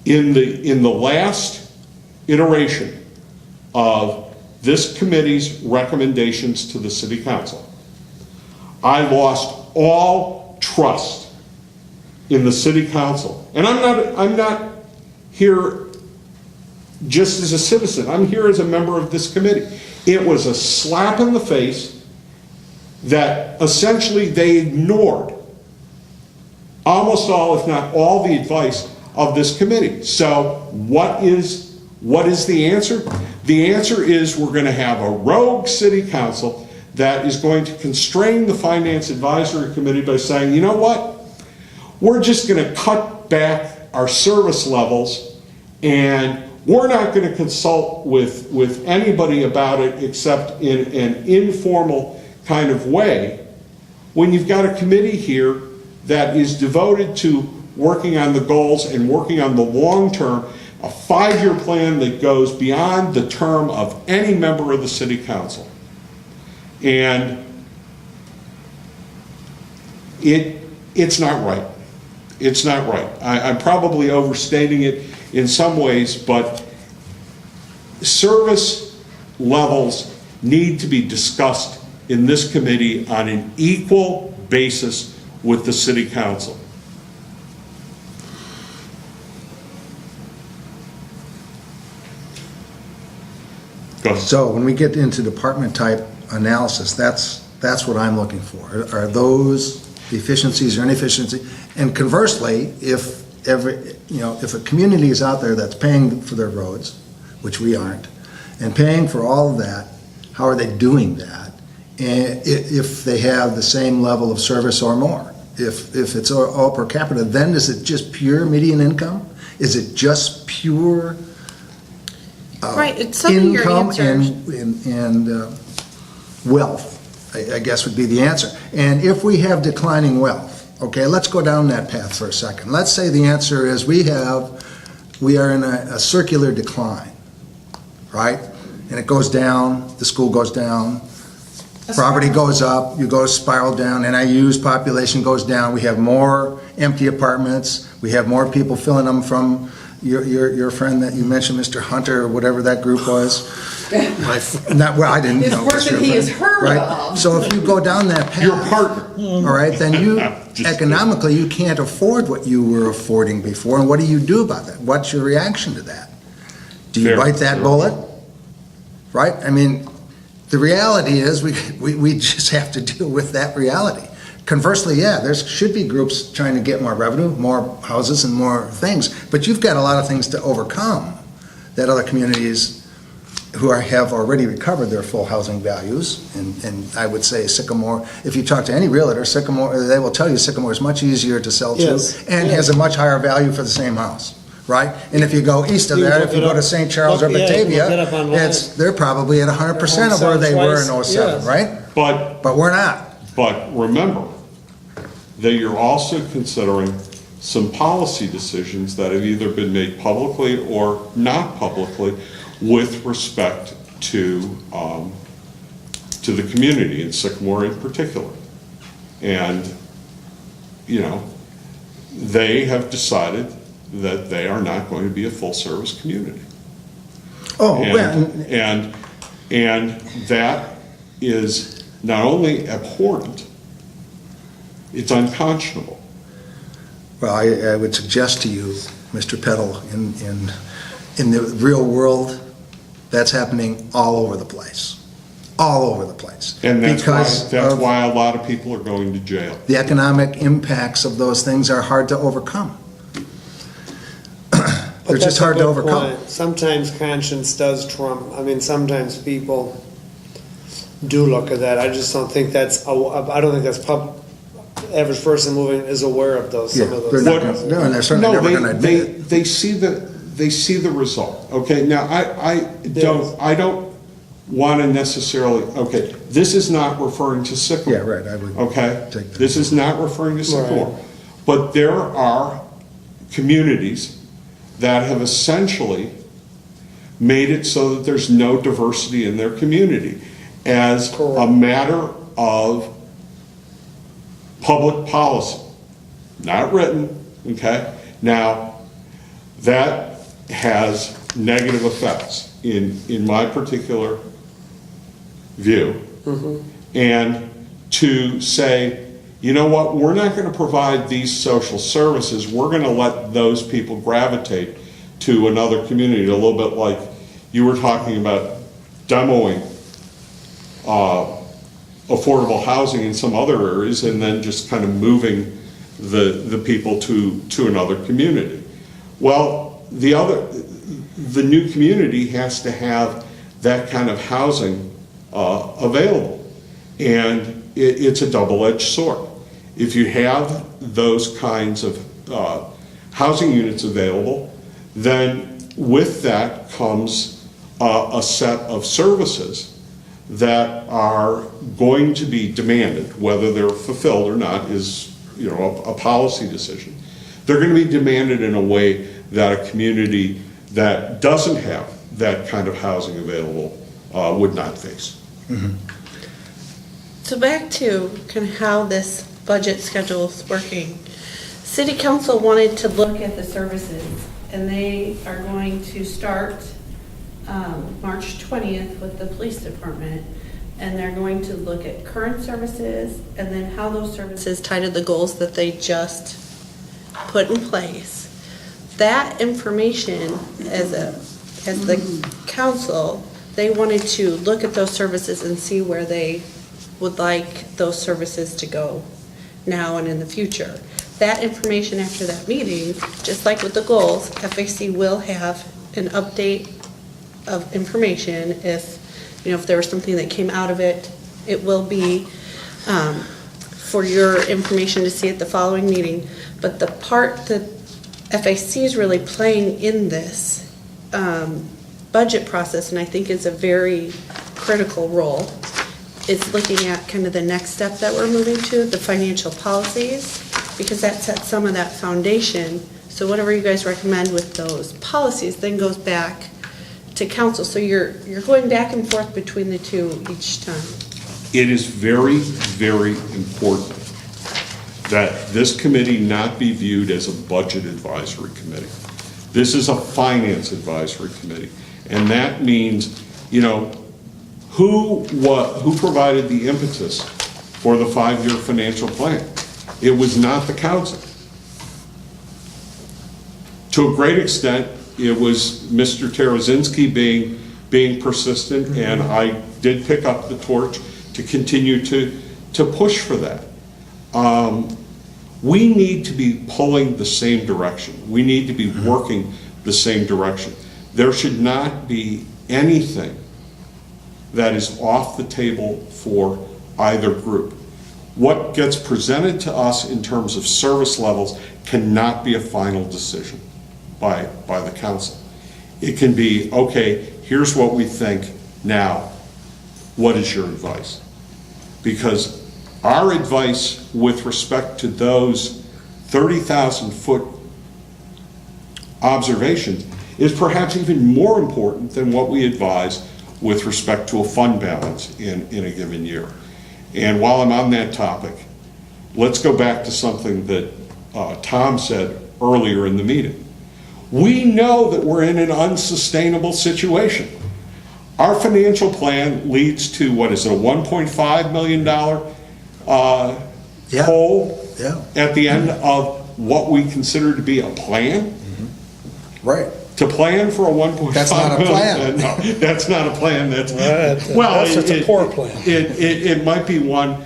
In the last iteration of this committee's recommendations to the city council, I lost all trust in the city council. And I'm not here just as a citizen. I'm here as a member of this committee. It was a slap in the face that essentially they ignored almost all, if not all, the advice of this committee. So what is the answer? The answer is we're going to have a rogue city council that is going to constrain the Finance Advisory Committee by saying, you know what? We're just going to cut back our service levels, and we're not going to consult with anybody about it except in an informal kind of way, when you've got a committee here that is devoted to working on the goals and working on the long term, a 5-year plan that goes beyond the term of any member of the city council. And it's not right. It's not right. I'm probably overstating it in some ways, but service levels need to be discussed in this committee on an equal basis with the city council. Go ahead. So when we get into department type analysis, that's what I'm looking for. Are those deficiencies or inefficiencies? And conversely, if a community is out there that's paying for their roads, which we aren't, and paying for all of that, how are they doing that? And if they have the same level of service or more, if it's all per capita, then is it just pure median income? Is it just pure Right, it's some of your income answers. and wealth, I guess would be the answer. And if we have declining wealth, okay, let's go down that path for a second. Let's say the answer is we are in a circular decline, right? And it goes down, the school goes down, property goes up, you go spiral down, NIU's population goes down, we have more empty apartments, we have more people filling them from your friend that you mentioned, Mr. Hunter, or whatever that group was. I didn't know. This person he has heard right? of. So if you go down that path. Your partner. All right, then you, economically, you can't afford what you were affording before, and what do you do about that? What's your reaction to that? Do you Fair. bite that bullet? Right? I mean, the reality is we just have to deal with that reality. Conversely, yeah, there should be groups trying to get more revenue, more houses and more things, but you've got a lot of things to overcome that other communities who have already recovered their full housing values, and I would say Sycamore, if you talk to any realtor, Sycamore, they will tell you Sycamore is much easier to sell to and has a much higher value for the same house. Right? And if you go east of that, if you go to St. Charles or Batavia, they're probably at 100% of where they were in 07, right? But we're not. But remember that you're also considering some policy decisions that have either been made publicly or not publicly with respect to the community, and Sycamore in particular. And, they have decided that they are not going to be a full-service community. Oh, well, And that is not only abhorrent, it's unconscionable. well, I would suggest to you, Mr. Peddle, in the real world, that's happening all over the place. All over the place. And Because that's of why a lot of people are going to jail. the economic impacts of those things are hard to overcome. They're But just that's a hard to good overcome. point. Sometimes conscience does trump, sometimes people do look at that. I just don't think that's, I don't think that's average person moving is aware of those, some of Yeah, those. they're not gonna- no, and they're certainly never gonna admit it. They see the result. Okay, now I don't want to necessarily. Okay, this is not referring to Sycamore. Yeah, right, I would Okay, take that. this is not referring to Sycamore, Right. but there are communities that have essentially made it so that there's no diversity in their community as a Correct. matter of public policy, not written, okay? Now, that has negative effects in my particular view. And to say, you know what, we're not going to provide these social services, we're going to let those people gravitate to another community, a little bit like you were talking about demoing affordable housing in some other areas and then just kind of moving the people to another community. Well, the new community has to have that kind of housing available. And it's a double-edged sword. If you have those kinds of housing units available, then with that comes a set of services that are going to be demanded. Whether they're fulfilled or not is, a policy decision. They're going to be demanded in a way that a community that doesn't have that kind of housing available would not face. So back to kind of how this budget schedule is working. City Council wanted to look at the services, and they are going to start March 20th with the police department, and they're going to look at current services and then how those services tie to the goals that they just put in place. That information, as the council, they wanted to look at those services and see where they would like those services to go now and in the future. That information after that meeting, just like with the goals, FAC will have an update of information. If there was something that came out of it, it will be for your information to see at the following meeting. But the part that FAC is really playing in this budget process, and I think is a very critical role, is looking at kind of the next step that we're moving to, the financial policies, because that sets some of that foundation. So whatever you guys recommend with those policies then goes back to council. So you're going back and forth between the two each time. It is very, very important that this committee not be viewed as a budget advisory committee. This is a finance advisory committee. And that means, who provided the impetus for the 5-year financial plan? It was not the council. To a great extent, it was Mr. Tarazinski being persistent, and I did pick up the torch to continue to push for that. We need to be pulling the same direction. We need to be working the same direction. There should not be anything that is off the table for either group. What gets presented to us in terms of service levels cannot be a final decision by the council. It can be, okay, here's what we think now. What is your advice? Because Our advice with respect to those 30,000-foot observations is perhaps even more important than what we advise with respect to a fund balance in a given year. And while I'm on that topic, let's go back to something that Tom said earlier in the meeting. We know that we're in an unsustainable situation. Our financial plan leads to, what is it, a $1.5 million hole Yeah. at the end of what we consider to be a plan? Right. To plan for a 1.5 That's not a plan. No, that's not a plan, that's, That's just a poor plan. It might be one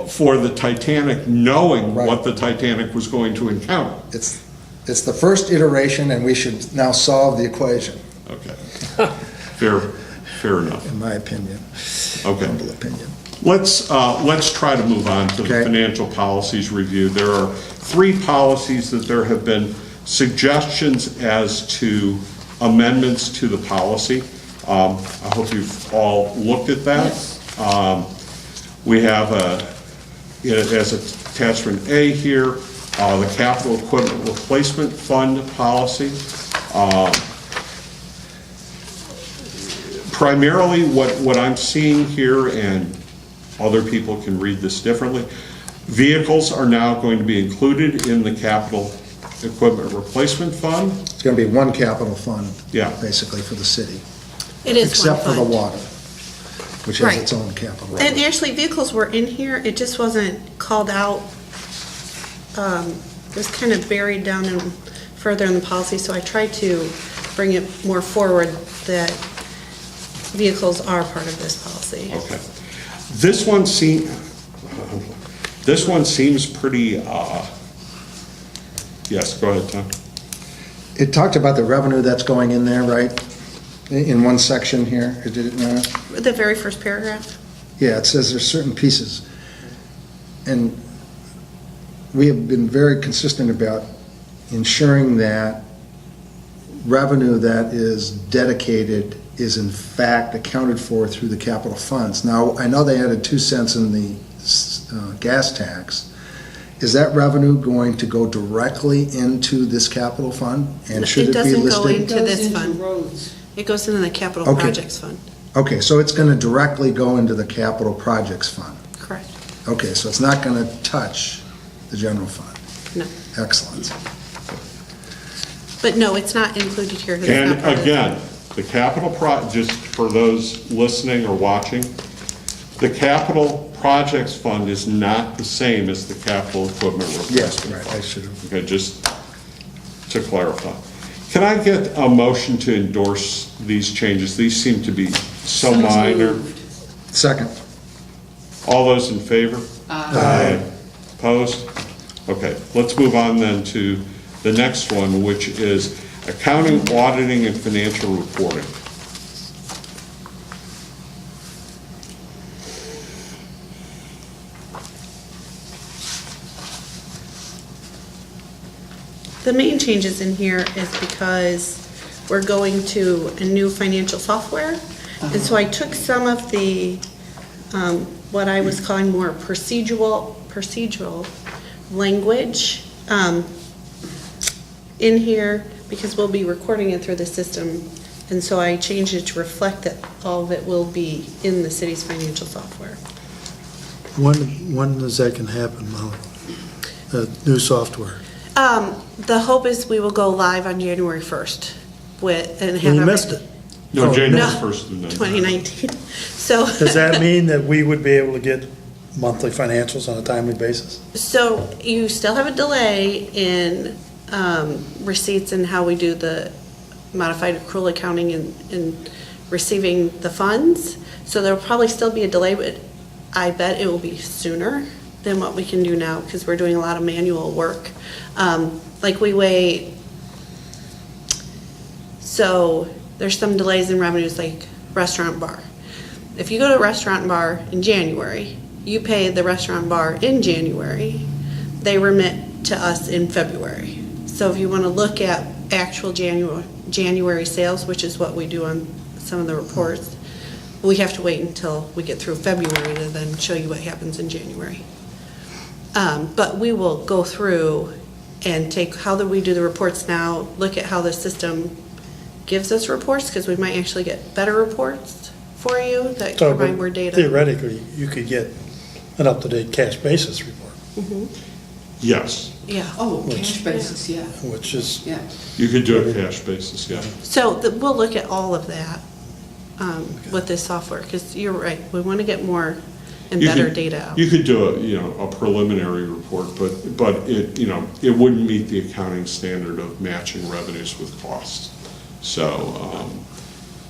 for the Titanic, knowing Right. what the Titanic was going to encounter. It's the first iteration, and we should now solve the equation, Okay. Fair enough. in my opinion. Okay. Humble opinion. Let's try to move on to the Okay. financial policies review. There are 3 policies that there have been suggestions as to amendments to the policy. I hope you've all looked at that. We have, as attachment A here, the capital equipment replacement fund policy. Primarily, what I'm seeing here, and other people can read this differently, vehicles are now going to be included in the capital equipment replacement fund. It's going to be one capital fund, Yeah. basically, for the city. It is one Except for the fund. water, which has Right. its own capital. And actually, vehicles were in here, it just wasn't called out. It was kind of buried down in, further in the policy, so I tried to bring it more forward that vehicles are part of this policy. Okay. This one seems pretty, yes, go ahead, Tom. It talked about the revenue that's going in there, right? In one section here, did it not? The very first paragraph? Yeah, it says there's certain pieces. And we have been very consistent about ensuring that revenue that is dedicated is in fact accounted for through the capital funds. Now, I know they added 2 cents in the gas tax. Is that revenue going to go directly into this capital fund? And should it be listed? It doesn't go into this Goes into fund. roads. It goes into the capital Okay. projects fund. Okay, so it's going to directly go into the capital projects fund. Correct. Okay, so it's not going to touch the general fund. No. Excellent. But no, it's not included here. 'cause it's And not part of the again, the capital just for those listening or watching, the capital projects fund is not the same as the capital equipment Yes, replacement right, fund. I should have. Okay, just to clarify. Can I get a motion to endorse these changes? These seem to be so minor. moved. Second. All those in favor? Aye. Opposed? Okay, let's move on then to the next one, which is accounting, auditing, and financial reporting. The main changes in here is because we're going to a new financial software. And so I took some of the, what I was calling more procedural language in here because we'll be recording it through the system. And so I changed it to reflect that all of it will be in the city's financial software. When is that going to happen, Molly? The new software? The hope is we will go live on January 1st with, and have. You missed it. No, January No, 1st. of 2019. So. Does that mean that we would be able to get monthly financials on a timely basis? So you still have a delay in receipts and how we do the modified accrual accounting and receiving the funds. So there'll probably still be a delay, but I bet it will be sooner than what we can do now because we're doing a lot of manual work. Like we wait, so there's some delays in revenues like restaurant bar. If you go to a restaurant bar in January, you pay the restaurant bar in January, they remit to us in February. So if you want to look at actual January sales, which is what we do on some of the reports, we have to wait until we get through February to then show you what happens in January. But we will go through and take, how do we do the reports now, look at how the system gives us reports, because we might actually get better reports for you that So, provide but more data. theoretically, you could get an up-to-date cash basis report, Yes, Yeah. Oh, cash basis, yeah, which is, yeah. you could do a cash basis, yeah. So we'll look at all of that with this software, because you're right, we want to get more and You better could- data out. You could do a preliminary report, but it, it wouldn't meet the accounting standard of matching revenues with costs.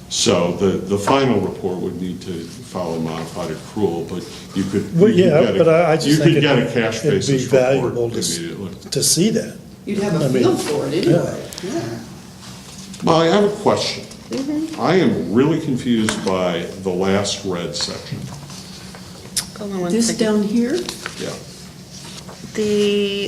So the final report would need to follow modified accrual, but you could. well, you could yeah, get a- but I just think You could get a cash it'd be basis report valuable immediately. to see that. You'd have I a mean, feel for it anyway, yeah. Molly, I have a question. I am really confused by the last red section. Hold on one This second. down here, Yeah.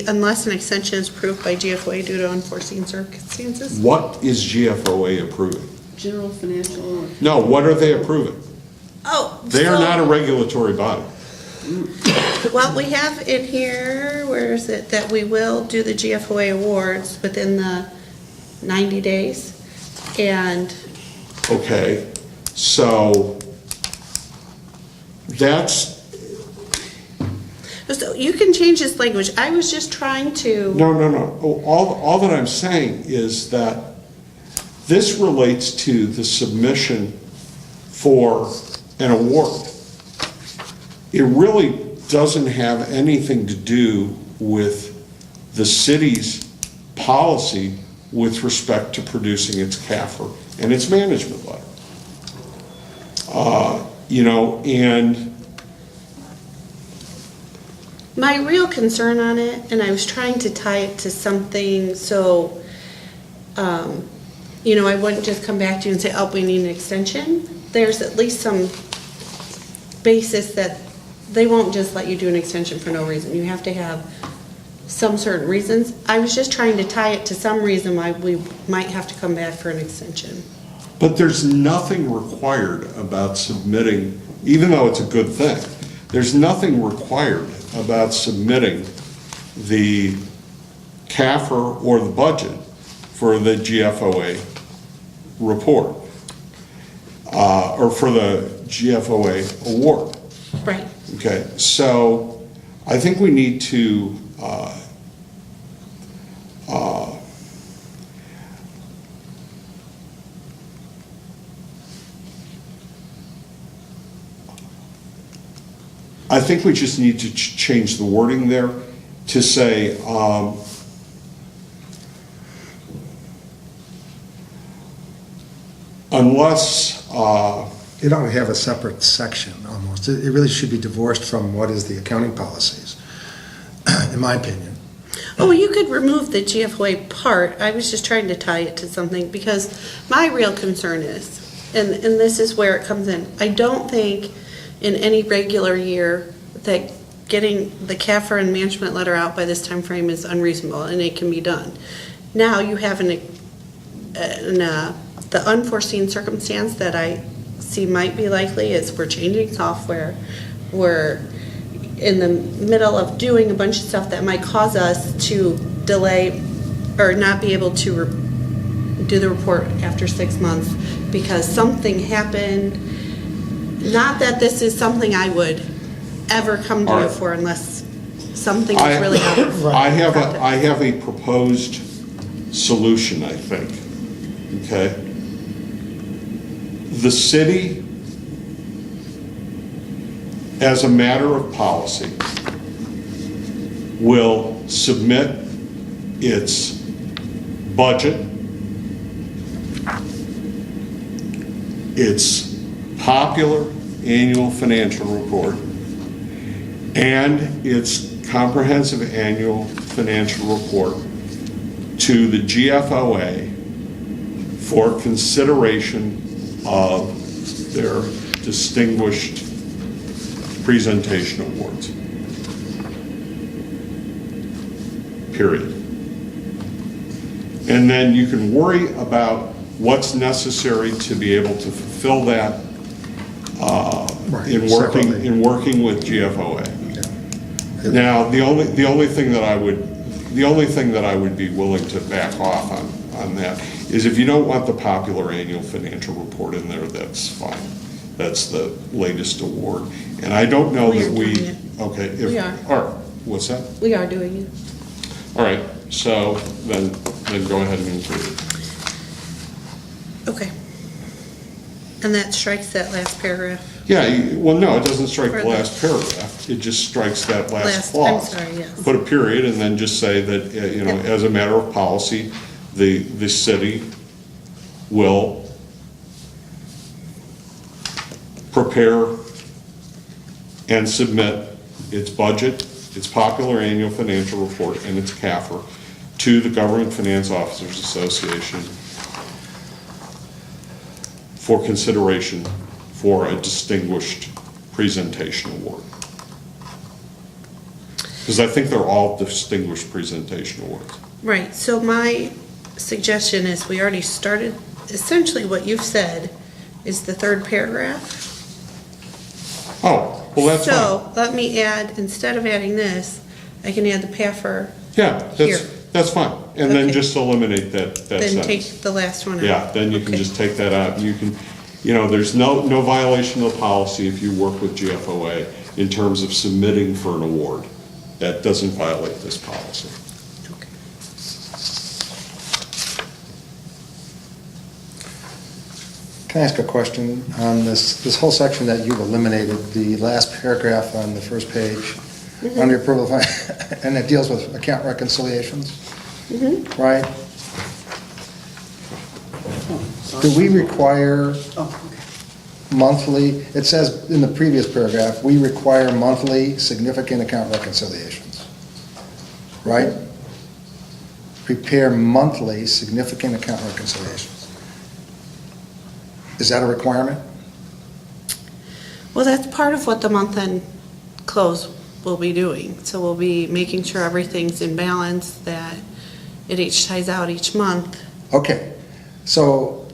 Unless an extension is approved by GFOA due to unforeseen circumstances. What is GFOA approving? general financial, No, what are they approving? Oh. They are not a regulatory body. Well, we have it here, where is it, that we will do the GFOA awards within the 90 days. And Okay, so that's, so you can change this language. I was just trying to. no. All that I'm saying is that this relates to the submission for an award. It really doesn't have anything to do with the city's policy with respect to producing its CAFR and its management letter. And My real concern on it, and I was trying to tie it to something, so, I wouldn't just come back to you and say, oh, we need an extension. There's at least some basis that they won't just let you do an extension for no reason. You have to have some certain reasons. I was just trying to tie it to some reason why we might have to come back for an extension. But there's nothing required about submitting, even though it's a good thing, there's nothing required about submitting the CAFR or the budget for the GFOA report, or for the GFOA award. Right. Okay, so I think we need to I think we just need to change the wording there to say, unless, It ought to have a separate section almost. It really should be divorced from what is the accounting policies, in my opinion. Oh, you could remove the GFOA part. I was just trying to tie it to something, because my real concern is, and this is where it comes in, I don't think in any regular year that getting the CAFR and management letter out by this time frame is unreasonable, and it can be done. Now you have the unforeseen circumstance that I see might be likely is we're changing software, we're in the middle of doing a bunch of stuff that might cause us to delay or not be able to do the report after 6 months because something happened. Not that this is something I would ever come to All you right. for unless something is really out of I have practice. a proposed solution, I think, okay? The city, as a matter of policy, will submit its budget, its popular annual financial report, and its comprehensive annual financial report to the GFOA for consideration of their distinguished presentation awards. Period. And then you can worry about what's necessary to be able to fulfill that Right, in separately. working with GFOA. Yeah. Now, the only thing that I would be willing to back off on that is if you don't want the popular annual financial report in there, that's fine. That's the latest award. And I don't know We that are we, doing it. okay. We are. All right, what's that? We are doing it. All right, so then go ahead and include it. Okay. And that strikes that last paragraph. Yeah, well, no, it doesn't strike Or the the- last paragraph. It just strikes that last Last- I'm clause. sorry, yes. Put a period and then just say that, Yep. as a matter of policy, the city will prepare and submit its budget, its popular annual financial report, and its CAFR to the Government Finance Officers Association for consideration for a distinguished presentation award. Because I think they're all distinguished presentation awards. Right, so my suggestion is we already started, essentially what you've said is the third paragraph. Oh, well, that's fine. So let me add, instead of adding this, I can add the PAFR, Yeah, Here. that's fine. And then Okay. just eliminate that then sentence. take the last one out. Yeah, then you can Okay. just take that out. You can, there's no violation of the policy if you work with GFOA in terms of submitting for an award. That doesn't violate this policy. Okay. Can I ask a question on this whole section that you've eliminated, the last paragraph on the first page, under approval of, and it deals with account reconciliations, right? Do we require monthly, it says in the previous paragraph, we require monthly significant account reconciliations, right? Prepare monthly significant account reconciliations. Is that a requirement? Well, that's part of what the month-end close will be doing. So we'll be making sure everything's in balance, that it each ties out each month. Okay, so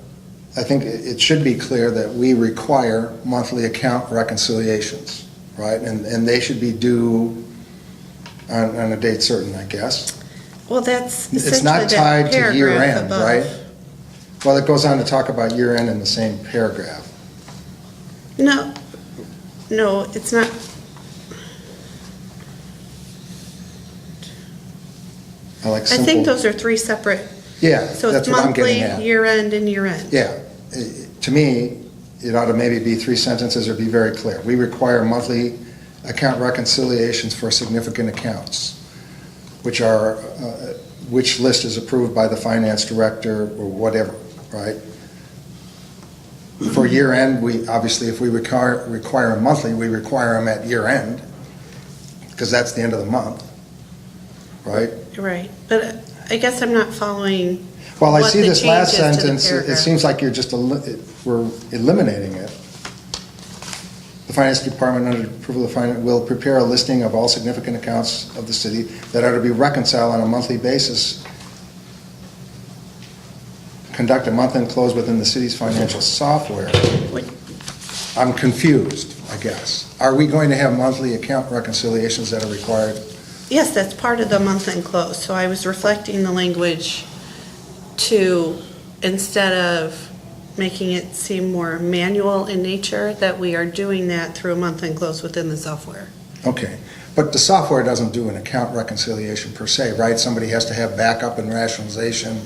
I think it should be clear that we require monthly account reconciliations, right? And they should be due on a date certain, I guess. Well, that's It's essentially not tied that to year paragraph end, above. right? Well, it goes on to talk about year end in the same paragraph. No, it's not. I think those are three separate. Yeah, So that's it's what I'm monthly, getting at. year-end, and year-end. Yeah, to me, it ought to maybe be three sentences or be very clear. We require monthly account reconciliations for significant accounts, which list is approved by the finance director or whatever, right? For year end, obviously, if we require them monthly, we require them at year end, because that's the end of the month, right? Right, but I guess I'm not following. Well, I what see the this last change is to the sentence, it paragraph. seems like you're just, we're eliminating it. The finance department, under approval of the finance, will prepare a listing of all significant accounts of the city that are to be reconciled on a monthly basis. Conduct a month-end close within the city's financial software. What- I'm confused, I guess. Are we going to have monthly account reconciliations that are required? Yes, that's part of the month-end close, so I was reflecting the language to, instead of making it seem more manual in nature, that we are doing that through a month-end close within the software. Okay, but the software doesn't do an account reconciliation per se, right? Somebody has to have backup and rationalization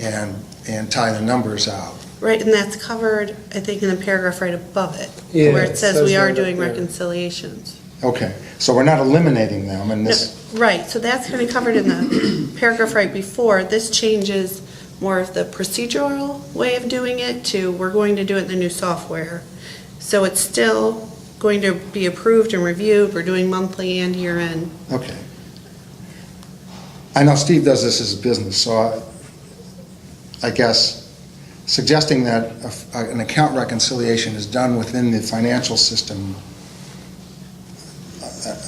and tie the numbers out. Right, and that's covered, I think, in the paragraph right above it, Yeah, where it says we are right up doing there. reconciliations. Okay, so we're not eliminating them in this, Right, so that's kind of covered in the paragraph right before. This changes more of the procedural way of doing it to, we're going to do it in the new software. So it's still going to be approved and reviewed. We're doing monthly and year-end. okay. I know Steve does this as a business, so I guess suggesting that an account reconciliation is done within the financial system.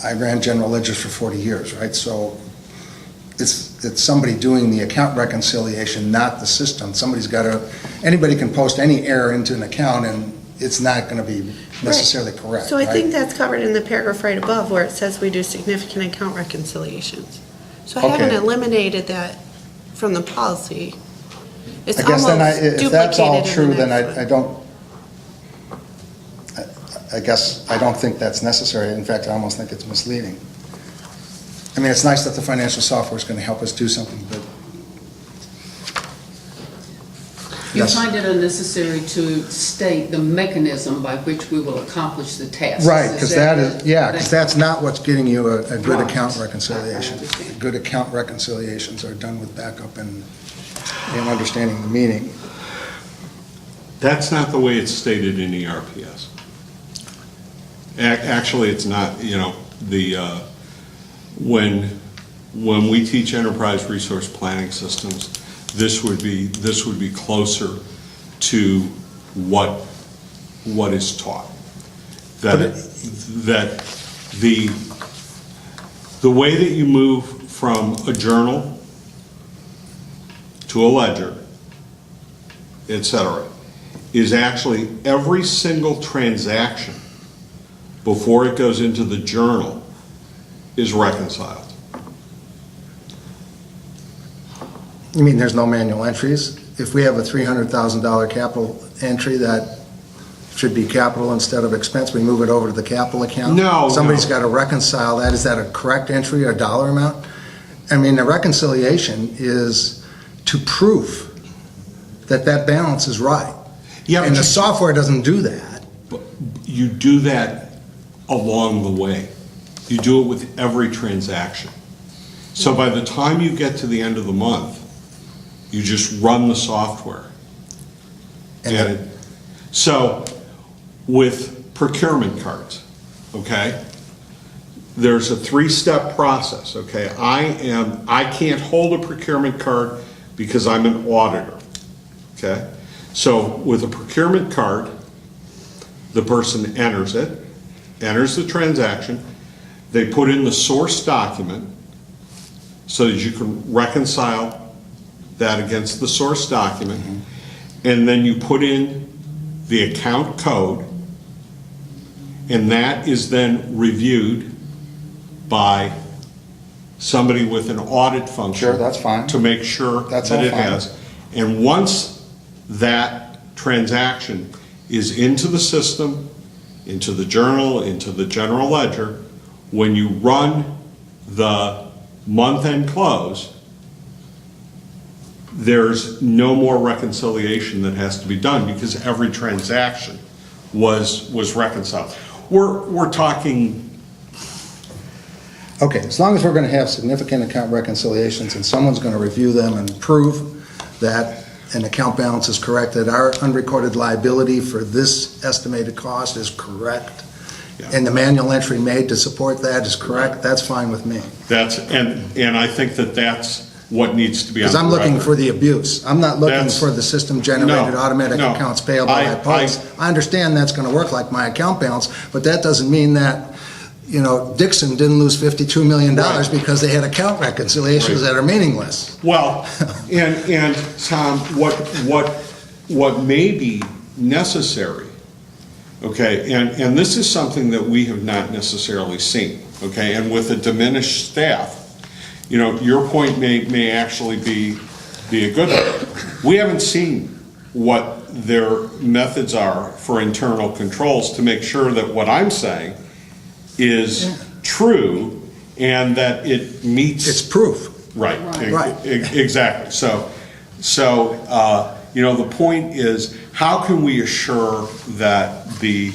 I ran general ledgers for 40 years, right? So it's somebody doing the account reconciliation, not the system. Somebody's got to, anybody can post any error into an account it's not going to be necessarily correct, So I think right? that's covered in the paragraph right above where it says we do significant account reconciliations. So I Okay. haven't eliminated that from the policy. It's I guess then, almost if that's all duplicated in true, the then next I one. don't, I guess I don't think that's necessary. In fact, I almost think it's misleading. I mean, it's nice that the financial software is going to help us do something, but. You Yes. find it unnecessary to state the mechanism by which we will accomplish the task. Right, because that is, yeah, because that's not what's getting you a good Right. account reconciliation. I understand. Good account reconciliations are done with backup and understanding the meaning. That's not the way it's stated in ERPS. Actually, it's not, you know, when we teach enterprise resource planning systems, this would be closer to what is taught. That the way that you move from a journal to a ledger, et cetera, is actually every single transaction before it goes into the journal is reconciled. You mean there's no manual entries? If we have a $300,000 capital entry that should be capital instead of expense, we move it over to the capital account? No, Somebody's no. got to reconcile that. Is that a correct entry or dollar amount? I mean, the reconciliation is to prove that that balance is right. Yeah, And but the you- software doesn't do that. You do that along the way. You do it with every transaction. So by the time you get to the end of the month, you just run the software. And So with procurement cards, okay, there's a three-step process, okay? I can't hold a procurement card because I'm an auditor, okay? So with a procurement card, the person enters it, enters the transaction, they put in the source document so that you can reconcile that against the source document, and then you put in the account code, and that is then reviewed by somebody with an audit function. Sure, that's fine. To make sure That's that all it fine. has. And once that transaction is into the system, into the journal, into the general ledger, when you run the month-end close, there's no more reconciliation that has to be done because every transaction was reconciled. We're talking, Okay, as long as we're going to have significant account reconciliations and someone's going to review them and prove that an account balance is correct, that our unrecorded liability for this estimated cost is correct, Yeah. and the manual entry made to support that is correct, that's fine with me. and I think that that's what needs to be on Because the I'm looking record. for the abuse. I'm not looking That's- for the system-generated No, automatic no. accounts payable I- at post. I understand that's going to work like my account balance, but that doesn't mean that, you know, Dixon didn't lose $52 million Right. because they had account reconciliations Right. that are meaningless. Well, and Tom, what may be necessary, okay, and this is something that we have not necessarily seen, okay, and with a diminished staff, you know, your point may actually be a good one. We haven't seen what their methods are for internal controls to make sure that what I'm saying is true and that it meets. It's proof. Right, Right. exactly. So, you know, the point is, how can we assure that the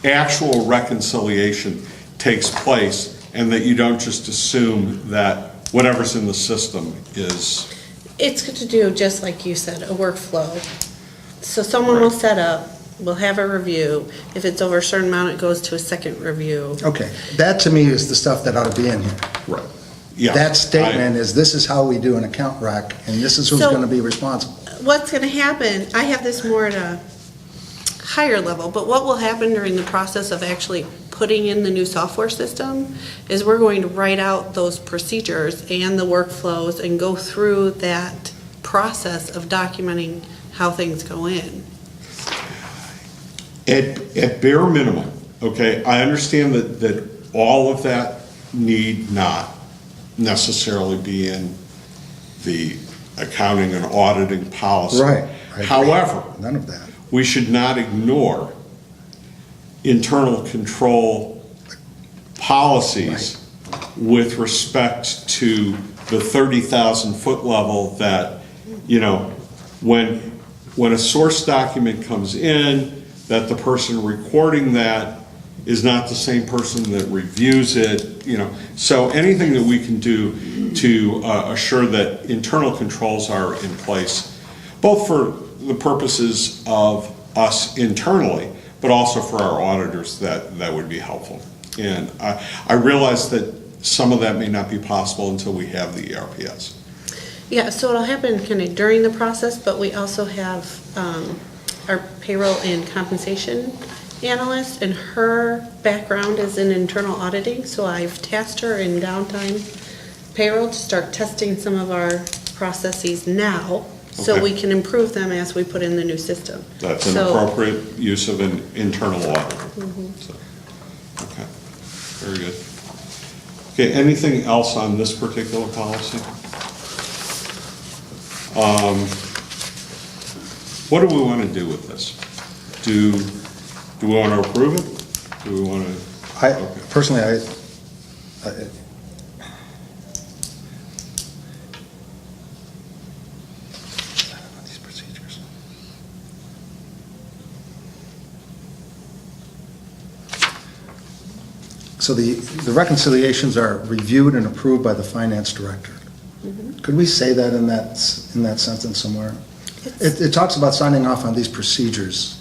actual reconciliation takes place and that you don't just assume that whatever's in the system is, It's good to do, just like you said, a workflow. So someone will set up, we'll have a review. If it's over a certain amount, it goes to a second review. Okay, that to me is the stuff that ought to be in here. right, yeah. That statement is, this is how we do an account rec, and this is who's So- going to be responsible. What's gonna happen, I have this more at a higher level, but what will happen during the process of actually putting in the new software system is we're going to write out those procedures and the workflows and go through that process of documenting how things go in. At bare minimum, okay, I understand that all of that need not necessarily be in the accounting and auditing policy. Right. I agree. However, None of that. we should not ignore internal control policies with respect to the 30,000-foot level that, you know, when a source document comes in, that the person recording that is not the same person that reviews it, you know. So anything that we can do to assure that internal controls are in place, both for the purposes of us internally, but also for our auditors, that would be helpful. And I realize that some of that may not be possible until we have the ERPS. Yeah, so it'll happen kind of during the process, but we also have our payroll and compensation analyst, and her background is in internal auditing, so I've tasked her in downtime payroll to start testing some of our processes now, so Okay. we can improve them as we put in the new system. That's an So- appropriate use of an internal audit. So, okay, very good. Okay, anything else on this particular policy? What do we want to do with this? Do we want to approve it? Do we want to? I, personally, I, these procedures. So the reconciliations are reviewed and approved by the finance director. Could we say that in that sentence somewhere? It talks about signing off on these procedures.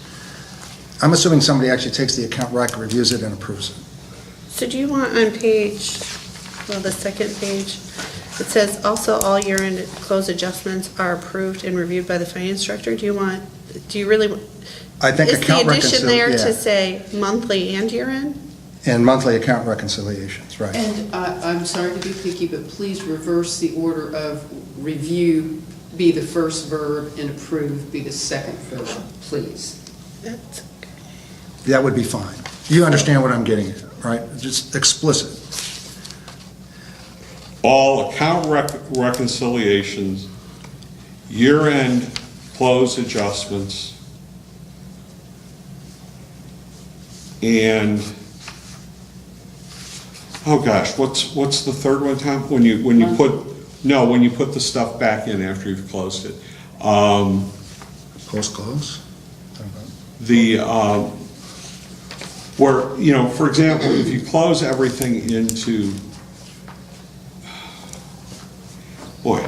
I'm assuming somebody actually takes the account rec, reviews it, and approves it. So do you want on page, well, the second page, it says also all year-end close adjustments are approved and reviewed by the finance director. Do you really? I think Is the account addition there reconciliation, to say monthly and year-end? and monthly account reconciliations, right. And I'm sorry to be picky, but please reverse the order of review be the first verb and approve be the second verb, please. That's okay. That would be fine. You understand what I'm getting at, right? Just explicit. All account reconciliations, year-end close adjustments, and, oh gosh, what's the third one, Tom? When you put the stuff back in after you've closed it. Post-close? Where, you know, for example, if you close everything into, boy,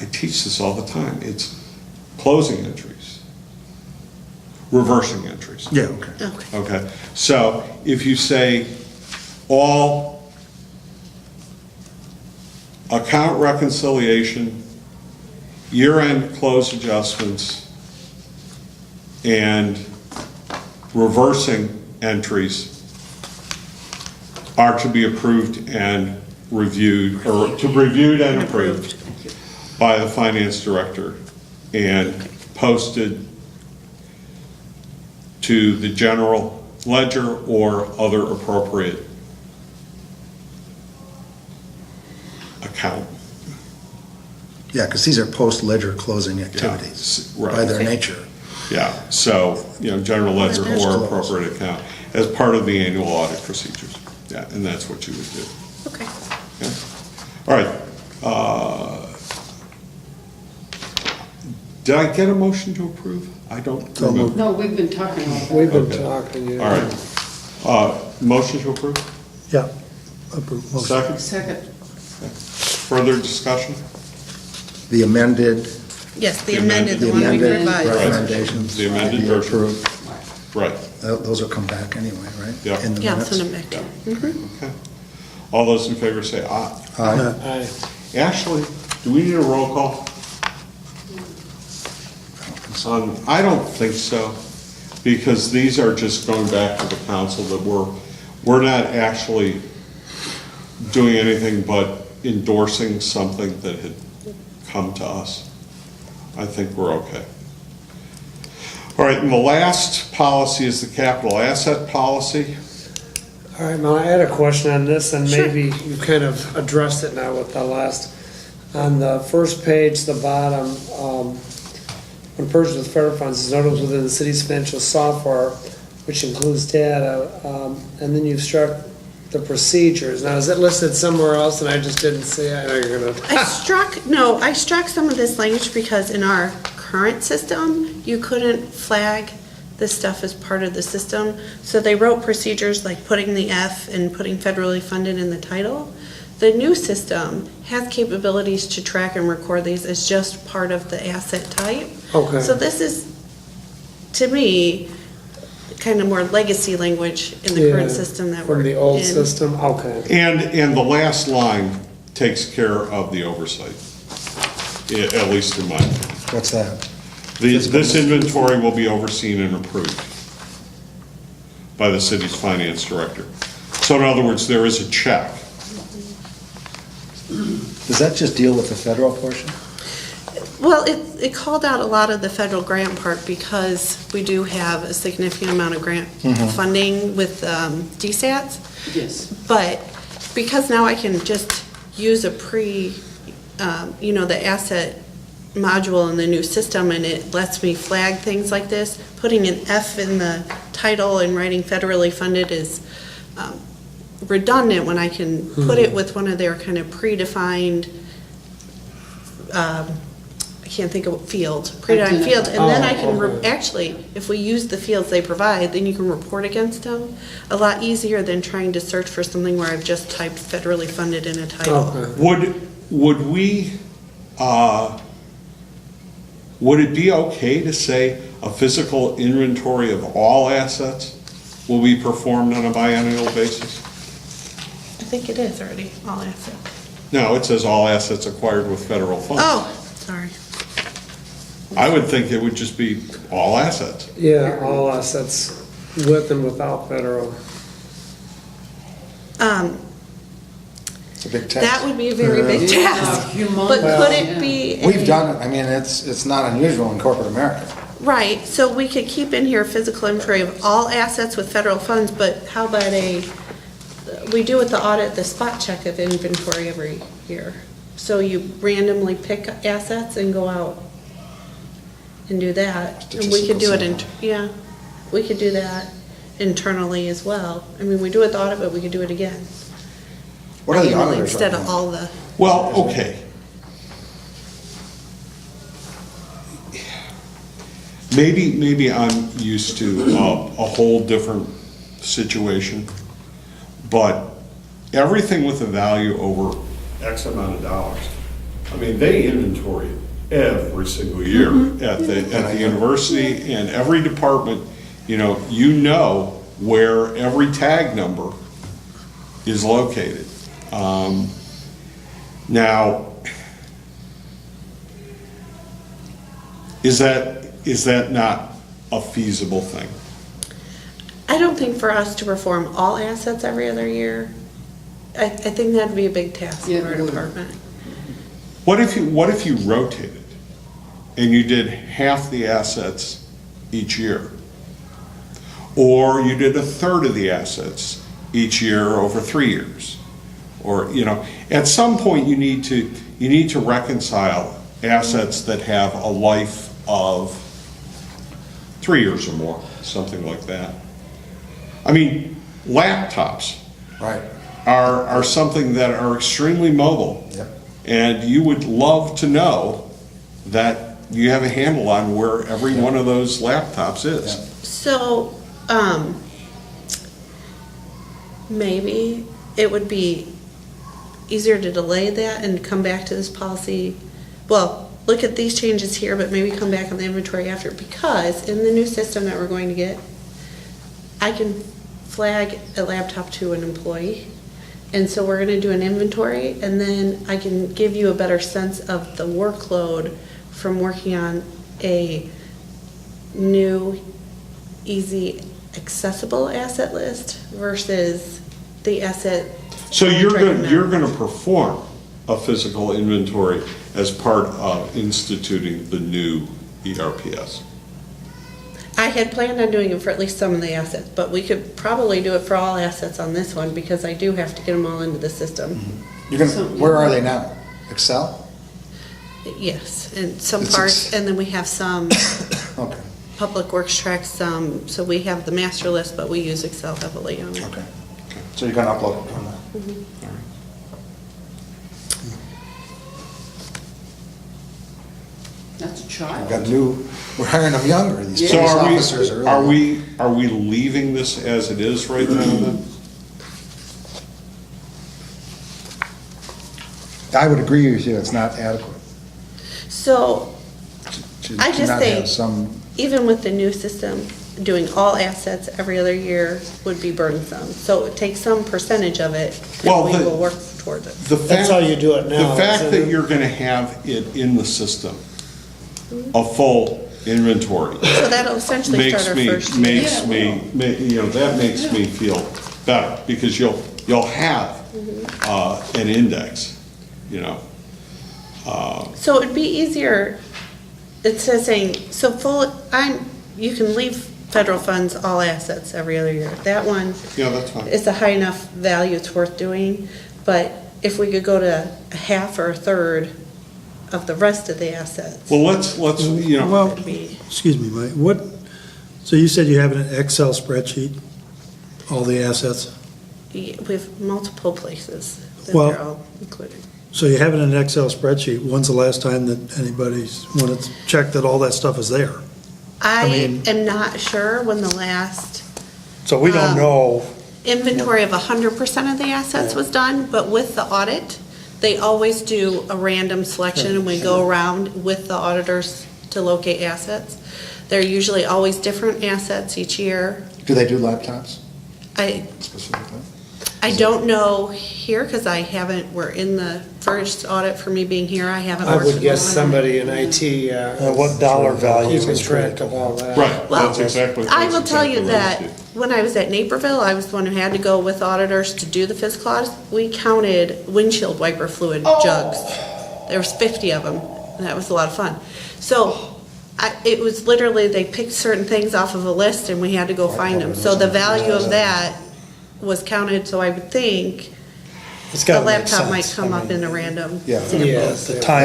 I teach this all the time. It's closing entries, reversing entries. Yeah, okay. Okay. Okay, so if you say all account reconciliation, year-end close adjustments, and reversing entries are to be approved and reviewed, or to be reviewed and approved by the finance director and posted to the general ledger or other appropriate account. Yeah, because these are post-ledger closing activities right. by their Okay. nature. Yeah, so, you know, general ledger That's or close. appropriate account as part of the annual audit procedures. Yeah, and that's what you would do. Okay. Okay? All right. Did I get a motion to approve? I don't So remember. No, we've been talking all about We've been Okay. talking, yeah. All right. Motion to approve? Yeah. Approve. Motion. Second? Second. Further discussion? The amended. Yes, the amended, the one we amended provided. recommendations. The amended be version. approved. Right. Those will come back anyway, right? Yeah. In the Yeah, I'll minutes. send them back. Okay. All those in favor say aye. Aye. Aye. Ashley, do we need a roll call? I don't think so, because these are just going back to the council, that we're not actually doing anything but endorsing something that had come to us. I think we're okay. All right, and the last policy is the capital asset policy. All right, Mel, I had a question on this, and Sure. maybe you kind of addressed it now with the last. On the first page, the bottom, when purchased with federal funds is noted within the city's financial software, which includes data, and then you've struck the procedures. Now, is it listed somewhere else and I just didn't see it? I know you're gonna. I struck some of this language because in our current system, you couldn't flag this stuff as part of the system. So they wrote procedures like putting the F and putting federally funded in the title. The new system has capabilities to track and record these as just part of the asset type. Okay. So this is, to me, kind of more legacy language in the current Yeah, system that we're in. From the old system, okay. And the last line takes care of the oversight, at least in my opinion. What's that? This inventory will be overseen and approved by the city's finance director. So in other words, there is a check. Does that just deal with the federal portion? Well, it called out a lot of the federal grant part because we do have a significant amount of grant funding with DSATs. Yes. But because now I can just use a the asset module in the new system and it lets me flag things like this, putting an F in the title and writing federally funded is redundant when I can put it with one of their kind of predefined, I can't think of field, predefined fields, and then I can, actually, if we use the fields they provide, then you can report against them a lot easier than trying to search for something where I've just typed federally funded in a title. Okay. Would it be okay to say a physical inventory of all assets will be performed on a biennial basis? I think it is already, all assets. No, it says all assets acquired with federal funds. Oh, sorry. I would think it would just be all assets. Yeah, all assets with and without federal. It's a big That task. would be a very big Yeah, task. humongous, But could yeah. it be? We've done it, I mean, it's not unusual in corporate America. Right, so we could keep in here physical inventory of all assets with federal funds, but how about we do with the audit, the spot check of inventory every year. So you randomly pick assets and go out and do that. And we could do it, we could do that internally as well. I mean, we do it with the audit, but we could do it again. What are the Manually auditors instead of recommend? all the, Well, okay. Maybe I'm used to a whole different situation, but everything with a value over X amount of dollars, I mean, they inventory every single year at the university and every department, you know where every tag number is located. Now, is that not a feasible thing? I don't think for us to perform all assets every other year, I think that'd be a big task Yeah, for our it would. department. What if you rotated and you did half the assets each year? Or you did a third of the assets each year over 3 years? Or, at some point you need to reconcile assets that have a life of 3 years or more, something like that. I mean, laptops Right. are something that are extremely mobile. Yep. And you would love to know that you have a handle on where every one of those laptops is. Yeah. So, maybe it would be easier to delay that and come back to this policy. Well, look at these changes here, but maybe come back on the inventory after, because in the new system that we're going to get, I can flag a laptop to an employee. And so we're gonna do an inventory, and then I can give you a better sense of the workload from working on a new, easy, accessible asset list versus the asset. So you're tracking going to perform a physical inventory as part of instituting the new ERPS. I had planned on doing it for at least some of the assets, but we could probably do it for all assets on this one because I do have to get them all into the system. You're gonna, where are they now? Excel? Yes, and some It's parts, and then we have some Okay, Public Works tracks, so we have the master list, but we use Excel heavily on it. okay. So you're gonna upload it on that? That's a We've child. got new, we're hiring them younger, these So police officers are really. are we leaving this as it is right now then? I would agree with you, it's not adequate. So, to I just not think- have some, even with the new system, doing all assets every other year would be burdensome. So take some percentage of it, Well, and we the- will work towards it. The That's fact- how you do it now, The fact isn't that it? you're gonna have it in the system, a full inventory, So that'll essentially start our first year. makes me, that makes me feel better, because you'll have, an index, you know. So it'd be easier, it says saying, so you can leave federal funds, all assets every other year. That one Yeah, that's fine. is a high enough value, it's worth doing. But if we could go to a half or a third of the rest of the assets, Well, let's, Well, it'd be, excuse me, Mike, so you said you have an Excel spreadsheet, all the assets? we have multiple places that Well- they're all included. So you have it in an Excel spreadsheet, when's the last time that when it's checked that all that stuff is there? I mean- am not sure when the last So we don't know, inventory of 100% of the assets was done, but with the audit, they always do a random selection, and we go around with the auditors to locate assets. They're usually always different assets each year. do they do laptops I specifically? don't know here, because we're in the first audit for me being here, I haven't I worked would with guess one. somebody in IT, what dollar value keeping is track critical. of all that. right, Well, that's exactly. I will that's tell you exactly that what I was when I was at Naperville, I was the one who had to go with auditors to do the physical audits. We counted windshield wiper fluid jugs. There was 50 of them, and that was a lot of fun. So it was literally, they picked certain things off of a list, and we had to go find them. So the value of that was counted, so I would think It's the gotta make laptop might sense. come I up mean, in a random Yeah. sample. Yes. The time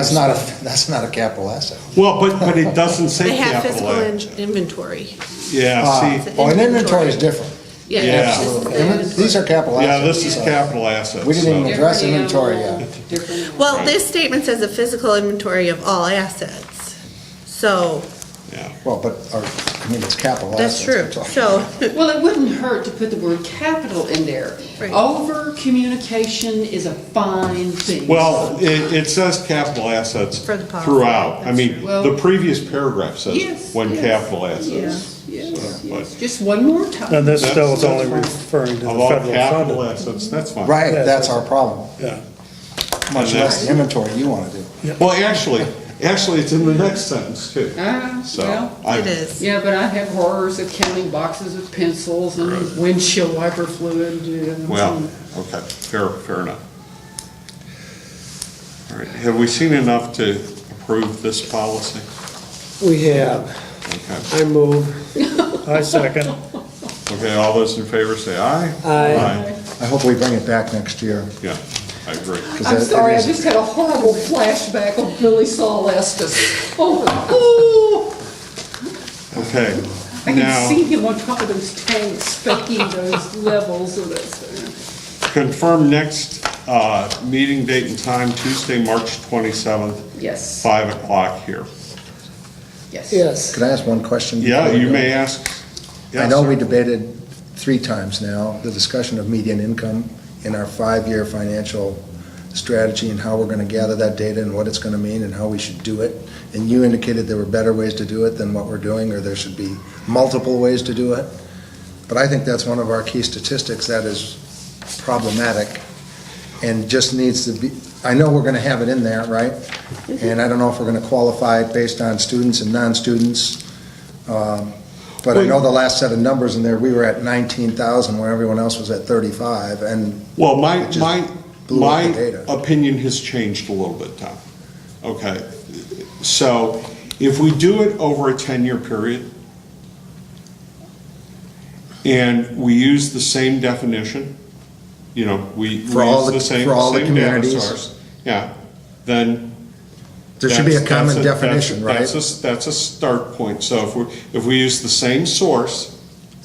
That's not a capital asset. Well, but it doesn't say They have capital. physical inventory. Yeah, see, It's Oh, an inventory is inventory. different. Yeah. Yeah. Absolutely. These are capital assets. yeah, this is so capital assets. We didn't even so- address Different inventory animal, yet. different animal. Well, this statement says a physical inventory of all assets. So, Yeah. Well, but, it's capital that's assets. true. we're talking So, Well, it wouldn't hurt to put the word capital in there. Right. Over communication is a fine thing. Well, it says capital assets For the policy, throughout. I that's mean, true. the previous paragraph says Yes, when yes, capital assets. Yes, yes, but- yes. Just one more time. And this still is That's only fine. referring to the Of all federal capital funding. assets, that's fine. Right, Yeah, that's so- our problem. Yeah. Much And less the inventory you want to do. Well, actually, it's in the next sentence too. So, Well, it is. yeah, but I have horrors of counting boxes of pencils and windshield wiper fluid. Well, okay, fair enough. All right, have we seen enough to approve this policy? We have, Okay, I move, I second. okay, all those in favor say aye. Aye. I hope we bring it back next year. Yeah, I agree. 'cause I'm it sorry, I is- just had a horrible flashback of Billy Saul Estes. Oh, Okay, I can now, see him on top of those tanks, spanking those levels of this. confirm next meeting date and time, Tuesday, March 27th, Yes, 5 o'clock here. yes. yes. Could I ask one question? Yeah, before we you go? may ask. I Yes, know sir. we debated 3 times now, the discussion of median income in our 5-year financial strategy and how we're going to gather that data and what it's going to mean and how we should do it. And you indicated there were better ways to do it than what we're doing, or there should be multiple ways to do it. But I think that's one of our key statistics that is problematic and just needs to be, I know we're going to have it in there, right? And I don't know if we're going to qualify it based on students and non-students. But I know the last set of numbers in there, we were at 19,000 where everyone else was at 35, and Well, it just blew up my the data. opinion has changed a little bit, Tom. Okay, so if we do it over a 10-year period, and we use the same definition, you know, we For all use the- the same, for all the same data communities? source. Yeah, then. There should be a that's- common that's definition, right? That's a start point. So if we use the same source,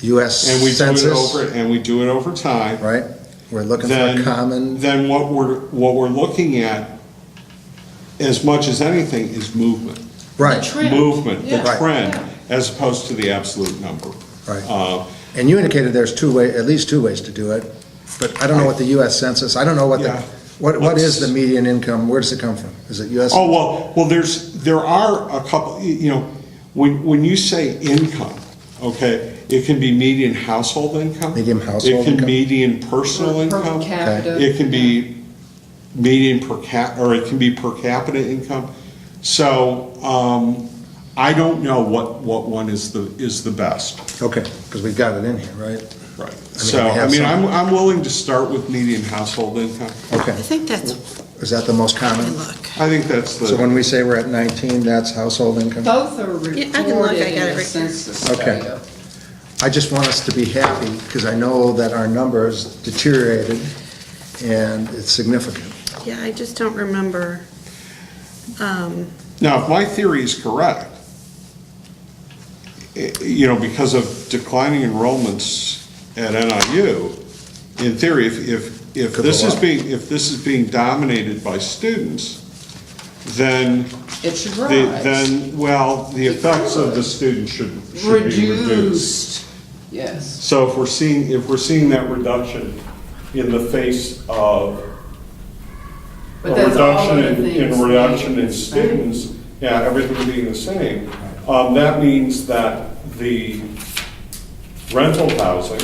US and we do it Census, over, and we do it over time. right? We're looking for a Then, common, then what we're looking at, as much as anything, is movement. right, Movement, the Right. trend, as opposed to the absolute number. right. And you indicated there's at least two ways to do it, but I don't know what the US Census, I don't know what Yeah. what is the median income, where does it come from? Is it US? Oh, well, there are a couple, you know, when you say income, okay, it can be median household income. Median household It can income. median personal Per income. capita. It can be median or it can be per capita income. So, I don't know what one is the best. Okay, because we've got it in here, right? Right. we So, have some- I'm willing to start with median household income. Okay, I think that's, is that the most I common? look. I think that's So when the, we say we're at 19, that's household income? Both are Yeah, I can look, I reported got in it the right here. census Okay. data. I just want us to be happy, because I know that our numbers deteriorated, and it's significant. Yeah, I just don't remember. now, if my theory is correct, you know, because of declining enrollments at NIU, in theory, if Could this go is up. being dominated by students, then It should rise. the effects of the students should be reduced. Reduced, yes. So if we're seeing that reduction in the face of a But that's all reduction of the things reduction being in the same. students, yeah, everything being the same, that means that the rental housing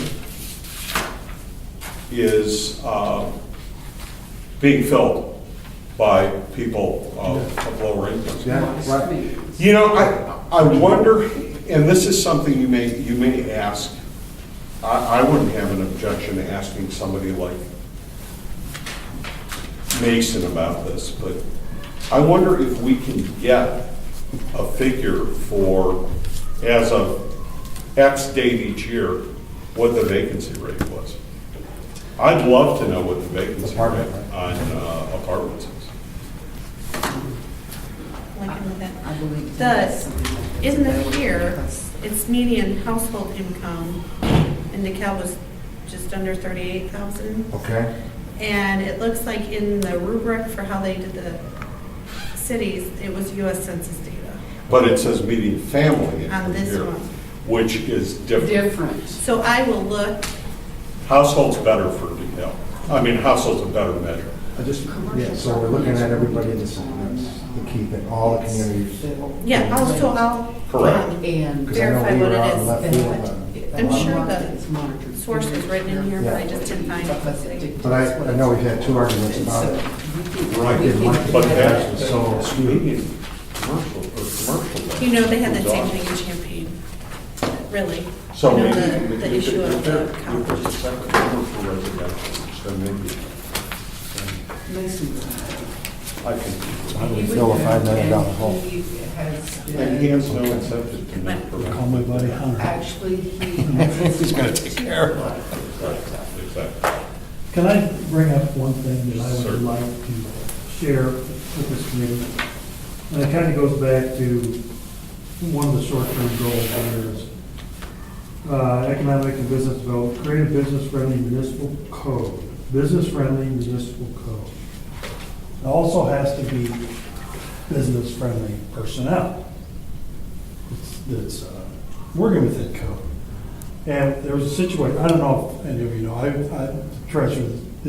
is being filled by people of lower incomes. Yeah, right. You know, I wonder, and this is something you may ask, I wouldn't have an objection to asking somebody like Mason about this, but I wonder if we can get a figure for, as of X date each year, what the vacancy rate was. I'd love to know what the vacancy Apartment, rate on apartments is. I believe. In the here, it's median household income in DeKalb was just under 38,000. Okay. And it looks like in the rubric for how they did the cities, it was US Census data. But it says median family On income this here, one. which is different. Different. So I will look, Household's better for DeKalb. I mean, household's a better measure. Yeah, so we're looking at everybody the same, that's the key thing, all the communities. yeah, I'll Correct. And. Because I know verify we what were it out in is. left field on I'm a lot of sure them. the source is written in here, but I just didn't find it. But I know we've had two arguments about it. Right. Didn't like But the that, price was so skewed. median commercial. You know, they had that same thing in Champaign, really. So You know, maybe. the issue of the If college. there's a separate number for residential, then maybe, I think. How do we fill a $5 million hole? And he has no incentive to make. Call my buddy Hunter. Actually, he. He's gonna take care of it. Exactly. Can I bring up one thing that I would Certainly. like to share with this committee? And it kind of goes back to one of the short-term goals here is economic and business development, create a business-friendly municipal code. Business-friendly municipal code. It also has to be business-friendly personnel that's working with that code. And there was a situation, I don't know if any of you know, I'm treasurer of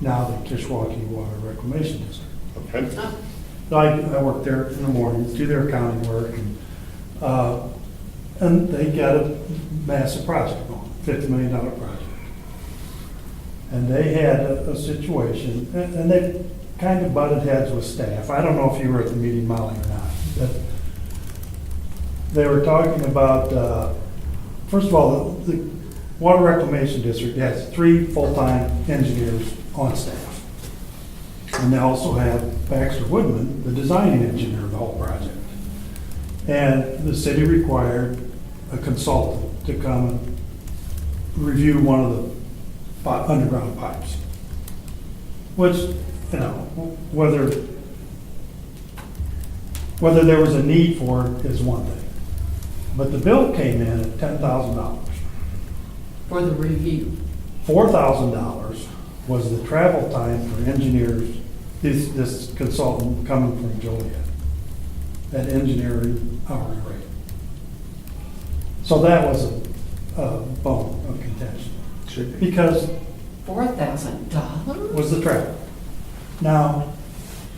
now the Kishwaukee Water Reclamation District. Okay. So I work there in the mornings, do their accounting work, and they got a massive project going, $50 million project. And they had a situation, and they kind of butted heads with staff. I don't know if you were at the meeting, Molly, or not, but they were talking about, first of all, the Water Reclamation District has 3 full-time engineers on staff. And they also have Baxter Woodman, the designing engineer of the whole project. And the city required a consultant to come review one of the underground pipes. Which, you know, whether there was a need for it is one thing. But the bill came in at $10,000. For the review. $4,000 was the travel time for engineers, this consultant coming from Joliet, at engineering hourly rate. So that was a bone of contention. Should be. Because $4,000? was the travel. Now,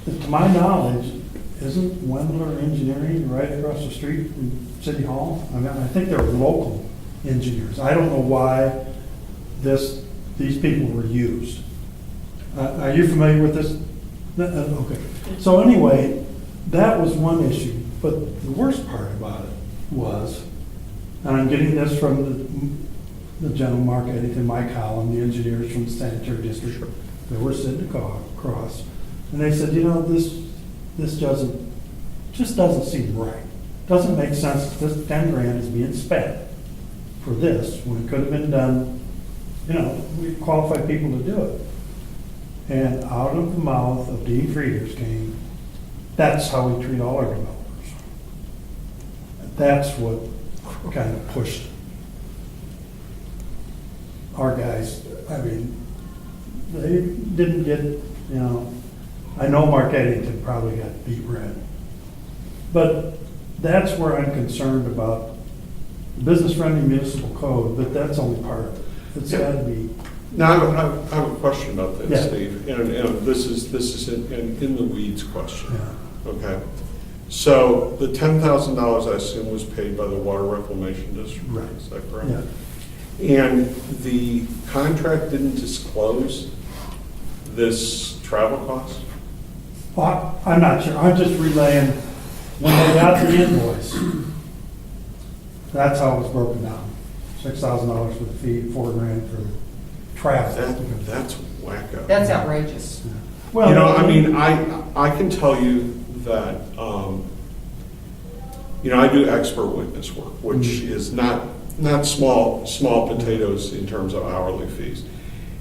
to my knowledge, isn't Wendler Engineering right across the street from City Hall? I mean, I think they're local engineers. I don't know why these people were used. Are you familiar with this? Okay. So anyway, that was one issue. But the worst part about it was, and I'm getting this from the general Mark Eddington, my column, the engineers from the sanitary district, they were sitting across, and they said, you know, this just doesn't seem right. Doesn't make sense that this 10 grand is being spent for this when it could have been done, you know, we qualified people to do it. And out of the mouth of Dean Frieders came, that's how we treat all our developers. That's what kind of pushed our guys. I mean, they didn't get, you know, I know Mark Eddington probably got beat red. But that's where I'm concerned about business-friendly municipal code, but that's only part of it. It's got to be. Now, I have a question about that, Yeah. Steve, and this is in the weeds question, Yeah. okay? So the $10,000, I assume, was paid by the Water Reclamation District, Right. is that correct? Yeah. And the contract didn't disclose this travel cost? Well, I'm not sure. I'm just relaying, when they got the invoice, that's how it was broken down. $6,000 for the fee, $4 grand for travel. That's wacko. That's outrageous. Well, You know, I mean, I can tell you that, you know, I do expert witness work, which is not small potatoes in terms of hourly fees.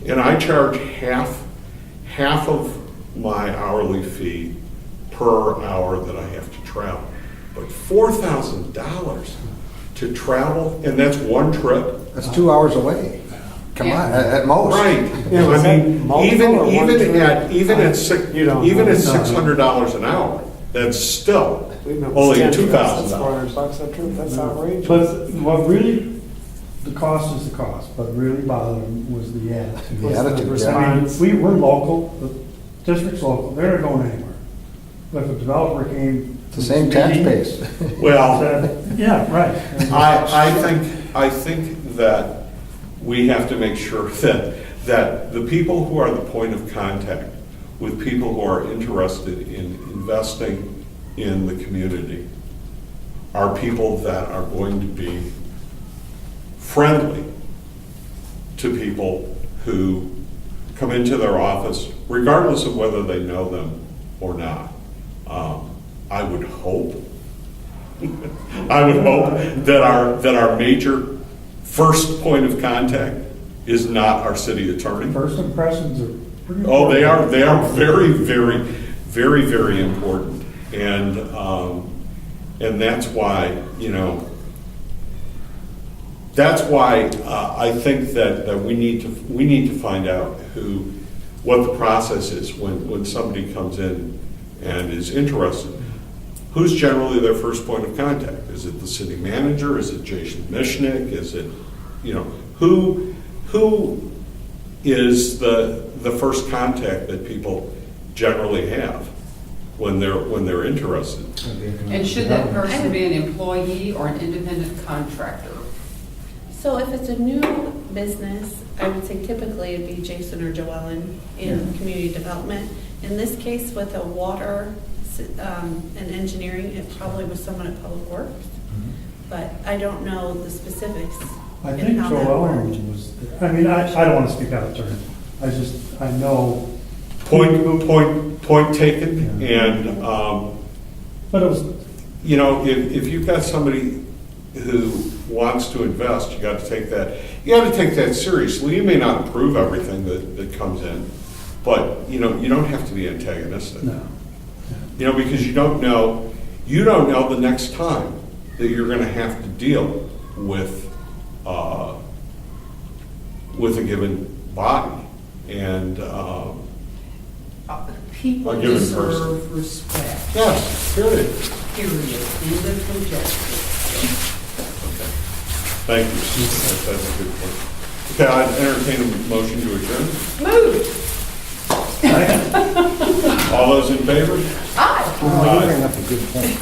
And I charge half of my hourly fee per hour that I have to travel. But $4,000 to travel, and that's one trip? That's 2 hours away. Come on, at most. Right. Yeah, was I that mean, multiple or one trip? even at You don't know. $600 an hour, that's still We know it's only 10 trips, $2,000. That's $400 a trip, that's outrageous. but what really, the cost is the cost, but really bothered them was the attitude. The attitude, Was the yeah. I mean, response. we're local, the district's local, they're not going anywhere. But if a developer came. It's the same tax base. Well, Yeah, right. I think that we have to make sure that the people who are the point of contact with people who are interested in investing in the community are people that are going to be friendly to people who come into their office, regardless of whether they know them or not. I would hope that our major first point of contact is not our city attorney. First impressions are pretty. Oh, they are important. very important. And that's why, you know, that's why I think that we need to find out what the process is when somebody comes in and is interested. Who's generally their first point of contact? Is it the city manager? Is it Jason Mishnick? Is it, you know, who is the first contact that people generally have when they're interested? And should that person be an employee or an independent contractor? So if it's a new business, I would say typically it'd be Jason or Joellen in community development. In this case, with a water and engineering, it probably was someone at Public Works. But I don't know the specifics. I in think how that Joel worked. was, I mean, I don't want to speak out of turn. I know. Point taken. And But it was, you know, if you've got somebody who wants to invest, you got to take that you gotta take that seriously. You may not approve everything that comes in, but, you don't have to be antagonistic. No. Because you don't know the next time that you're gonna have to deal with a given body and, People A given deserve respect, yes, period. period, end of conjecture. Thank you. That's a good point. Okay, I'd entertain a motion to adjourn. Moved. All those in favor? You bring up a good point.